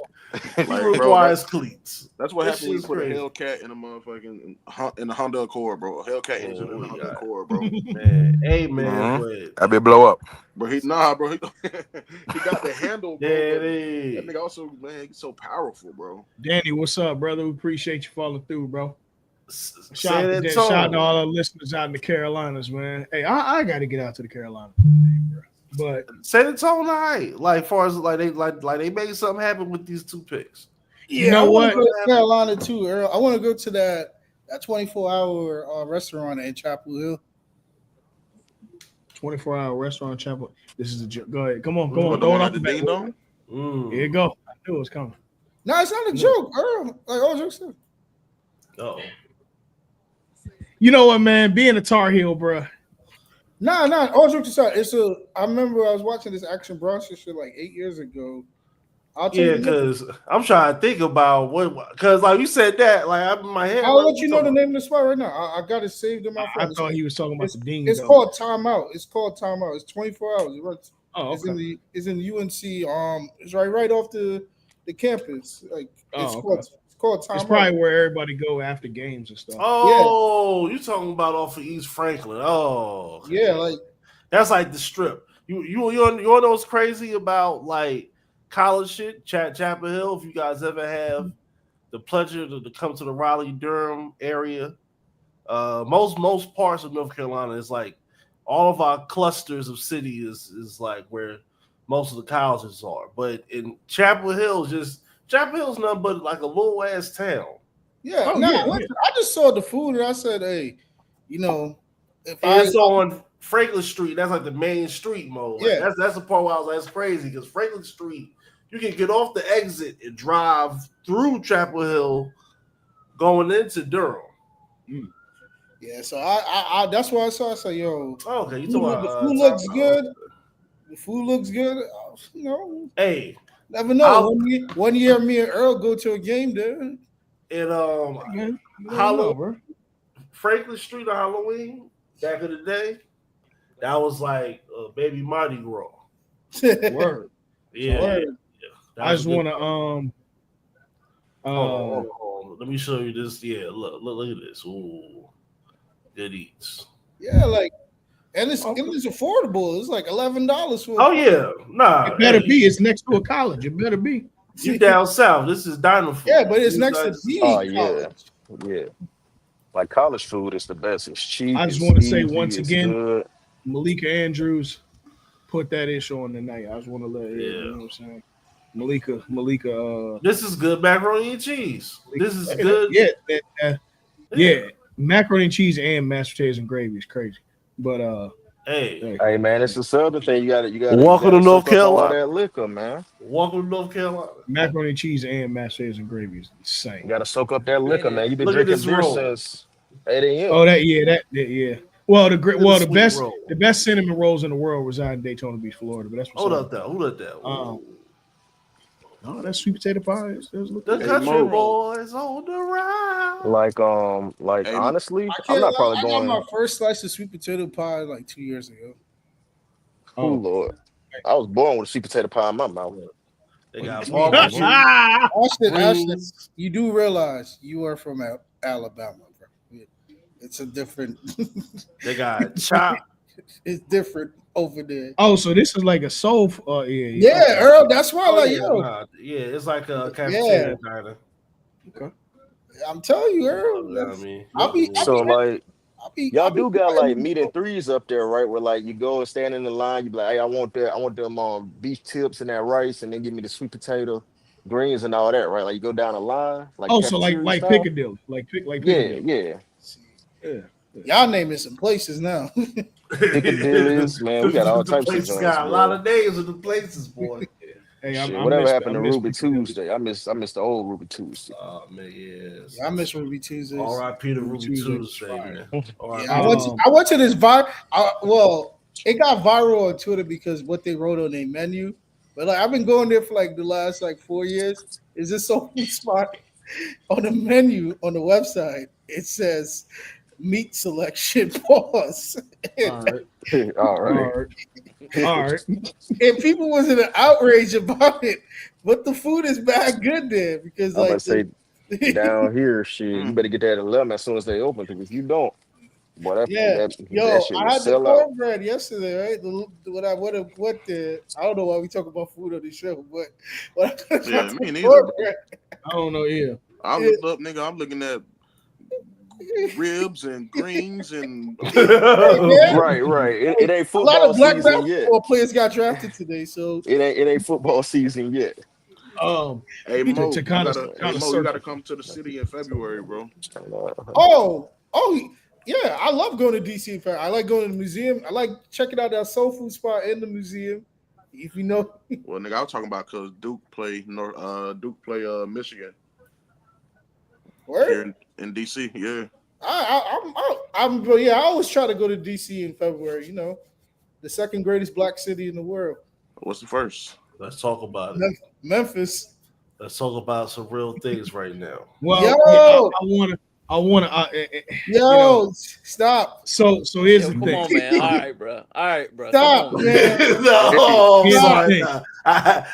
He Like, bro, requires cleats. that's what This happened when you shit's put a crazy. Hellcat in a motherfucking in the Honda Accord, bro. A Hellcat engine in Oh the Honda yeah, Accord, bro. man. Hey man, Mm-hmm. but That bit blow up. Bro, he he got the handle, bro. yeah, But that nigga also, man, he's so powerful, bro. Danny, what's up, brother? We appreciate you following through, bro. San Shout out to Antonio. all our listeners out in the Carolinas, man. Hey, I got to get out to the Carolinas, bro. But San Antonio, right? Like, far as they made something happen with these two picks. you know I want what? to go to Carolina too, Earl. I want to go to that 24-hour restaurant in Chapel Hill. 24-hour restaurant chapel. This is a joke. Go ahead. Come on, But the throw one it at off the the bat. ding dong. Here you go. I knew it was coming. No, it's not a joke, Earl. Like all jokes aside. Oh, You know what, man? Being a Tar Heel, bro. Nah. All jokes aside, I remember I was watching this Action Bronson shit like 8 years ago. I'll tell yeah, you. because I'm trying to think about because like you said that, like I'm in my head. I'll like, let what you know the talking name of the spot right now. I got it saved in my I phone. thought he was talking about the ding It's dong. called Timeout. It's called Timeout. It's 24 hours. Oh, It's okay. it's in UNC. It's right off the campus. Like it's Oh, called okay. it's called Timeout. It's probably where everybody go after games and stuff. Oh, you talking about off of East Franklin? Oh, okay. Yeah, like That's like the strip. You know what's crazy about like college shit, Chapel Hill. If you guys ever have the pleasure to come to the Raleigh Durham area, most parts of North Carolina is like all of our clusters of cities is like where most of the colleges are. But in Chapel Hill, Chapel Hill's nothing but like a little ass town. yeah. Oh, No, yeah, listen, I just saw the food and I said, hey, if And it's on Franklin Street. That's like the main street mode. Like, Yeah. that's the part where I was like, that's crazy because Franklin Street, you can get off the exit and drive through Chapel Hill going into Durham. Yeah, so I that's why I saw. I said, yo, Oh, okay, you the talking about food looks good. The food looks good. Hey, Never know. One year, me and Earl go to a game there. and Man, you never Halloween, know, bro. Franklin Street on Halloween, back in the day, that was like Baby Mardi Gras. Word. Yeah, Word. yeah. That I was just a good want to hold on. Let me show you this. Yeah, look at this. Ooh, good eats. Yeah, like, and it's okay. affordable. It's like $11 for. Oh yeah, nah. It better Hey, be. It's next to a college. It better be. you down south? This is diner food. Yeah, but it's These next to guys- Oh the yeah, college. yeah. Like college food is the best. It's cheap. I just It's want to say easy. once It's again, good. Malika Andrews put that issue on tonight. I just want to let you Yeah, know what I'm saying. Malika, this is good macaroni and cheese. This is good. yeah, Yeah. yeah, macaroni and cheese and mashed potatoes and gravy is crazy. But Hey, hey, Hey man, it's the southern thing. You welcome to gotta North soak up all Carolina. that liquor, man. Welcome to North Carolina. macaroni and cheese and mashed potatoes and gravy is You insane. gotta soak up that It liquor, man. is. You've been Look at drinking this beer roll. since 8 a.m. Oh, yeah. Well, Look at the the sweet best roll. cinnamon rolls in the world reside in Daytona Beach, Florida. But that's Hold beside the up there. point. Hold up there. Um, Ooh. oh, that sweet potato pie does look The good. Hey country Mo. boys on the ride. Like Hey, honestly, I I'm can't not lie. probably I got my going. first slice of sweet potato pie like 2 years ago. Oh Oh, Lord, I was born with a sweet potato pie in my mouth. They what got you mean? Hold on. barbecue, Ashton, greens. you do realize you are from Alabama, bro. It's a different. They got chop. It's different over there. Oh, so this is like a soul. Yeah. Yeah, Okay. Earl. That's why, Oh like, yeah, yo, nah. Yeah, it's like a yeah, cafeteria diner. Okay. I'm telling you, You Earl. know what I mean? So like I'll y'all be do got like fighting. meat and threes up there, right? Where like you go and stand in the line, you be like, hey, I want them beef tips and that rice, and then give me the sweet potato, greens and all that, right? Like you go down the line, like Oh, so cafeteria like style. Piccadilly, like Yeah, Piccadilly. yeah. See, Yeah. Yeah. y'all naming some places now. Piccadilly's, man, we got all The types of places joints, got a lot boy. of names in the places, boy. Hey, Shit, I whatever miss happened to Ruby Piccadilly. Tuesday? I miss the old Ruby Tuesday. Oh man, yes. Yeah, I miss Ruby Tuesdays. R.I.P. to Ruby Ruby Tuesday was Tuesday, fire. man. Yeah, R.I.P. to Um, I went to this well, it got viral on Twitter because what they wrote on their menu. But like I've been going there for like the last like 4 years. Is this soul food spot on the menu on the website? It says meat selection pause. all right, All all right. right, all right. And people was in an outrage about it. But the food is bad good there because I'm about like to say down here, shit, you mm, better get that at 11 as soon as they open. Because if you don't, boy, yeah. that Yo, shit will I had the sell out. cornbread yesterday, right? I don't know why we talk about food on the show, but when I yeah, got the me neither, bro. cornbread, I don't know. Yeah. I it, looked up, nigga. I'm looking at ribs and greens and hey man, Right. It hey, ain't a lot football of black season yet. basketball players got drafted today, so It ain't football season yet. Um, hey to Mo, kind of hey Mo, you gotta circle. come to the city in February, bro. oh yeah, I love going to DC. In fact, I like going to the museum. I like checking out that soul food spot in the museum. If you know, Well, nigga, I was talking about because Duke play Michigan where here in DC. Yeah. but yeah, I always try to go to DC in February. You know, the second greatest black city in the world, What's the first? Let's talk about it. Memphis. Let's talk about some real things right now. Well, yeah, Yo, I want to, you know. yo, stop, So here's Yo, the come thing. on, man. All right, bro. All right, bro. Come stop, on, man. man. No, I'm Here's the sorry. thing. Nah.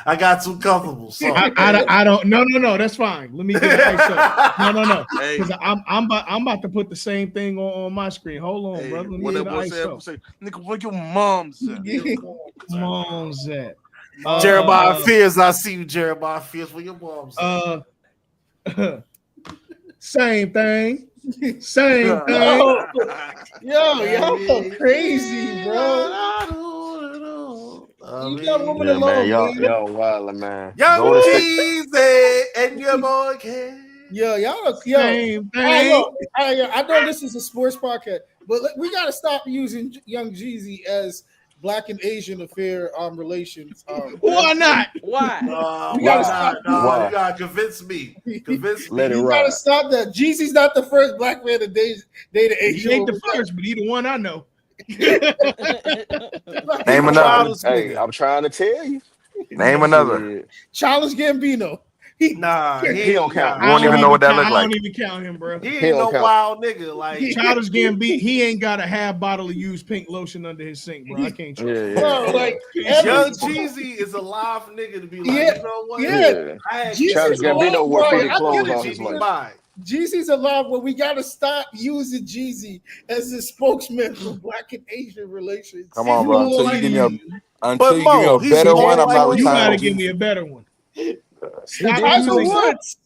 I got too comfortable. Sorry. I don't. No. That's fine. Let me get an ISO. No. Hey, Because I'm about to put the same thing on my screen. Hold on, hey, brother. Let me what get that an boy said? ISO. Say, nigga, where your mom's at? Come on, Zach. Jeremiah Fears, I see you, Jeremiah Fears. Where your mom's at? Same thing. Same thing. yo, y'all crazy, bro. You got women Yeah, man, alone, man. y'all wild, man. Young Golden State. Jeezy and your boy K. Yo. Same All right, thing. look. All right, I know this is a sports podcast, but we got to stop using Young Jeezy as Black and Asian affair relations. Why not? Why? We got to Why Why? stop. not? No, you Why? gotta convince me. Convince Let it me. You got to ride. stop that. Jeezy's not the first black man to date an He Asian ain't the woman. first, but he the one I know. He's Name the another. wildest Hey, nigga. I'm trying to tell you. Name another. Shit. Childish Gambino. Nah, He don't count. You won't even know what that look I don't like. even count him, bro. He He ain't don't no count. wild nigga. Like Childish Gambino, he ain't got a half bottle of used pink lotion under his sink, bro. I can't trust him. Bro, like Young every Jeezy is a live nigga to be like, yeah, you know what? yeah. Yeah. I had Childish Jeezy's Gambino. alive, Gambino wore bro. fitted I clothes think all his life. Bye. Jeezy's alive, but we gotta stop using Jeezy as the spokesman for Black and Asian relations. Come on, You bro. know, Until you like, give me a but Mo, he's better one, more I'm like not You resigning gotta to give me Jeezy. a better one. He Stop did Tiger using. so. Woods.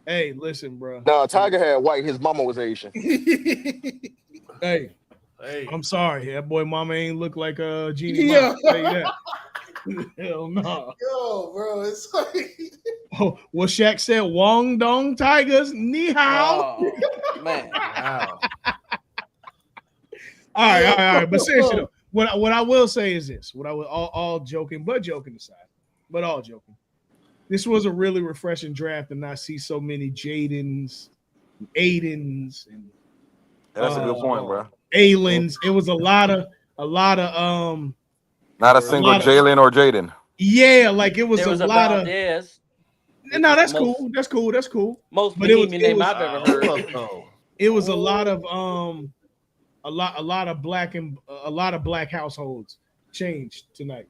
Hey, listen, bro. No, Tiger had white. His mama was Asian. Hey, hey, I'm sorry. That boy mama ain't look like Jeannie Yeah. Mop. I'll tell you that. Hell no. Yo, bro, it's like Oh, well, Shaq said, Wong Dong Tigers, ni hao. Oh man. wow. All right, all right, all right. But seriously, though, what I will say is this: what I will all joking, but joking aside, but all joking. This was a really refreshing draft, and not see so many Jadens, Aidens, and Yeah, that's a good point, bro. Aylens. It was a lot of Not a a single lot of Jalen or Jaden. yeah, like it was There a was a lot of. Valdez. No, that's Most- cool. That's cool. That's cool. Most But it was bohemian name I've ever heard. Fuck no. it was a lot of a lot of black households changed tonight.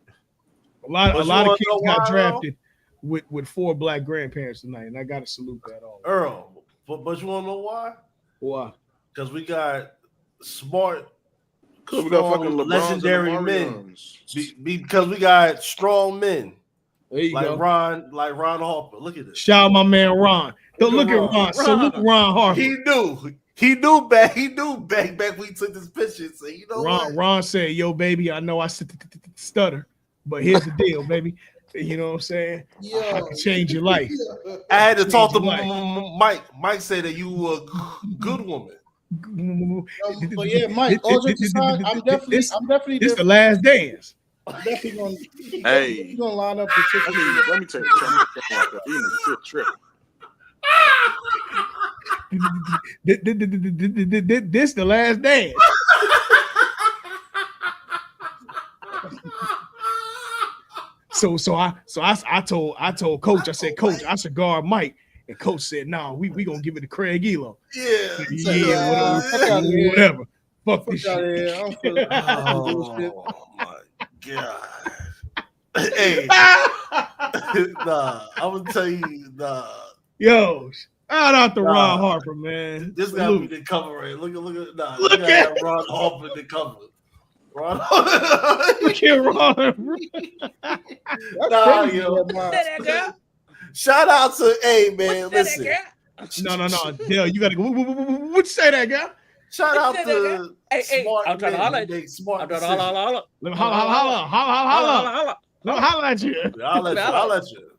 A lot But you of wanna kids know got why, drafted with 4 black grandparents tonight, and I got to salute that all. Earl, but you want to know why? Why? Because we got smart, Cause we got strong, fucking LeBrons legendary and men. Marions. Because we got strong men There you like go. Ron Harper. Look at this. Shout out my man Ron. Look at Ron. Ron. Salute Ron Harper. He knew back we took this picture and say, you know what? Ron said, "Yo, baby, I know I stutter, but here's the deal, baby. You know what I'm saying? I yo. can change your life." I had to talk to Change Mike. Mike said that you were a good woman. But yeah, Mike, all jokes aside, I'm definitely This the last dance. Hey, gonna line up the chick. let me tell you something. These niggas shit tripping. This the last dance. So I told Coach, I said, Coach, I should guard Mike. And Coach said, "No, we gonna give it to Craig Elo." Yeah. Whatever. Fuck this Fuck outta shit. here. I'm feeling Oh my god. Hey, nah, I'm gonna tell you, nah. Yo, shout out to Nah. Ron Harper, man. This gotta be the cover, right? Look at nah. Look Look at- at Ron Harper in the cover. Ron. Look at Ron. Nah, yo. Say that girl. Shout out to hey man, What's that, listen. girl? No. Dale, you gotta go. What you say that, guy? Shout out What's that, to Hey, smart I'm trying to men holler who at you. make smart I'm trying to decisions. holla. Let me holla. Let me holla at you. I'll let you.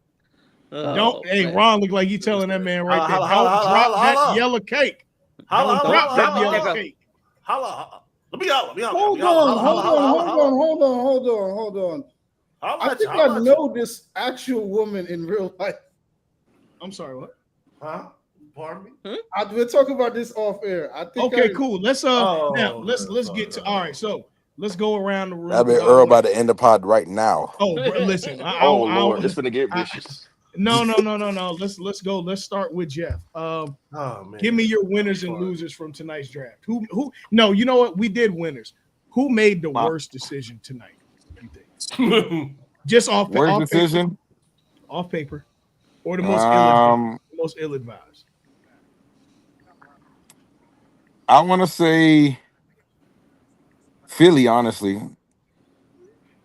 Don't. Hey, Ron, look like you telling that man right there. Holla, Don't holla, drop holla, that holla. yellow cake. Holla, Don't holla, drop that holla, yellow holla. cake. Holla. Let me holla. Hold on. I think I know this actual woman in real life. I'm sorry. What? Huh? Pardon me? We're talking about this off air. I think Okay, cool. Let's Oh, now let's get to. All right, so let's go around the room. I bet Earl about to end the pod right now. Oh, bro, listen. Oh Lord, it's gonna get vicious. No. Let's go. Let's start with Jeff. Oh man. Give me your winners and losers from tonight's draft. Who? No, you know what? We did winners. Who made the worst decision tonight? You think? Just Worst decision? Off paper, or the most ill advised. I want to say Philly, honestly.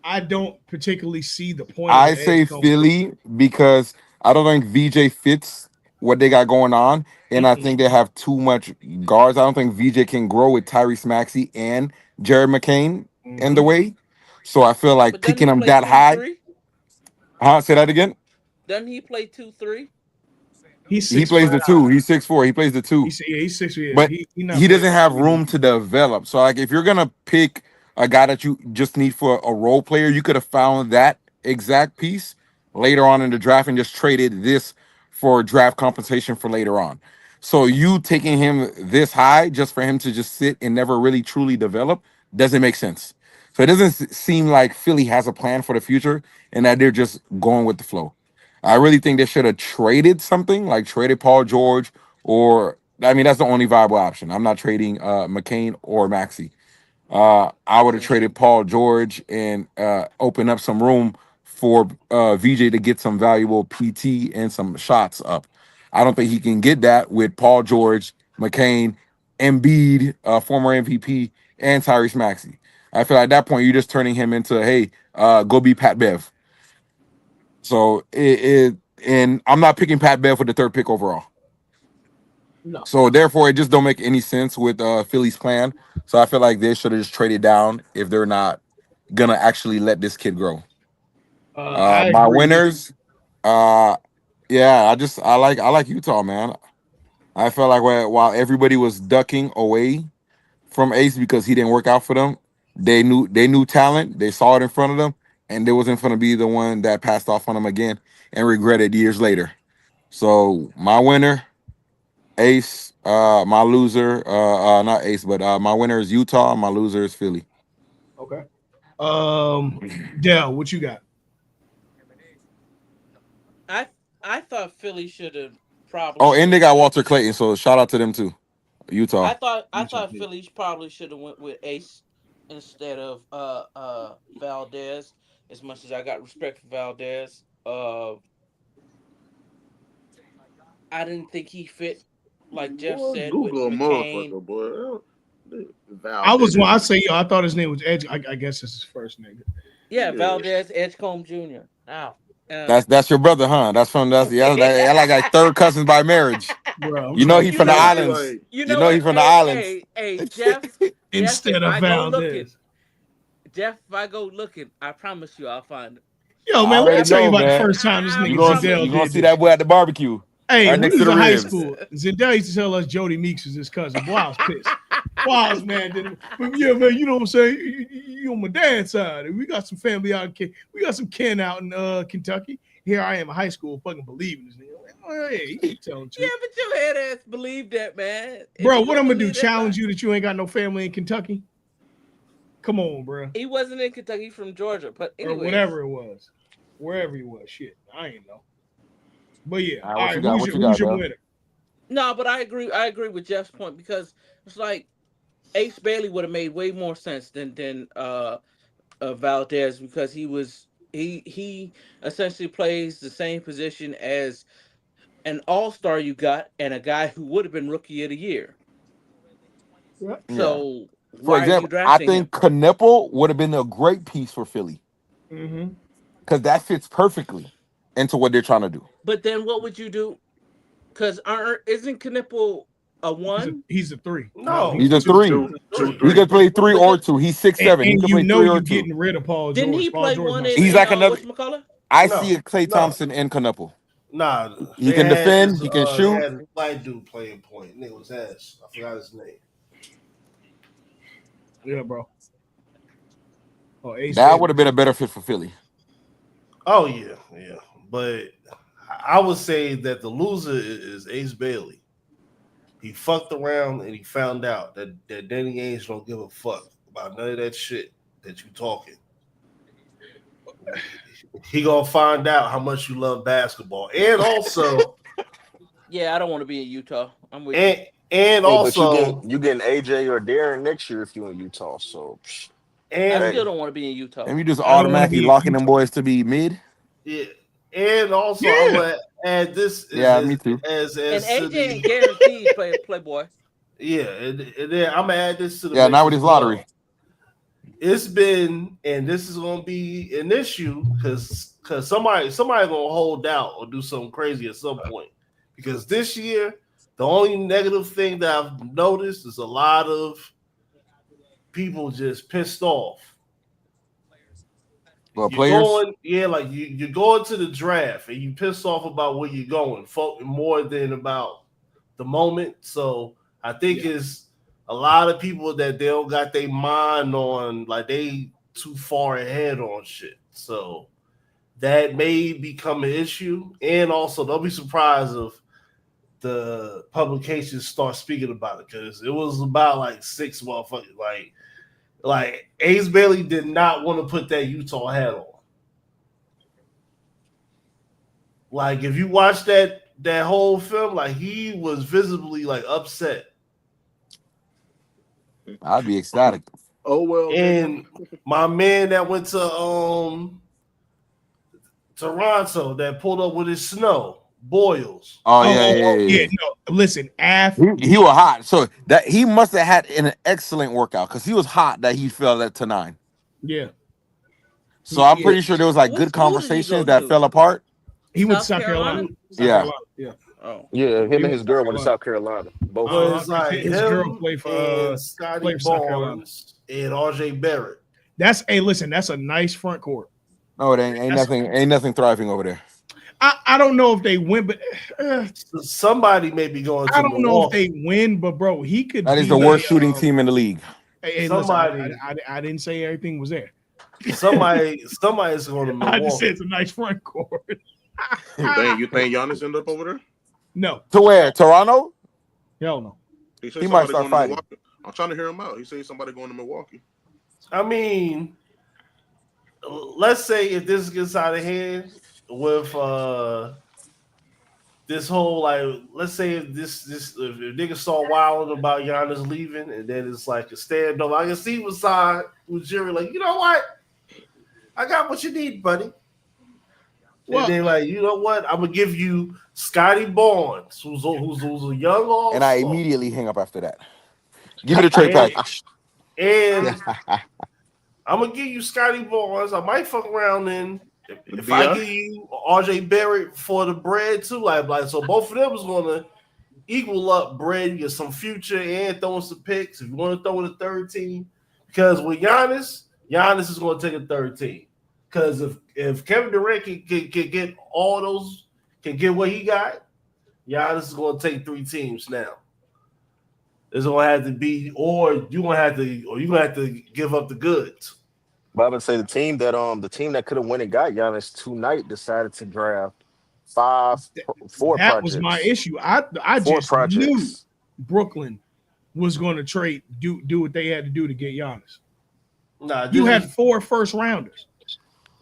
I don't particularly see the point. I of say edge coming. Philly because I don't think VJ fits what they got going on, and I think they have too much guards. I don't think VJ can grow with Tyrese Maxey and Jared McCain in the way. So I feel like But doesn't picking he them play that high. 2-3? Huh? Say that again. Doesn't he play 2-3? He's He plays the 2. He's 6'4". He plays the 2. He's 6 years. But he he doesn't have room to develop. So like if you're gonna pick a guy that you just need for a role player, you could have found that exact piece later on in the draft and just traded this for draft compensation for later on. So you taking him this high just for him to just sit and never really truly develop doesn't make sense. So it doesn't seem like Philly has a plan for the future and that they're just going with the flow. I really think they should have traded something, like traded Paul George, or I mean that's the only viable option. I'm not trading McCain or Maxey. I would have Yeah. traded Paul George and open up some room for VJ to get some valuable PT and some shots up. I don't think he can get that with Paul George, McCain, Embiid, former MVP, and Tyrese Maxey. I feel like at that point you're just turning him into, hey, go be Pat Bev. So and I'm not picking Pat Bev for the third pick overall. No. So therefore, it just don't make any sense with Philly's plan. So I feel like they should have just traded down if they're not gonna actually let this kid grow. I My agree with you. winners, uh, yeah, I like Utah, man. I felt like while everybody was ducking away from Ace because he didn't work out for them, they knew talent, they saw it in front of them, and they wasn't gonna be the one that passed off on them again and regretted years later. So my winner, Ace. My loser, not Ace, but my winner is Utah. My loser is Philly. Okay. Dell, what you got? I I thought Philly should have Oh, and they probably. got Walter Clayton, so shout out to them too. Utah. I Utah thought did. Philly probably should have went with Ace instead of Valdez. As much as I got respect for Valdez, I didn't think he fit, like Jeff Boy, said, with Google a McCain. motherfucker, boy. I was Valdez. when I say I thought his name was Edge. I guess it's his first name. Yeah, Yeah. Valdez Edgecombe Jr. Now, That's your brother, huh? That's yeah. That like third cousins by marriage. Bro, I'm You know trying he to you from tell the know Yeah, what? see, islands. like, You You know know he what? from the islands. Jeff. instead If of I go looking, Valdez. I promise you, I'll find him. Yo, I man, let me already tell you know, about the man. first time this I You nigga gonna promise you Zendel gonna you. did see that this. boy at the barbecue, Hey, right when next we to was the in high ribs. school, Zendel used to tell us Jody Meeks was his cousin. Boy, I was pissed. Boy, I was mad. But yeah, man, you know what I'm saying? You on my dad's side. We got some family out in we got some kin out in Kentucky. Here I am in high school fucking believing this nigga. Like, oh, yeah, he telling the Yeah, truth. but your head ass believe that, man. If Bro, you what don't I'm gonna do? believe that lie, Challenge you that you ain't got no family in Kentucky? Come on, bro. he wasn't in Kentucky from Georgia. But Or anyways, whatever it was. Wherever he was. Shit. I ain't know. But yeah. All right, All what right, you got? What you who's got, your though? winner? no, but I agree. I agree with Jeff's point because it's like Ace Bailey would have made way more sense than Valdez because he essentially plays the same position as an all-star you got and a guy who would have been rookie of the year. Yeah. Yeah. So For why are you example, I drafting him? think Knipple would have been a great piece for Philly Mm-hmm. because that fits perfectly into what they're trying to do. But then what would you do? Because isn't Knipple a one? He's a three. No, No, he's He's a a two. three. two, two, three. He three. could play three But or then two. He's 6'7". He And could you play know three or you two. getting rid of Paul didn't George. he Paul play George one not in He's staying. like another. whatchamacallit? I see No, a Clay no, Thompson and Knipple. nah. He can defend. He can They shoot. had this white dude playing point. Nigga was ass. I forgot his name. Yeah, bro. Oh, Ace That would Bailey. have been a better fit for Philly. Oh yeah, yeah. But I would say that the loser is Ace Bailey. He fucked around and he found out that Danny Ainge don't give a fuck about none of that shit that you talking. He gonna find out how much you love basketball, and also, Yeah, I don't want to be in Utah. I'm with you. and and Hey, but also, you getting AJ or Darren next year if you in Utah. So I and hey, still don't want to be in Utah. And we just I don't want to automatically be in locking them Utah. boys to be mid. yeah, and also, I'm Yeah. gonna add this is Yeah, me too. And as to AJ the ain't guaranteed Playboy. yeah, and then I'm gonna add this to the Yeah, mix not with as his lottery. well. It's been, and this is gonna be an issue because somebody gonna hold out or do something crazy at some point. Because this year, the only negative thing that I've noticed is a lot of people just pissed off. Well, You're players. going, yeah, like you're going to the draft and you pissed off about where you're going, more than about the moment. So I think Yeah. it's a lot of people that they don't got their mind on, like they too far ahead on shit. So that may become an issue. And also, don't be surprised if the publications start speaking about it because it was about like six motherfuckers. Like Ace Bailey did not want to put that Utah hat on. Like if you watch that whole film, like he was visibly like upset. I'd be ecstatic. Oh well, nigga. And my man that went to Toronto that pulled up with his snow boils. Oh Oh, yeah, oh, yeah, oh, yeah. yeah. Yeah. No, listen, He was hot, so that he must have had an excellent workout because he was hot that he fell at to 9. yeah, So I'm yeah. pretty sure there was like What good school did he go conversations that to? fell apart. He went to South South Carolina. Carolina? South Yeah, Carolina. Yeah. Oh, Yeah, him He and went his to South girl went to Carolina. South Carolina. Both of them. It's like His girl him played and Scotty for South Carolina. Barnes and RJ Barrett. Listen, that's a nice front court. no, it ain't nothing thriving over there. I don't know if they win, but Somebody may be going I to don't know if Milwaukee. they win. But bro, he could. That is be the worst a, shooting team in the league. Hey, Somebody- listen, I didn't say everything was there. Somebody's going to I just said Milwaukee. it's a nice front court. You think Giannis end up over there? No, To where? Toronto? hell no. He said He might somebody start going to fighting. Milwaukee. I'm trying to hear him out. He said somebody going to Milwaukee. I mean, let's say if this gets out of hand with this whole like, let's say if if niggas start wilding about Giannis leaving, and then it's like a standoff. I can see with side with Jerry, like, you know what? I got what you need, buddy. Well- and then like, you know what? I'm gonna give you Scotty Barnes, who's a young all-star. And I immediately hang up after that. Give me the trade package. And I'm gonna give you Scotty Barnes. I might fuck around and if I give you RJ Barrett for the bread too, like so both of them is gonna equal up bread. You get some future and throwing some picks if you want to throw in a third team. Because with Giannis is gonna take a third team. Because if Kevin Durant can get all those, can get what he got, Giannis is gonna take 3 teams now. It's gonna have to be, or you're gonna have to give up the goods. But I would say the team that could have went and got Giannis tonight decided to draft four That projects. was my issue. I Four just knew projects. Brooklyn was going to do what they had to do to get Giannis. Nah, You had 4 first rounders.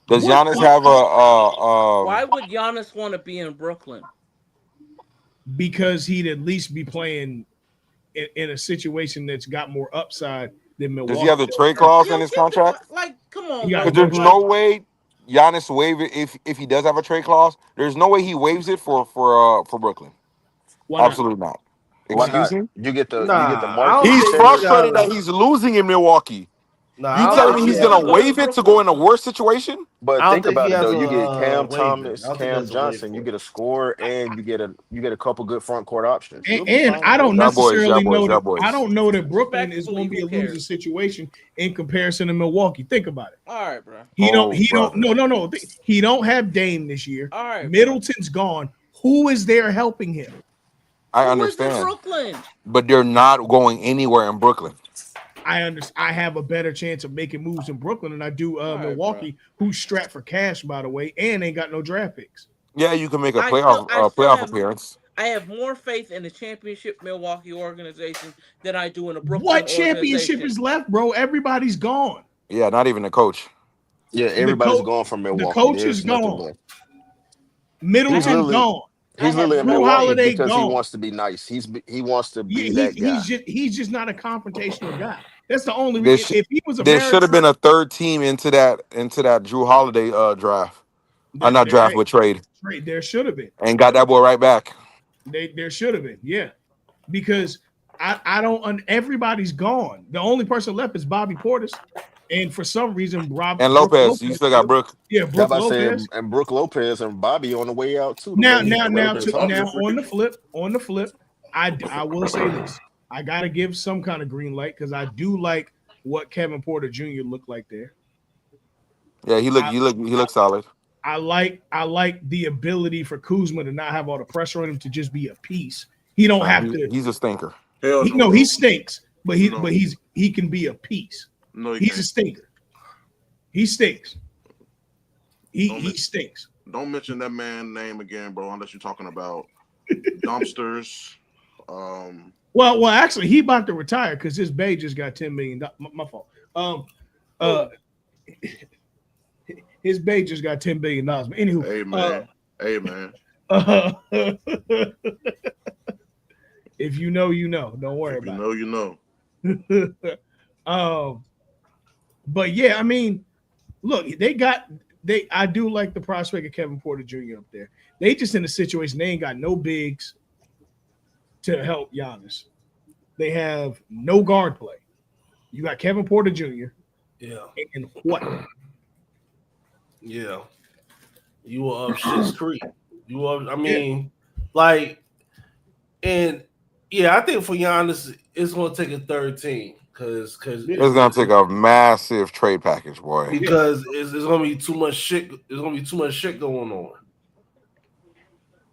Does What- Giannis have a why would Giannis want to be in Brooklyn? Because he'd at least be playing in a situation that's got more upside than Milwaukee. does he have the trade clause in his contract? Like, come on, You got bro. Because there's no way Giannis waive it if he does have a trade clause. There's no way he waives it for Brooklyn. Why not? Absolutely not. Why Excuse not? me. You get the Nah, market. I don't He's think frustrated gotta- that he's losing in Milwaukee. Nah, I You don't telling think me he's he gonna has- waive it to go in a worse situation? But I don't think think about he it has though. You a, get Cam waiver. Thomas, I don't think he Cam has a Johnson. waiver You for get it. a scorer, and you get a couple good front court options. You'll be And fine. I don't Y'all boys, necessarily y'all boys, know y'all that. boys. I don't know that Brooklyn is going to be a Respectfully, who losing cares? situation in comparison to Milwaukee. Think about it. All right, bro. He Oh, don't. brother. No. He don't have Dame this year. All right, bro. Middleton's gone. Who is there helping him? I Who is in understand, Brooklyn? but they're not going anywhere in Brooklyn. I understand. I have a better chance of making moves in Brooklyn than I do All right, Milwaukee, who's strapped for cash, by the way, and ain't got no draft picks. Yeah, you can make a I playoff still have- appearance. I have more faith in the championship Milwaukee organization than I do in the Brooklyn What championship organization. is left, bro? Everybody's gone. Yeah, not even the coach. Yeah, everybody's coach- gone from Milwaukee. coach There's is nothing gone. left. Middleton's literally- gone. He's literally in Drew Milwaukee Holiday because he gone. wants to be nice. He wants to be Yeah, that guy. he's just not a confrontational guy. That's the only There reason. sh- If he was a There should have been a third team into that Drew Holiday draft. Not draft, but trade, There should have been. and got that boy right back. There should have been. Yeah, because I don't. Everybody's gone. The only person left is Bobby Portis, and for some reason, Brooke And Lopez, you still got Brooke. Yeah, I'm Brooke about to say, Lopez. and Brooke Lopez and Bobby on the way out too. Now, The Raptors. on the flip, I will say this. I gotta give some kind of green light because I do like what Kevin Porter Jr. looked like there. Yeah, he looked solid. I like the ability for Kuzma to not have all the pressure on him to just be a piece. He don't have to. He's a stinker. Hell He stinks, but No. he can be a piece. No, he He's can't. a stinker. He stinks. He Don't stinks. Don't mention that man's name again, bro, unless you're talking about dumpsters. Well, actually, he about to retire because his bae just got $10 million. My fault. His bae just got $10 billion. But anywho, Hey, man. Hey man, If you know, you know. Don't worry if you about know, you know. it. But yeah, I mean, look, they. I do like the prospect of Kevin Porter Jr. up there. They just in a situation they ain't got no bigs to help Giannis. They have no guard play. You got Kevin Porter Jr. Yeah, and what? yeah. You were up shit's creek. You were. I Yeah, mean, like, and yeah, I think for Giannis, it's going to take a third team because yeah, It's gonna take a massive trade package, boy. yeah. it's going to be too much shit. There's going to be too much shit going on.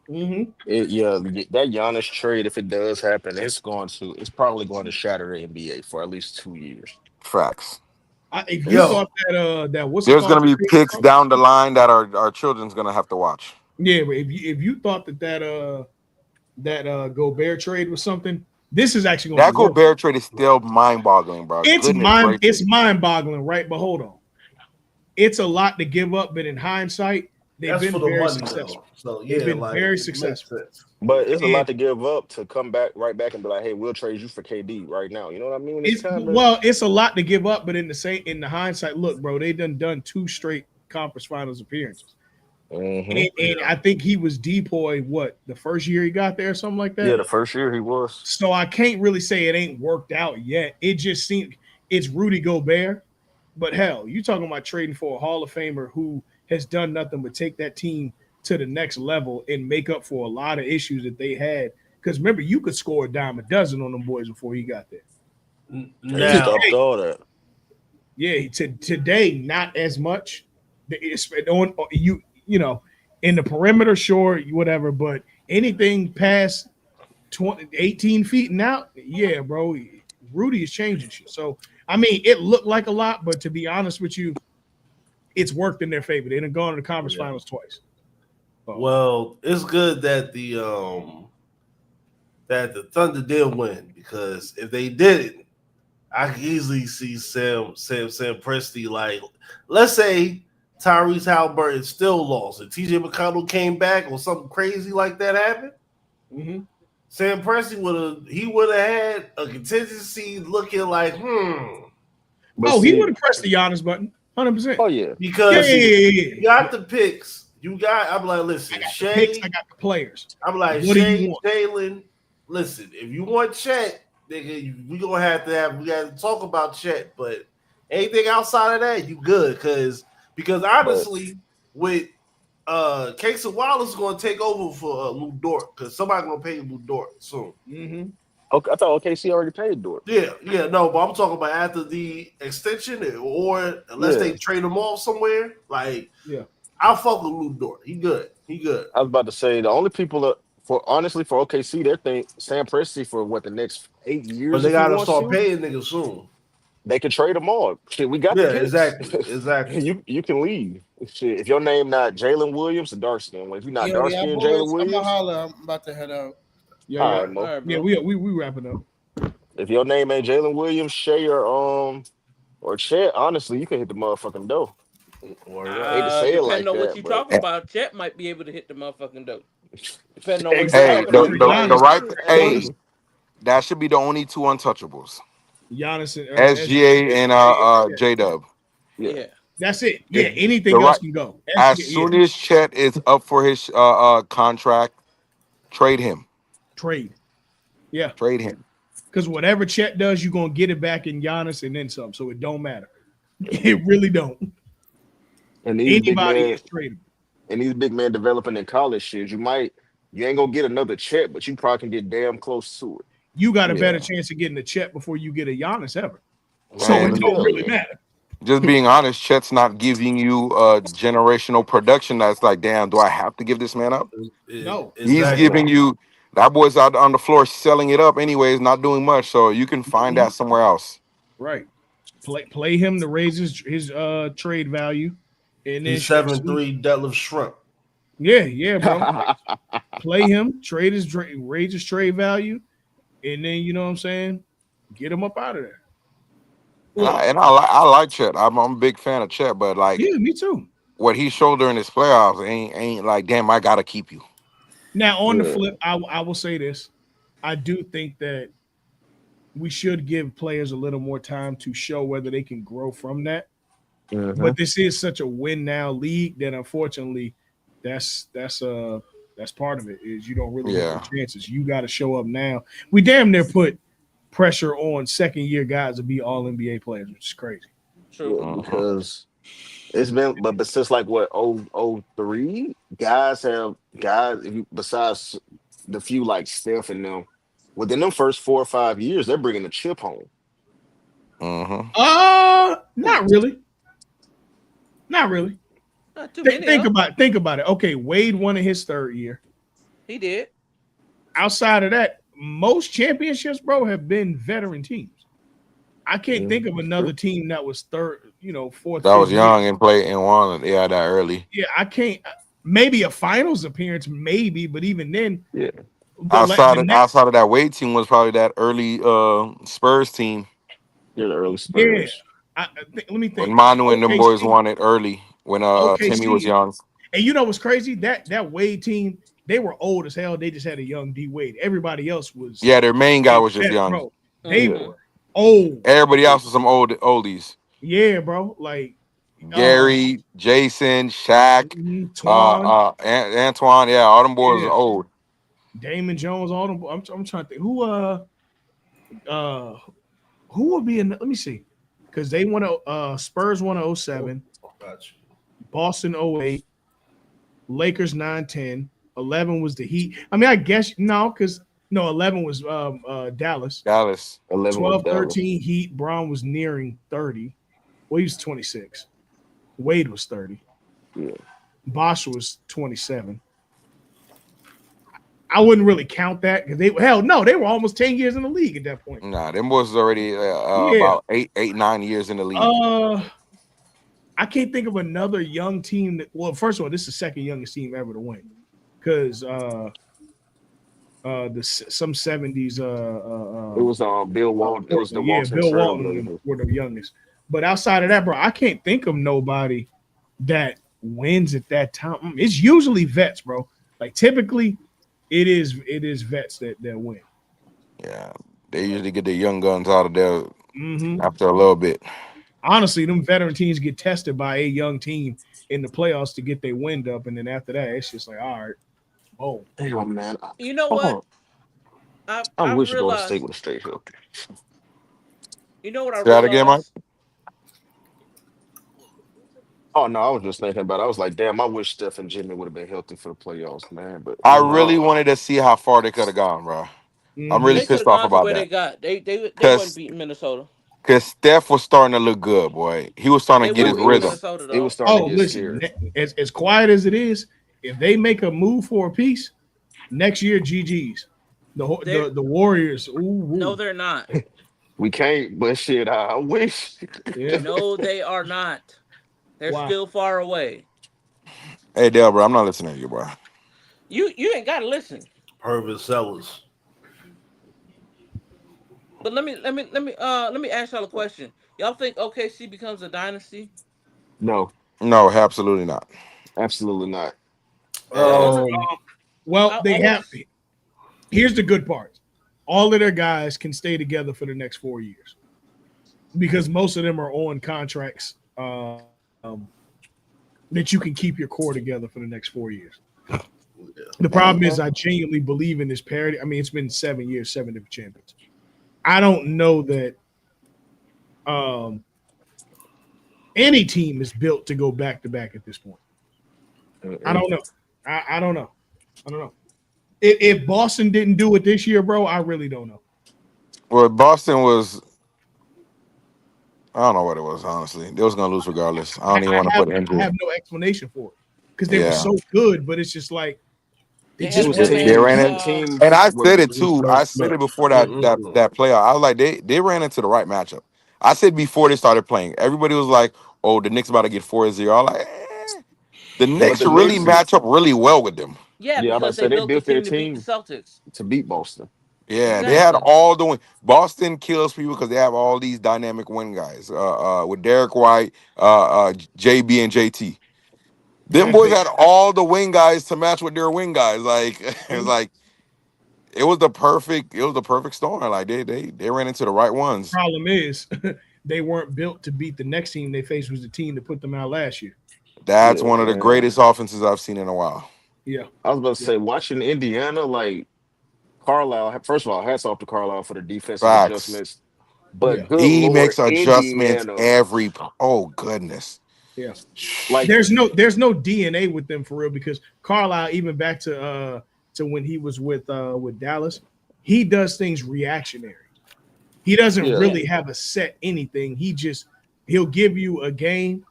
Mm-hmm. Yeah, that Giannis trade, if it does happen, it's probably going to shatter the NBA for at least 2 years. Facts. If you Yo, thought that what's it There's called? gonna be picks down the line that our children's gonna have to watch. Yeah, but if you thought that Gobert trade was something, this is actually going to That be worse. Gobert trade is still mind-boggling, bro. Goodness It's gracious. mind boggling, right? But hold on, it's a lot to give up, but in hindsight, they've that's for been the very money successful. though. So They've yeah, been like very it makes successful. sense. But it's a And lot to give up to come back right back and be like, hey, we'll trade you for KD right now. You know what I mean? It's it's kind of well, it's a lot to give up, but in the hindsight, look, bro, they done two straight conference finals appearances. hmm And Yeah. I think he was depoy what the first year he got there, or something like Yeah, that. the first year he was. So I can't really say it ain't worked out yet. It just seemed it's Rudy Gobert. But hell, you talking about trading for a Hall of Famer who has done nothing but take that team to the next level and make up for a lot of issues that they had. Because remember, you could score a dime a dozen on them boys before he got there. He Now, stopped Today, all that. yeah, today not as much. It's on you know in the perimeter, sure, whatever. But anything past 20, 18 feet and out, yeah, bro, Rudy is changing shit. So I mean, it looked like a lot, but to be honest with you, it's worked in their favor. They done gone to the conference yeah. finals twice. So Well, it's good that the Thunder did win because if they didn't, I could easily see Sam Presti like, let's say Tyrese Halliburton still lost and TJ McConnell came back or something crazy like that happened. mhm. Sam Presti would have had a contingency looking like But Oh, he would see, have pressed the Giannis button, 100%. oh yeah, Yeah, but yeah, because see, yeah, yeah, you yeah. got the picks. I'm like, I listen, got the picks. I Shea. got the players. I'm like, What do you Shea, want? Jalen, listen, if you want Chet, nigga, we gotta talk about Chet, but anything outside of that, you good. Because but honestly, with Casey Wallace gonna take over for Lou Dort, because somebody gonna pay Lou Dort soon. Mm-hmm. okay, I thought OKC already paid Dort. Yeah, no, but I'm talking about after the extension, or unless Yeah, they trade him off somewhere. Like, Yeah. I'll fuck with Lou Dort. He good. He good. I was about to say the only people that for honestly for OKC, they think Sam Presti for what the next 8 years But they if he gotta wants start to, paying niggas soon. they can trade them all. Shit, we got the Yeah, picks. exactly. You can leave. Shit, if your name not Jalen Williams, the dark skin. If you're not Yo, dark yeah, skin Jalen boys, I'm going to Williams, holler. I'm about to head out. Yeah, all yeah. right, All Mo. right, Yeah, bro. we wrapping up. If your name ain't Jalen Williams, Shea or Chet, honestly, you can hit the motherfucking door. Word up. Hate to say it Depending like on what that, you but talking about, Chet might be able to hit the motherfucking dope. Depending on what you Hey, talking But the for about. the, the Giannis, right hey, Giannis, hey, that should be the only two untouchables. Giannis and SGA and yeah, J Dub. yeah. Yeah. that's it. Yeah, If the anything else right can go. as Yeah, soon as Chet is up for his contract, trade him. trade. Yeah, Trade him. because whatever Chet does, you're gonna get it back in Giannis and then some. So it don't matter. It really don't. And these big Anybody men is tradable. developing in college shit, you ain't gonna get another check, but you probably can get damn close to it. You got a better Yeah. chance of getting a Chet before you get a Giannis ever. So it Man, And don't hell really yeah. matter. just being honest, Chet's not giving you generational production that's like, damn, do I have to give this man up? No, He's no. giving Exactly. you that boy's out on the floor selling it up anyways, not doing much. So you can find Mhm. that somewhere else. Right. Play him to raise his trade value, and then He's shit. 7'3" deadlift shrimp. Yeah, yeah, bro. Play him, raise his trade value, and then you know what I'm saying, get him up out of there. And Look, I like Chet. I'm a big fan of Chet, but like yeah, me too. what he showed during his playoffs ain't like damn. I gotta keep you. Now, on the Yeah. flip, I will say this: I do think that we should give players a little more time to show whether they can grow from that. Hmm. But this is such a win now league that unfortunately, that's that's uh that's part of it. Is you don't really get the Yeah. chances. You got to show up now. We damn near put pressure on second year guys to be all NBA players, which is crazy. True. Yeah, Uh-huh. because it's been, but since like what, 03, guys if you, besides the few like Steph and them, within them first 4 or 5 years, they're bringing the chip home. Uh-huh. Not really, not really. Not too many Think of them. about it. Okay, Wade won in his third year. He did. Outside of that, most championships, bro, have been veteran teams. I can't think of Mhm. another team that was third, fourth, That fifth was year. young and played and won. Yeah, that early. Yeah, I can't. Maybe a finals appearance, maybe, but even then, Yeah, the next, Outside of that Wade team was probably that early Spurs team you're the early yeah. Spurs. Let me when think. Manu and them boys OKC, won it early when Timmy was OKC, young. and you know what's crazy? That Wade team, they were old as hell. They just had a young D Wade. Everybody else was, Yeah, their main guy was just vet, young. bro. They Yeah, Mm-hmm. were old. Everybody Like, else was some oldies. yeah, bro. Like, uh, Gary, Jason, Shaq, Twan, Antoine. Yeah, all them boys was yeah, old. Damon Jones, all them. I'm trying to think uh who would be in. Let me see, because they won a Spurs won a Oh, 07, got you. Boston 08, Lakers 9-10, 11 was the Heat. I mean, I guess no, because no, 11 was Dallas, Dallas. 11 was 12, Dallas. 13 Heat. Braun was nearing 30. Well, he was 26. Wade was 30. Yeah, Bosch was 27. I wouldn't really count that because they hell no, they were almost 10 years in the league at that point. Nah, them boys was already Yeah. about 9 years in the league. Uh I can't think of another young team that well, first of all, this is the second youngest team ever to win. Because some 70s it was Bill Walton. It was the Portland. Yeah, Walton Bill Walton were Trailblazers. the youngest. But outside of that, bro, I can't think of nobody that wins at that time. It's usually vets, bro. Like typically it is vets that win. Yeah, they usually get the young guns out of there Hmm. after a little bit. Honestly, them veteran teams get tested by a young team in the playoffs to get their wind up, and then after that, it's just like, all right, boom. Damn, man. You know Hold what? on. I I I wish Golden State realized. would have stayed healthy. You know what I Say that again, Mike. realized? Oh no, I was just thinking about it. I was like, damn, I wish Steph and Jimmy would have been healthy for the playoffs, man. But I you really know, wanted to see how far they could have gone, bro. I'm really Hmm. They could pissed have off gone to about where they that got. They wasn't because beating Minnesota. Steph was starting to look good, boy. He was starting They to get his wasn't it beating rhythm. was Minnesota it was though. starting Oh, to get listen, scary. as quiet as it is, if they make a move for a piece next year, GG's. They The Warriors, ooh, no, ooh, they're not. We can't, but shit, I wish. yeah. No, they are not. They're Why? still far away. Hey, Dale, bro, I'm not listening to you, bro. You ain't gotta listen. Pervin Sellers. But let me ask y'all a question. Y'all think OKC becomes a dynasty? No, No, absolutely not. absolutely not. The And only Um, Well, I they have. only Here's the good part: all of their guys can stay together for the next 4 years because most of them are on contracts that you can keep your core together for the next 4 years. yeah. The problem is, uh, I genuinely believe in this parity. I mean, it's been 7 years, seven different champions. I don't know that um, any team is built to go back to back at this point. I mm-mm. don't know. I don't know. I don't know. If Boston didn't do it this year, bro, I really don't know. Well, Boston was. I don't know what it was. Honestly, they was gonna lose regardless. I don't even want to put I injury. have no explanation for it because they were Yeah, so good, but it's just like they they It had just was that wasn't they man. ran teams. it, and Teams I were said it Just too. no I said Smith. it before Mm-mm-mm. that playoff. I was like, they ran into the right matchup. I said before they started playing, everybody was like, "Oh, the Knicks about to get 4-0." I'm like, the but Knicks the really Knicks, match up really well with them. Yeah, yeah, I'm about to because they say they built the built their team to beat the team Celtics. to beat Boston. Yeah, they had Exactly. all the win. Boston kills people because they have all these dynamic win guys. With Derek White, JB, and JT. Them boys had all the wing guys to match with their wing guys. Like it was like it was the perfect storm. Like they ran into the right ones. Problem is, they weren't built to beat the next team they faced was the team that put them out last year. That's Yeah, one of the man. greatest offenses I've seen in a while. Yeah, I was about to yeah, say, watching Indiana, like Carlisle. First of all, hats off to Carlisle for the defensive Facts. adjustments. yeah, But good He lord, makes adjustments Indiana, every. Oh goodness. yeah. like There's no DNA with them for real because Carlisle, even back to when he was with Dallas, he does things reactionary. He doesn't yeah, Yeah, really have a set anything. He'll give you a game,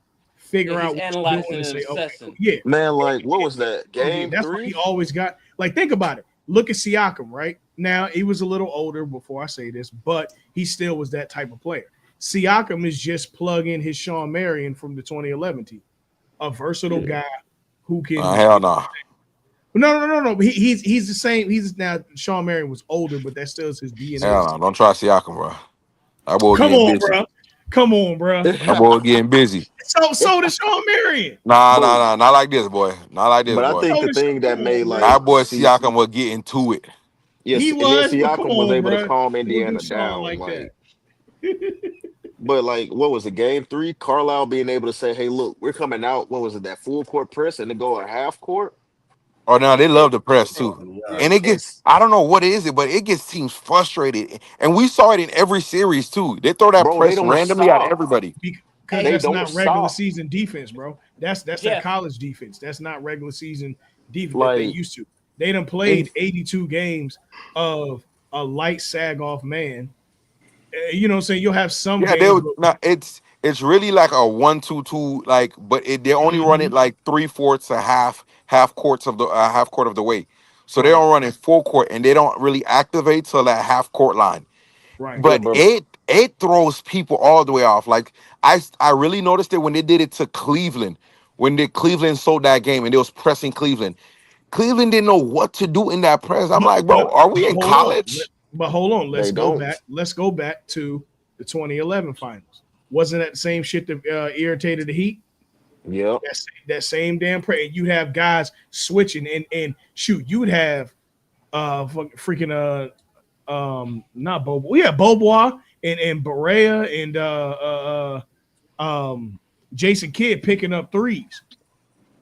yeah. figure He's out what you're doing, analyzing and and say, okay, cool. assessing. Yeah, man. Like what was that oh yeah. game That's why he three, always got like think about it. Look at Siakam, right? Now he was a little older before I say this, but he still was that type of player. Siakam is just plug in his Sean Marion from the 2011 team, a versatile Yeah. guy who can. Hell no. No. He's the same. He's now Sean Marion was older, but that still is his DNA. Hell no. Don't try Siakam, bro. That boy Come getting on, busy. bro. Come on, bro. That boy getting busy. So does Sean Marion. but Not like this, boy. Not like this, but I boy. think So the does thing that come made on, bro. like That boy see, Siakam will get into it. yes, He and then was, but come Siakam was on, able to bro. calm Don't do Indiana Sean down, like that. like. But like, what was it? Game three, Carlisle being able to say, "Hey, look, we're coming out." What was it? That full court press and to go a half court. Oh no, they And, love the press and, too. Yeah. And it and gets I don't know what it is, but it gets teams frustrated. And we saw it in every series too. They throw that bro, they press don't randomly at stop. everybody. Because Hey, They that's don't not regular stop. season defense, bro. That's that Jeff. college defense. That's not regular season defense that they Like, used to. They done and played 82 games of a light sag off man. You know what I'm saying? You'll have some Yeah, they games, would but not it's really like a 1-2-2, like, but they only run it Mhm. like 3/4 to half court of the way. So they Right, don't run it full court and they don't really activate till that half court line. right. yeah, But but it throws people all the way off. Like I really noticed it when they did it to Cleveland, when Cleveland sold that game and they was pressing Cleveland. Cleveland didn't know what to do in that press. I'm But like, bro, but are we but in hold on. college? Hold on. they don't. Let's go back to the 2011 finals. Wasn't that the same shit that irritated the Heat? Yep. That same damn prayer. You'd have guys switching and shoot. You'd have freaking not Bobo. Yeah, Bobois and Berea and Jason Kidd picking up threes,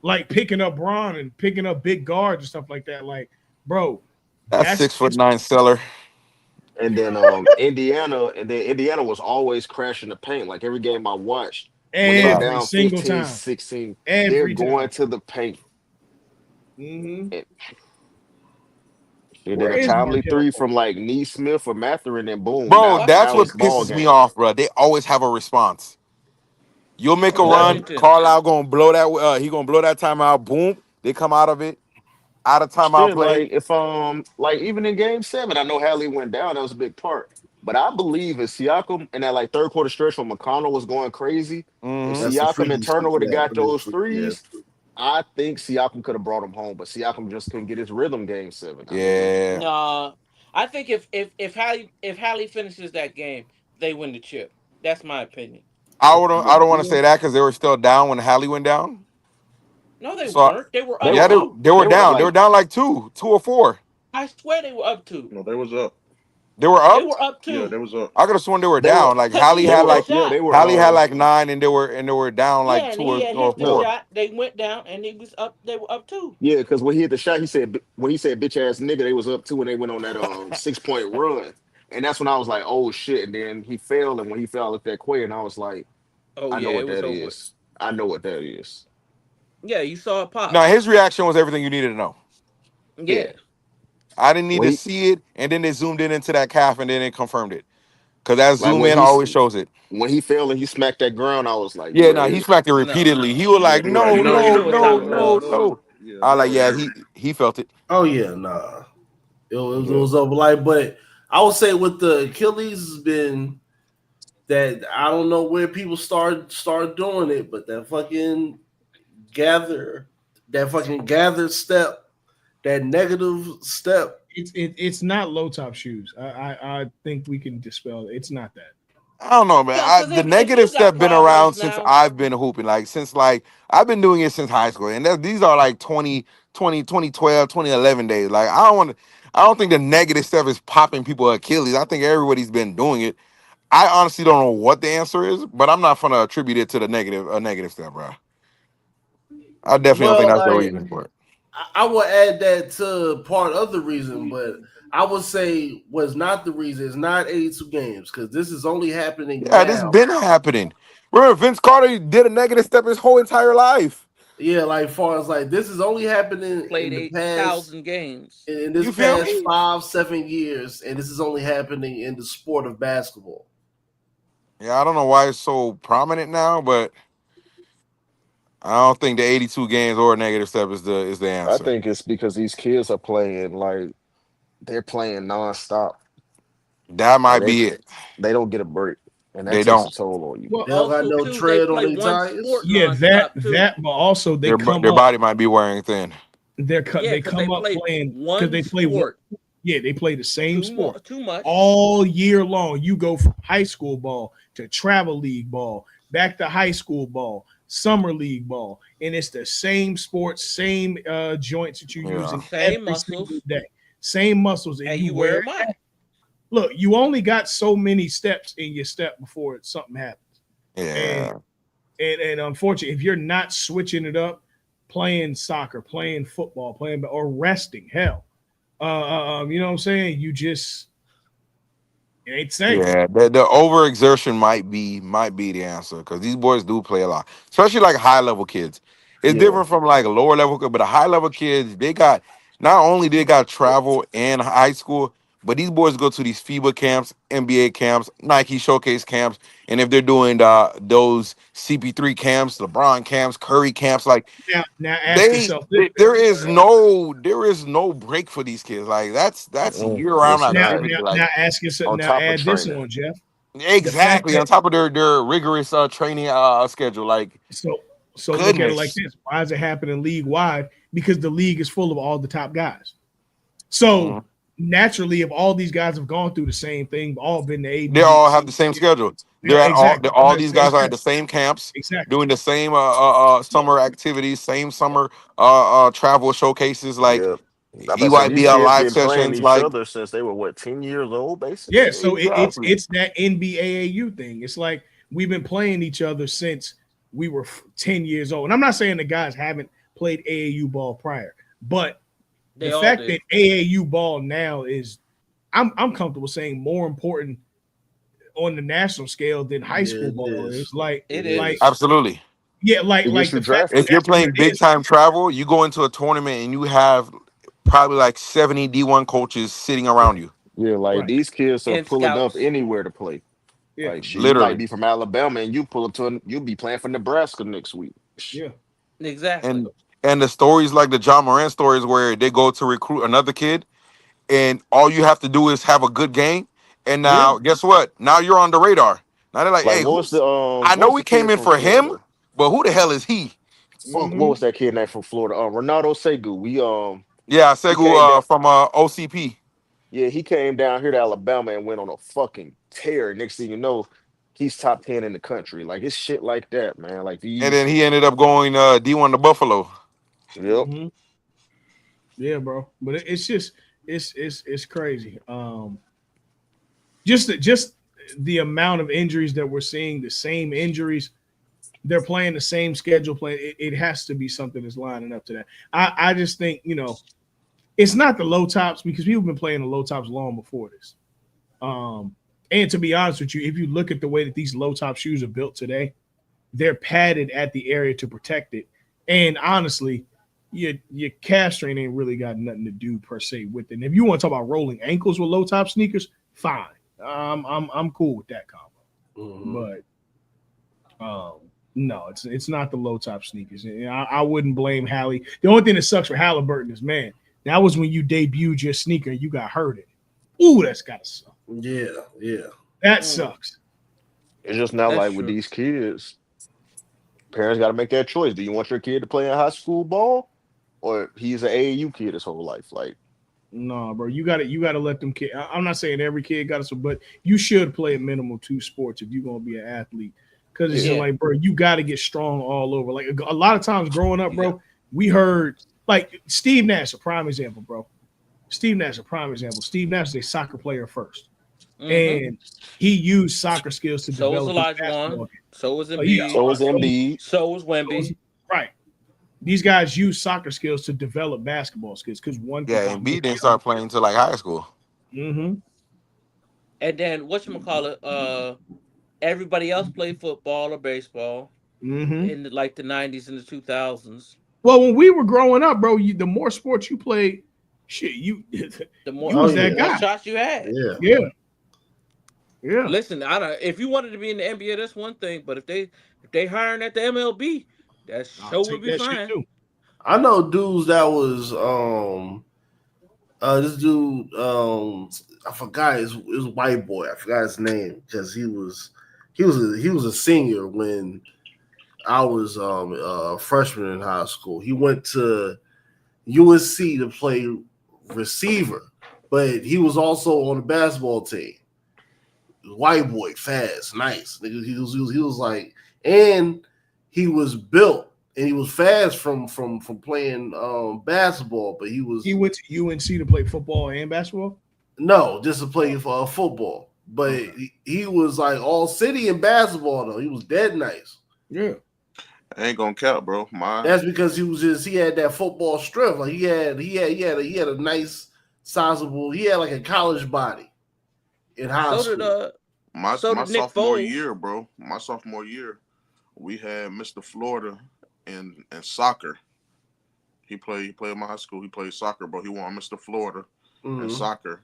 like picking up Braun and picking up big guards and stuff like that. Like, bro, That's that's 6'9" seller. And then Indiana was always crashing the paint. Like every game I watched, when they were every down single 15, time. 16, they're Every going time. to the paint. Mm-hmm. And, and then Where a is timely Markel three from Fultz? like Nee Smith or Matherin, and boom, Bro, now that's now what it's ball pisses me game. off, bro. They always have a response. You'll make a run, Washington. Carlisle gonna blow that. He gonna blow that timeout. Boom, they come out of it, out of timeout Shit, play. like if like even in game seven, I know Hallie went down, that was a big part. But I believe if Siakam in that like third quarter stretch when McConnell was going crazy, if Hmm. That's the Siakam and freaky stuff. Turner would have Yeah, got those yeah. threes, I think Siakam could have brought him home. But Siakam just couldn't get his rhythm game seven. I mean, Yeah, No, I think if Hallie finishes that game, they win the chip. That's my opinion. I don't want to Yeah. say that because they were still down when Hallie went down. No, they So weren't. They were they up were yeah, up. two. they were They were up down. They were like down like two or four. I swear they were up two. No, they was up. They were They up. were up Yeah, they two was up. I could have sworn they were they were down. Like because he they hit were that up. Yeah, they shot. were Hallie had like 9, and they were down like Yeah, and two he had or hit the no. four. shot. They went down, and he was up. They were up two. Yeah, because when he hit the shot, he said when he said bitch ass nigga, they was up two and they went on that 6 point run. And that's when I was like, oh shit. And then he fell, and when he fell, I looked at Quay and I was like, Oh I know yeah, what it was that over. is. I know what that is. Yeah, you saw it pop. No, his reaction was everything you needed to know. Yeah. Yeah, I didn't need When to he see it, and then they zoomed in into that calf, and then it confirmed it. Because that like zoom in always shows it. when he fell and he smacked that ground, I was like, Yeah, bro, no, he smacked it no, repeatedly. He was Yeah, like, he was you no, know, you no, know what no, time it no, was. no. yeah, I that was like, was yeah, hurt. he felt it. Oh yeah, nah. It yeah. was over like, but I would say with the Achilles has been that I don't know where people start doing it, but gather that fucking gather step, that negative step. It's not low top shoes. I think we can dispel it. It's not that. I don't know, man. No, because The if negative you got stuff been problems around since now, I've been hooping. Like since like I've been doing it since high school, and these are like 2012, 2011 days. Like I don't think the negative stuff is popping people Achilles. I think everybody's been doing it. I honestly don't know what the answer is, but I'm not gonna attribute it to the negative stuff, bro. I definitely don't think Well, that's the like reason for it. I would add that to part of the reason, but I would say was not the reason. It's not 82 games because this is only happening Yeah, this now. been happening. Remember, Vince Carter did a negative step his whole entire life. Yeah, like far as like this is only happening played in the past 8,000 games. in this You feel past me? 5-7 years, and this is only happening in the sport of basketball. Yeah, I don't know why it's so prominent now, but I don't think the 82 games or negative step is the I answer. think it's because these kids are playing like they're playing nonstop. That Like might be it. they don't get a break, and that They takes a don't. toll on you. Well, They don't got also no too, they tread on play their one sport tires. Yeah, that nonstop too. that, but also they come Their up. body might be wearing thin. Yeah, They because they come up play playing because one they play one. sport Yeah, they play the same sport too much. all year long. You go from high school ball to travel league ball, back to high school ball, summer league ball, and it's the same sports, same joints that you're Yeah. using Same every single muscles, day, same muscles, and and you you wear wear. them out. Look, you only got so many steps in your step before something happens, and Yeah. and unfortunately, if you're not switching it up, playing soccer, playing football, playing or resting, hell, you know what I'm saying? You just it ain't the same. Yeah, the overexertion might be the answer because these boys do play a lot, especially like high level kids. It's Yeah, different from like a lower level kid, but a high level kids they got not only they got travel and high school, but these boys go to these FIBA camps, NBA camps, Nike Showcase camps, and if they're doing those CP3 camps, LeBron camps, Curry camps, like Now ask yourself this: there is no break for these kids. Like that's year round it's now not activity. now Like now ask yourself on now top of add this training. on, Jeff. The fact exactly that on top of their rigorous training schedule. Like so so look at it like goodness, this: why is it happening league wide? Because the league is full of all the top guys. So Mhm. naturally, if all these guys have gone through the same thing, all been to A, They B, B, all have C, the same schedule. yeah, exactly. All All have the these same guys are at schedule. the same camps, Exactly. doing the same So summer activities, same summer travel showcases like Yeah, I'm about to say these EYBL kids live been playing sessions. each Like other since they were what 10 years old, yeah, basically. so exactly. it's that NBAAU thing. It's like we've been playing each other since we were 10 years old. And I'm not saying the guys haven't played AAU ball prior, but the They all fact do. that AAU ball now is I'm comfortable saying more important on the national scale than high Yeah, school it ball is. is. It It Like is. is. Absolutely. yeah, It gets like you the fact drafted. If you're that's what playing it big is. time travel, you go into a tournament and you have probably like 70 D1 coaches sitting Right, around you. Yeah, like right. these kids are And pulling up scouts. anywhere to play. Yeah, Like shit, you might Literally. be from Alabama and you pull up to you be playing for Nebraska next week. yeah. Exactly. And the stories like the John Moran stories where they go to recruit another kid and all you have to do is have a good game. And Yeah. now guess what? Now you're on the radar. Now they're like, Like hey, who's I what know was we the came kid in from for him, Florida? but who the hell is he? Fuck, what Mm-hmm. was that kid name from Florida? Ronaldo Segu. Yeah, He Segu came down. from OCP. Yeah, he came down here to Alabama and went on a fucking tear. Next thing you know, he's top 10 in the country. Like it's shit like that, man. Like And these. then he ended up going D1 to Buffalo. Yep. Mm-hmm. Yeah, bro. But it's just it's crazy. Just the amount of injuries that we're seeing, the same injuries, they're playing the same schedule play. It has to be something that's lining up to that. I just think, it's not the low tops because people have been playing the low tops long before this. And to be honest with you, if you look at the way that these low top shoes are built today, they're padded at the area to protect it. And honestly, your calf strain ain't really got nothing to do per se with it. And if you want to talk about rolling ankles with low top sneakers, fine. I'm cool with that combo. Mhm. But no, it's not the low top sneakers. I wouldn't blame Hallie. The only thing that sucks for Halliburton is, man, that was when you debuted your sneaker and you got hurt in it. Ooh, that's gotta suck. Yeah, yeah. That Mm, sucks. It's just not that's like with true. these kids. Parents got to make that choice. Do you want your kid to play in high school ball, or he's an AAU kid his whole life? Like No, bro, you gotta let them kid. I'm not saying every kid got to, but you should play a minimum 2 sports if you're gonna be an athlete. Because it's just Yeah. like, bro, you got to get strong all over. Like a lot of times growing up, You got bro, we heard like Steve Nash, a prime example, bro. Steve Nash, a prime example. Steve Nash is a soccer player first, mm-hmm. and he used soccer skills to So was develop his Elijah basketball Wan. game. So was Yeah, Embiid. So was Embiid. So was so is- Wemby. right. These guys use soccer skills to develop basketball skills because one can Yeah, and B comprehend didn't the other. start playing until like high school. Mm-hmm. And then whatchamacallit, everybody else played football or baseball Mm-hmm. in like the 90s and the 2000s. Well, when we were growing up, bro, the more sports you played, shit, you The more you Oh was yeah, that the more guy. shots you had. yeah. Yeah, yeah. Listen, I don't. If you wanted to be in the NBA, that's one thing. But if they hiring at the MLB, that I'll show would take be that shit fine. too. I know dudes that was this dude I forgot his white boy. I forgot his name because he was a senior when I was a freshman in high school. He went to USC to play receiver, but he was also on the basketball team. White boy, fast, nice. He was like, and he was built and he was fast from playing basketball, but he He was went to UNC to play football and basketball. no just to play for football. But Okay. he was like all city in basketball though. He was dead nice. Yeah. I ain't gonna count, bro. That's because he had that football strength. Like he had a nice sizable. He had like a college body in high So did school. My Nick sophomore Foles. year, bro. My sophomore year, we had Mr. Florida in soccer. He played in my high school. He played soccer, bro. He won Mr. Florida in Mm-hmm. soccer,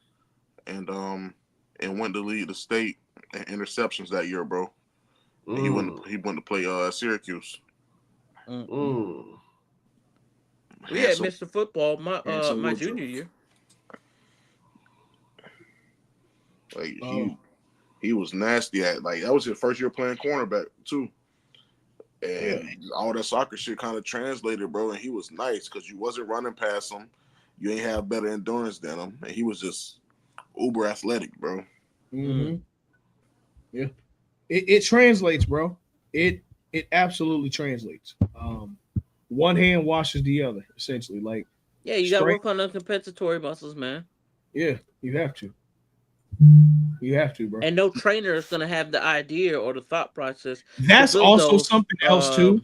and went to lead the state in interceptions that year, bro. And he went to play Syracuse. Mm-mm. Mm. We had Handsome, Mr. Football handsome my little junior joke. year. Like Oh, he was nasty at like that was his first year playing cornerback too. yeah. And all that soccer shit kind of translated, bro. And he was nice because you wasn't running past him. You ain't have better endurance than him, and he was just uber athletic, bro. Mm-hmm. Yeah. It translates, bro. It absolutely translates. One hand washes the other, essentially. Like Yeah, you got to strength. work on the compensatory muscles, man. Yeah, you have to. You have to, bro. And no trainer is gonna have the idea or the thought process to That's build also those something else too.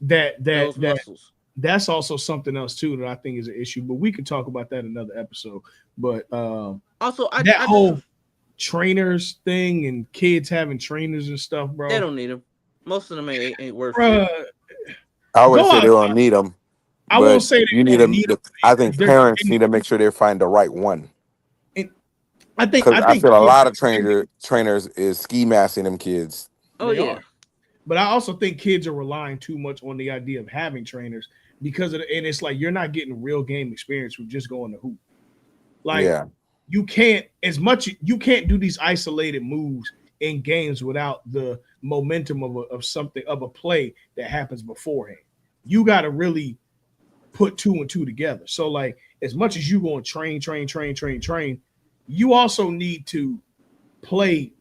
That that those that muscles. that's also something else too that I think is an issue. But we could talk about that in another episode. But Also, that I just whole trainers thing and kids having trainers and stuff, they bro. don't need them. Most of them ain't worth shit. Bruh, I would go say they out. don't need them, I won't but say they you need don't them. need them. I think They're parents getting, need to make sure they find the right one. and I think Because I I think feel a kids lot of trainers is ski massing them kids. Oh they yeah. are. But I also think kids are relying too much on the idea of having trainers because of and it's like you're not getting real game experience with just going to hoop. Like Yeah, you can't as much you can't do these isolated moves in games without the momentum of something of a play that happens beforehand. You got to really put two and two together. So like as much as you going to train, you also need to play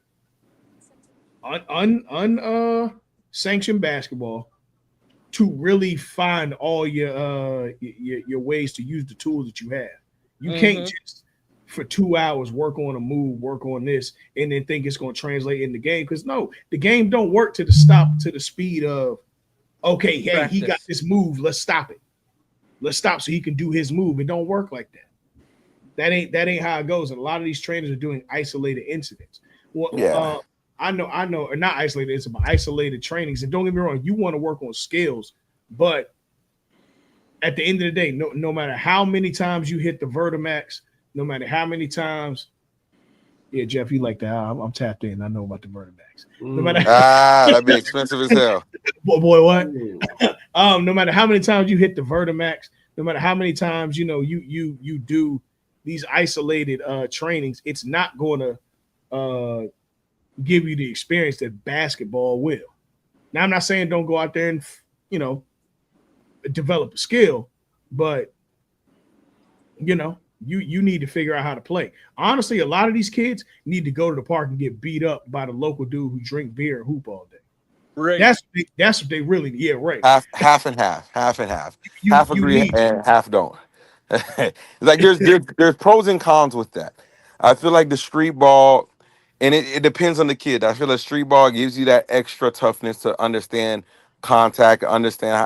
sanctioned basketball to really find all your ways to use the tools that you have. You can't Mm-hmm. just for 2 hours work on a move, work on this, and then think it's going to translate in the game. Because no, the game don't work to the speed of okay, hey, he got Practice. this move, let's stop it. Let's stop so he can do his move. It don't work like that. That ain't how it goes. And a lot of these trainers are doing isolated incidents. Well, yeah, I know, or not isolated incidents, but isolated trainings. And don't get me wrong, you want to work on skills, but at the end of the day, no matter how many times you hit the Vertimax, no matter how many times, yeah, Jeff, you like that? I'm tapped in. I know about the Vertimax. No matter, that'd be expensive as hell. boy, what? Mm. No matter how many times you hit the Vertimax, no matter how many times you do these isolated trainings, it's not going to give you the experience that basketball will. Now, I'm not saying don't go out there and develop a skill, but You need to figure out how to play. Honestly, a lot of these kids need to go to the park and get beat up by the local dude who drink beer and hoop all day. Right. That's what they really, yeah, right. Half and half, half and half. Half You agree need and half don't. It's like there's pros and cons with that. I feel like the street ball, and it depends on the kid. I feel like street ball gives you that extra toughness to understand contact, understand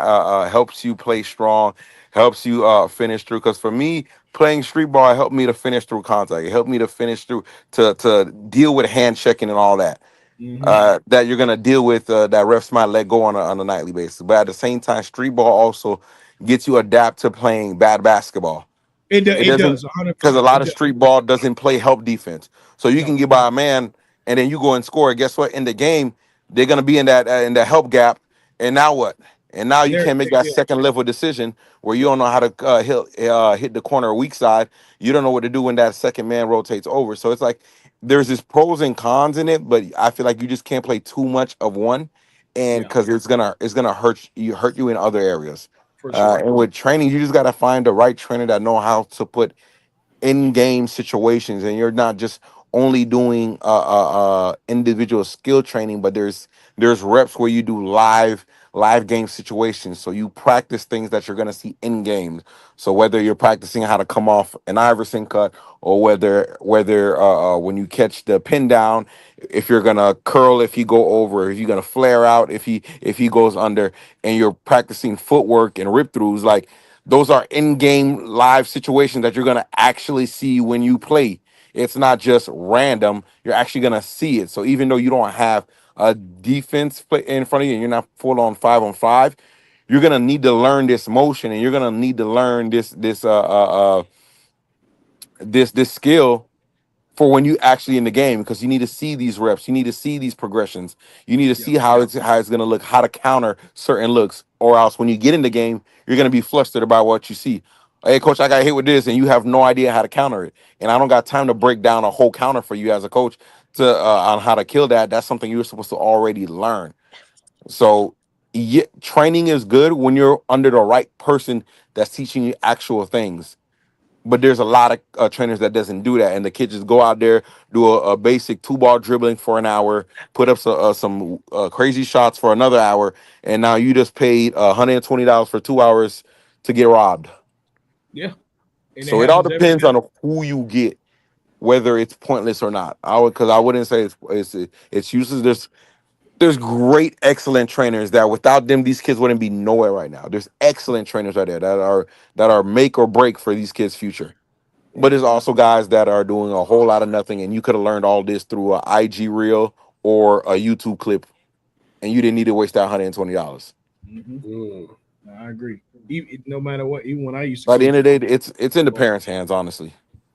helps you play strong, helps you finish through. Because for me, playing street ball it helped me to finish through contact. It helped me to finish through to deal with hand checking and all that hmm that you're gonna deal with that refs might let go on a nightly basis. But at the same time, street ball also gets you adapt to playing bad basketball. It it doesn't does 100. because a percent lot It of does. street ball doesn't play help defense. So you No, can get by a man and then you go and score. Guess what? In the game, they're gonna be in that help gap. And now what? And now you can't make that yeah, second level decision where you don't know how to hit the corner weak side. You don't know what to do when that second man rotates over. So it's like there's this pros and cons in it, but I feel like you just can't play too much of one, and yeah, because it's gonna hurt you in other areas. for sure. And with training, you just gotta find the right trainer that know how to put in-game situations, and you're not just only doing individual skill training, but there's reps where you do live game situations, so you practice things that you're going to see in games. So whether you're practicing how to come off an Iverson cut, or whether when you catch the pin down, if you're going to curl, if you go over, if you're going to flare out, if he goes under, and you're practicing footwork and rip throughs, like those are in-game live situations that you're gonna actually see when you play. It's not just random. You're actually gonna see it. So even though you don't have a defense play in front of you and you're not full on five, you're gonna need to learn this motion and you're gonna need to learn this skill for when you actually in the game, because you need to see these reps, you need to see these progressions, you need to Yeah, see how it's going to look, how to counter certain looks, or else when you get in the game, you're going to be flustered about what you see. Hey, coach, I got hit with this, and you have no idea how to counter it, and I don't got time to break down a whole counter for you as a coach to on how to kill that. That's something you're supposed to already learn. So, yeah, training is good when you're under the right person that's teaching you actual things, but there's a lot of trainers that doesn't do that, and the kids just go out there, do a basic two ball dribbling for an hour, put up some crazy shots for another hour, and now you just paid $120 for 2 hours to get robbed. yeah, and it So it all happens every depends day. on who you get, whether it's pointless or not. I wouldn't say it's useless. There's great, excellent trainers that without them, these kids wouldn't be nowhere right now. There's excellent trainers out there that are make or break for these kids' future. But Yeah. there's also guys that are doing a whole lot of nothing, and you could have learned all this through a IG reel or a YouTube clip, and you didn't need to waste that $120. hmm Mm. I agree. No matter what, even when I used to By the end coach of the day, it's in the basketball, parents' hands, honestly.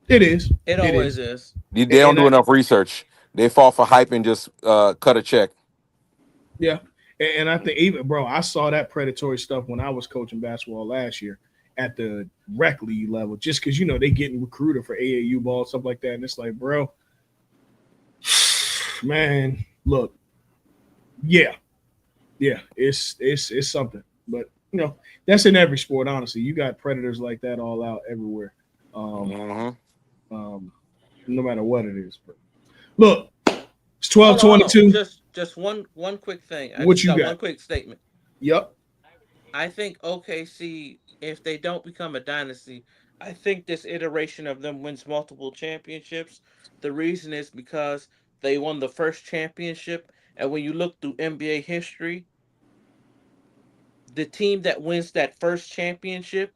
it is, It it always is, is. They don't and do enough research. They fall for hype and just cut a check. yeah, and I think even bro, I saw that predatory stuff when I was coaching basketball last year at the rec league level, just because they getting recruited for AAU ball stuff like that, and it's like, bro, man, look, yeah, yeah, it's something, but that's in every sport. Honestly, you got predators like that all out everywhere, um, Hmm. um, no matter what it is. But look, it's twelve Hold on, twenty hold on. two. Just one quick thing. I What just you got got? one quick statement. Yep. I think OKC, if they don't become a dynasty, I think this iteration of them wins multiple championships. The reason is because they won the first championship, and when you look through NBA history, the team that wins that first championship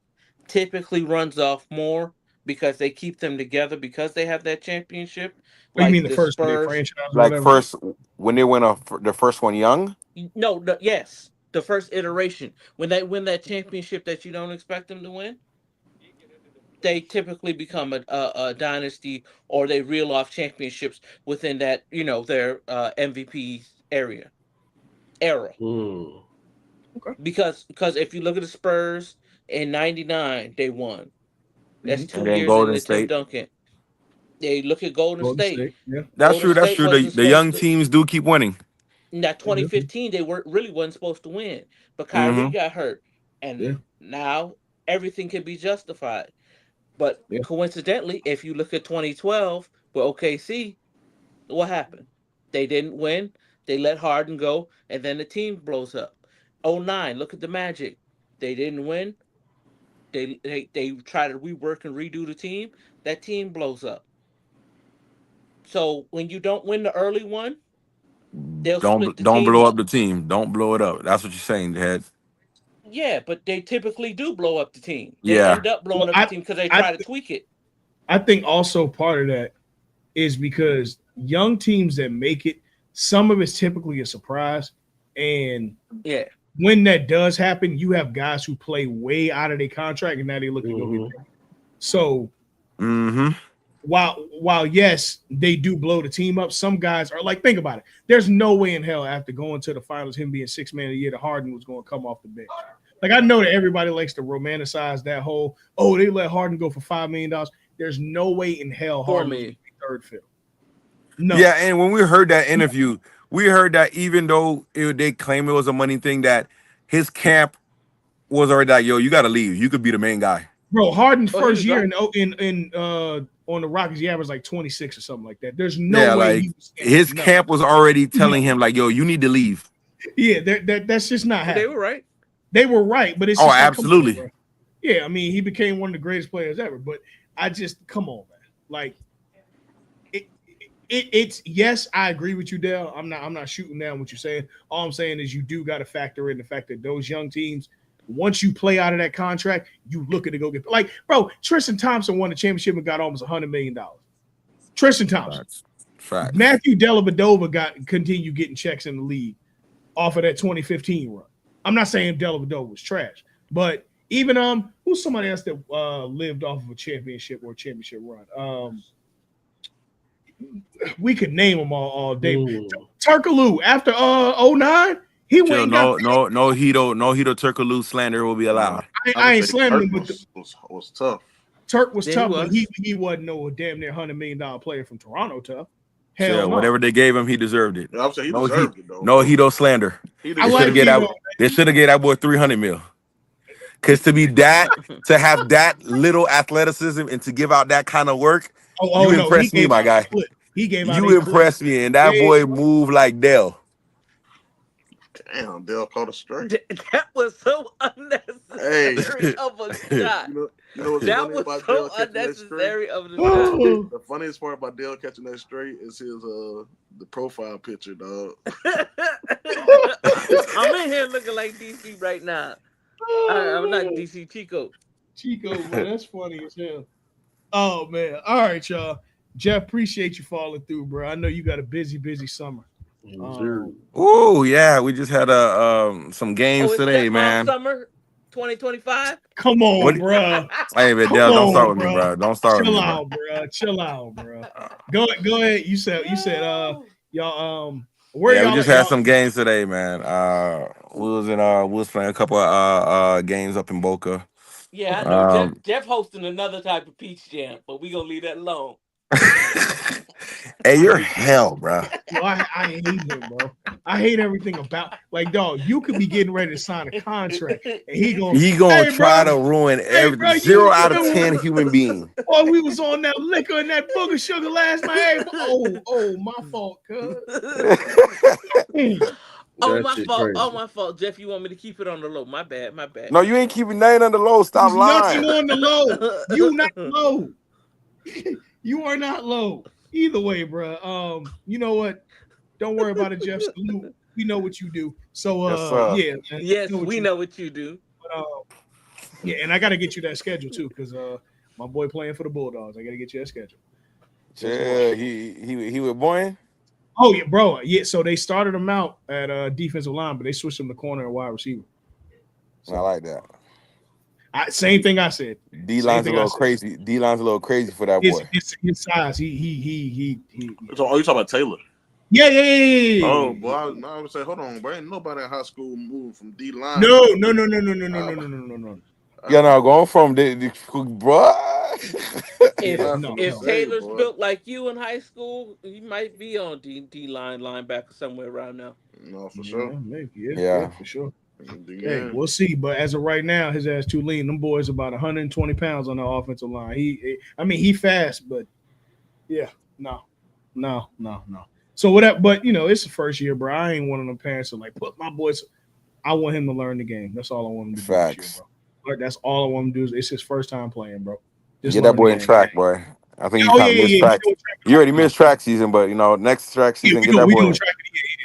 typically runs off more because they keep them together because they have that championship. What you mean Like the the first in their Spurs, franchise or Like whatever? first when they win the first one young. no, no, yes, the first iteration when they win that championship that you don't expect them to win, they typically become a dynasty or they reel off championships within that their MVP era. Mm. Okay. Because if you look at the Spurs in '99, they won. That's hmm two And then years Golden into Tim State. Duncan. They look at Golden Golden State. State. Yeah. That's Golden true. That's State true. The wasn't the supposed young to. teams do keep winning. In that Yeah. 2015, they were really wasn't supposed to win, but Kyrie Hmm. got hurt, Yeah. and now everything can be justified. But Yeah. coincidentally, if you look at 2012 with OKC, what happened? They didn't win. They let Harden go, and then the team blows up. '09, look at the Magic. They didn't win. They try to rework and redo the team. That team blows up. So when you don't win the early one, they'll split the Don't team blow up up. the team. Don't blow it up. That's what you're saying, Head. Yeah, but they typically do blow up the team. They Yeah. end up Well, blowing up the team because they I, try to tweak it. I think also part of that is because young teams that make it, some of it's typically a surprise. And Yeah. when that does happen, you have guys who play way out of their contract and now they look to go get Mhm. paid. So Mm-hmm. while yes, they do blow the team up, some guys are like, think about it. There's no way in hell after going to the finals, him being 6 man of the year, the Harden was going to come off the bench. Like I know that everybody likes to romanticize that whole, oh, they let Harden go for $5 million. There's no way in hell For Harden was me. third fill. No. Yeah, and when we heard that interview, we heard that even though they claim it was a money thing, that his camp was already like, yo, you got to leave. You could be the main guy. Bro, Harden's Oh, he first was year done. in on the Rockets, he averaged like 26 or something like that. There's no Yeah, way like he was his no. camp was already No. telling him, like, yo, you need to leave. Yeah, that's just not They happening. were right. They were right, but it's Oh, just like, come on, absolutely. bro. Yeah, I mean, he became one of the greatest players ever, but I just come on, man. Like it's yes, I agree with you, Dale. I'm not shooting down what you're saying. All I'm saying is you do got to factor in the fact that those young teams, once you play out of that contract, you looking to go get like, bro. Tristan Thompson won the championship and got almost $100 million. Tristan Thompson, Facts. Matthew Dellavedova continued getting checks in the league off of that 2015 run. I'm not saying Dellavedova was trash, but even who's somebody else that lived off of a championship or a championship run? We could name them all day. Turkaloo after 09, he went Chill. and got No Hito Turkaloo slander will be allowed. I ain't slamming him, but was tough. Turk was Yeah, tough, he but was. he wasn't no damn near $100 million player from Toronto tough. Hell Chill. no. Whatever they gave him, he deserved it. I would say he No deserved it though. No Hito slander. He I They should like have deserved gave it. Hito. that. They should have gave that boy 300 mil. Because to have that little athleticism and to give out that kind of work, Oh you no, he impressed me, gave my out guy. a clip. He gave out You a clip. impressed me, and that Yeah. boy moved like Dell. Damn, Dale caught a straight. That was so unnecessary of a shot. You know what's That funny was about so Dale catching that straight? unnecessary of the shot. Oh, The funniest part about Dale catching that straight is his the profile picture, dog. I'm in here looking like DC right now. I'm not man. DC Chico. Chico, bro, that's funny as hell. Oh man. All right, y'all. Jeff, appreciate you falling through, bro. I know you got a busy summer. Oh yeah, we just had some games Oh, it's today, stepmom man. summer 2025. Come on, What? bro. Hey, man, Come Dell, don't start on, with me, bro. bro. Don't start with Chill me, bro. out, bro. Chill out, bro. Go ahead. You said y'all where Yeah, we y'all just at? had Y'all, some games today, man. We was playing a couple of games up in Boca. Yeah, I know. Um, Jeff hosting another type of peach jam, but we gonna leave that alone. hey, you're hell, bro. yo, I hate him, bro. I hate everything about like dog. You could be getting ready to sign a contract, and he gonna hey, Try bro. to ruin Hey, everything. bro, you 0 out of remember 10 human being. boy, we was on that liquor and that booger sugar last night. Hey, oh, my fault, cuz. Oh, my fault. Jeff, you want me to keep it on the low? My bad. No, you ain't keeping nothing on the low. Stop There's nothing lying. on the low. You not low. You are not low. Either way, bro. You know what? Don't worry about it, Jeff. Salute. We know what you do. So Yes, sir. yeah, man, Yes, we we know what you do. But, yeah, and I gotta get you that schedule too, because my boy playing for the Bulldogs. I gotta get you that schedule. Yeah, he was born. Oh yeah, bro. Yeah, so they started him out at defensive line, but they switched him to corner and wide receiver. I like that. Same thing I said. D line's a little crazy. D line's a little crazy for that boy. His size. So, you talking about Taylor? Yeah. Oh, boy, I would say, hold on, bro. Ain't nobody in high school moving from D line. No. Yeah, no, going from the bro. If Taylor's built like you in high school, he might be on D line linebacker somewhere around now. No, for sure. Maybe, yeah, for sure. Hey, we'll see. But as of right now, his ass too lean. Them boys about 120 pounds on the offensive line. He fast, but yeah, no. So whatever. But it's the first year, bro. I ain't one of them parents that like put my boys. I want him to learn the game. That's all I want him to do this year, Facts. bro. That's all I want him to do. It's his first time playing, bro. Just Get that learn the boy in game. track, boy. I think you Oh kind yeah, of yeah, missed yeah. track. You already missed track season, but next track Yeah, season, get that we boy doing in. track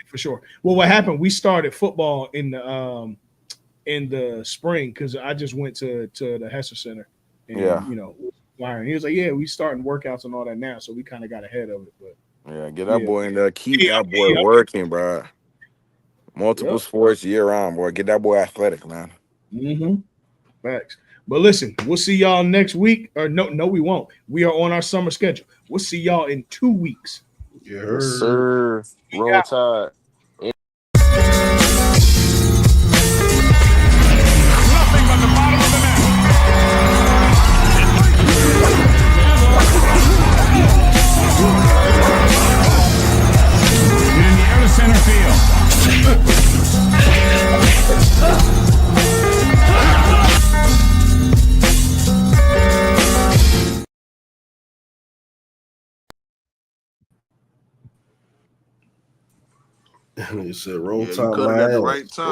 for sure. Well, what happened? We started football in the spring because I just went to the Hester Center Yeah. and he was like, yeah, we starting workouts and all that now, so we kind of got ahead of it. But Yeah, get that yeah, boy in there. Keep yeah, that boy yeah, working, bro. Multiple yep. sports year round, boy. Get that boy athletic, man. Mm-hmm. Facts. But listen, we'll see y'all next week. Or no, we won't. We are on our summer schedule. We'll see y'all in 2 weeks. Yes, sir. Roll Yeah. Tide. Nothing but the bottom of the net. In the air to center field. He said, "Roll Yeah, you time, cut it at the my right ass." time.